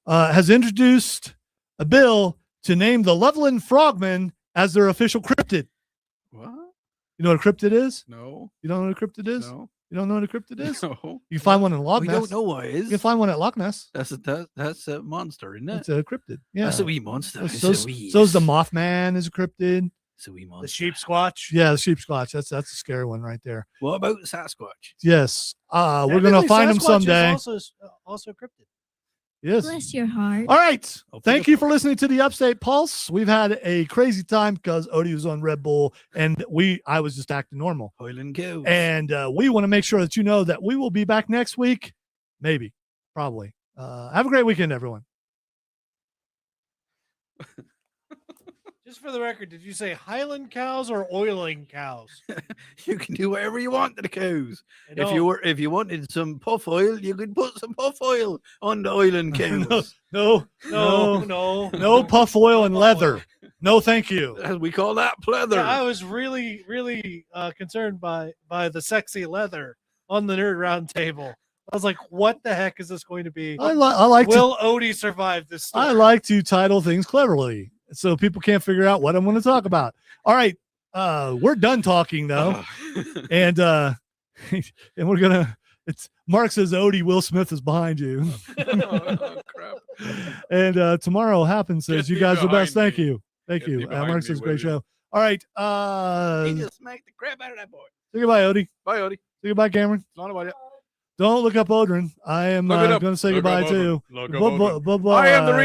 [SPEAKER 1] has introduced a bill to name the Loveland Frogmen as their official cryptid.
[SPEAKER 2] What?
[SPEAKER 1] You know what a cryptid is?
[SPEAKER 2] No.
[SPEAKER 1] You don't know what a cryptid is?
[SPEAKER 2] No.
[SPEAKER 1] You don't know what a cryptid is?
[SPEAKER 2] No.
[SPEAKER 1] You can find one in Loch
[SPEAKER 3] We
[SPEAKER 1] Ness.
[SPEAKER 3] don't know what it
[SPEAKER 1] You
[SPEAKER 3] is.
[SPEAKER 1] can find one at Loch Ness.
[SPEAKER 3] That's a monster, isn't it?
[SPEAKER 1] It's a cryptid. Yeah.
[SPEAKER 3] That's a wee monster.
[SPEAKER 1] So's the Mothman is a cryptid.
[SPEAKER 3] It's a wee monster.
[SPEAKER 4] The sheep squatch?
[SPEAKER 1] Yeah, the sheep squatch. That's a scary one right there.
[SPEAKER 3] What about Sasquatch?
[SPEAKER 1] Yes. We're gonna find him someday.
[SPEAKER 4] Also cryptid.
[SPEAKER 1] Yes.
[SPEAKER 8] Bless your heart.
[SPEAKER 1] All right. Thank you for listening to the Upstate Pulse. We've had a crazy time because Odie was on Red Bull and I was just acting normal.
[SPEAKER 3] Highland cows.
[SPEAKER 1] And we want to make sure that you know that we will be back next week. Maybe. Probably. Have a great weekend, everyone.
[SPEAKER 4] Just for the record, did you say Highland cows or oiling cows?
[SPEAKER 3] You can do whatever you want to the cows.
[SPEAKER 4] I
[SPEAKER 3] If you wanted some puff oil, you could put some puff oil on the Highland cows.
[SPEAKER 1] No puff oil and leather. No, thank you.
[SPEAKER 3] We call that pleather.
[SPEAKER 4] Yeah, I was really, really concerned by the sexy leather on the Nerd Round Table. I was like, what the heck is this going to be? Will Odie survive this story?
[SPEAKER 1] I like to title things cleverly so people can't figure out what I'm going to talk about. All right. We're done talking though. And we're going to, Mark says, Odie, Will Smith is behind you.
[SPEAKER 2] Oh, crap.
[SPEAKER 1] And tomorrow happens says,
[SPEAKER 2] Get
[SPEAKER 1] you
[SPEAKER 2] me
[SPEAKER 1] guys are the best.
[SPEAKER 2] behind
[SPEAKER 1] Thank
[SPEAKER 2] me.
[SPEAKER 1] you. Thank
[SPEAKER 2] Get
[SPEAKER 1] you.
[SPEAKER 2] me behind
[SPEAKER 1] Mark
[SPEAKER 2] me,
[SPEAKER 1] says,
[SPEAKER 2] will
[SPEAKER 1] great
[SPEAKER 2] you?
[SPEAKER 1] show. All right.
[SPEAKER 3] He just smacked the crap out of that boy.
[SPEAKER 1] Say goodbye, Odie.
[SPEAKER 2] Bye, Odie.
[SPEAKER 1] Say goodbye, Cameron.
[SPEAKER 2] Not about it.
[SPEAKER 1] Don't look up Odrin. I am
[SPEAKER 2] Look it
[SPEAKER 1] going
[SPEAKER 2] up.
[SPEAKER 1] to say
[SPEAKER 2] Look
[SPEAKER 1] goodbye
[SPEAKER 2] up
[SPEAKER 1] too.
[SPEAKER 2] Odrin. Look up Odrin.
[SPEAKER 1] Bye-bye.
[SPEAKER 2] I am the reason.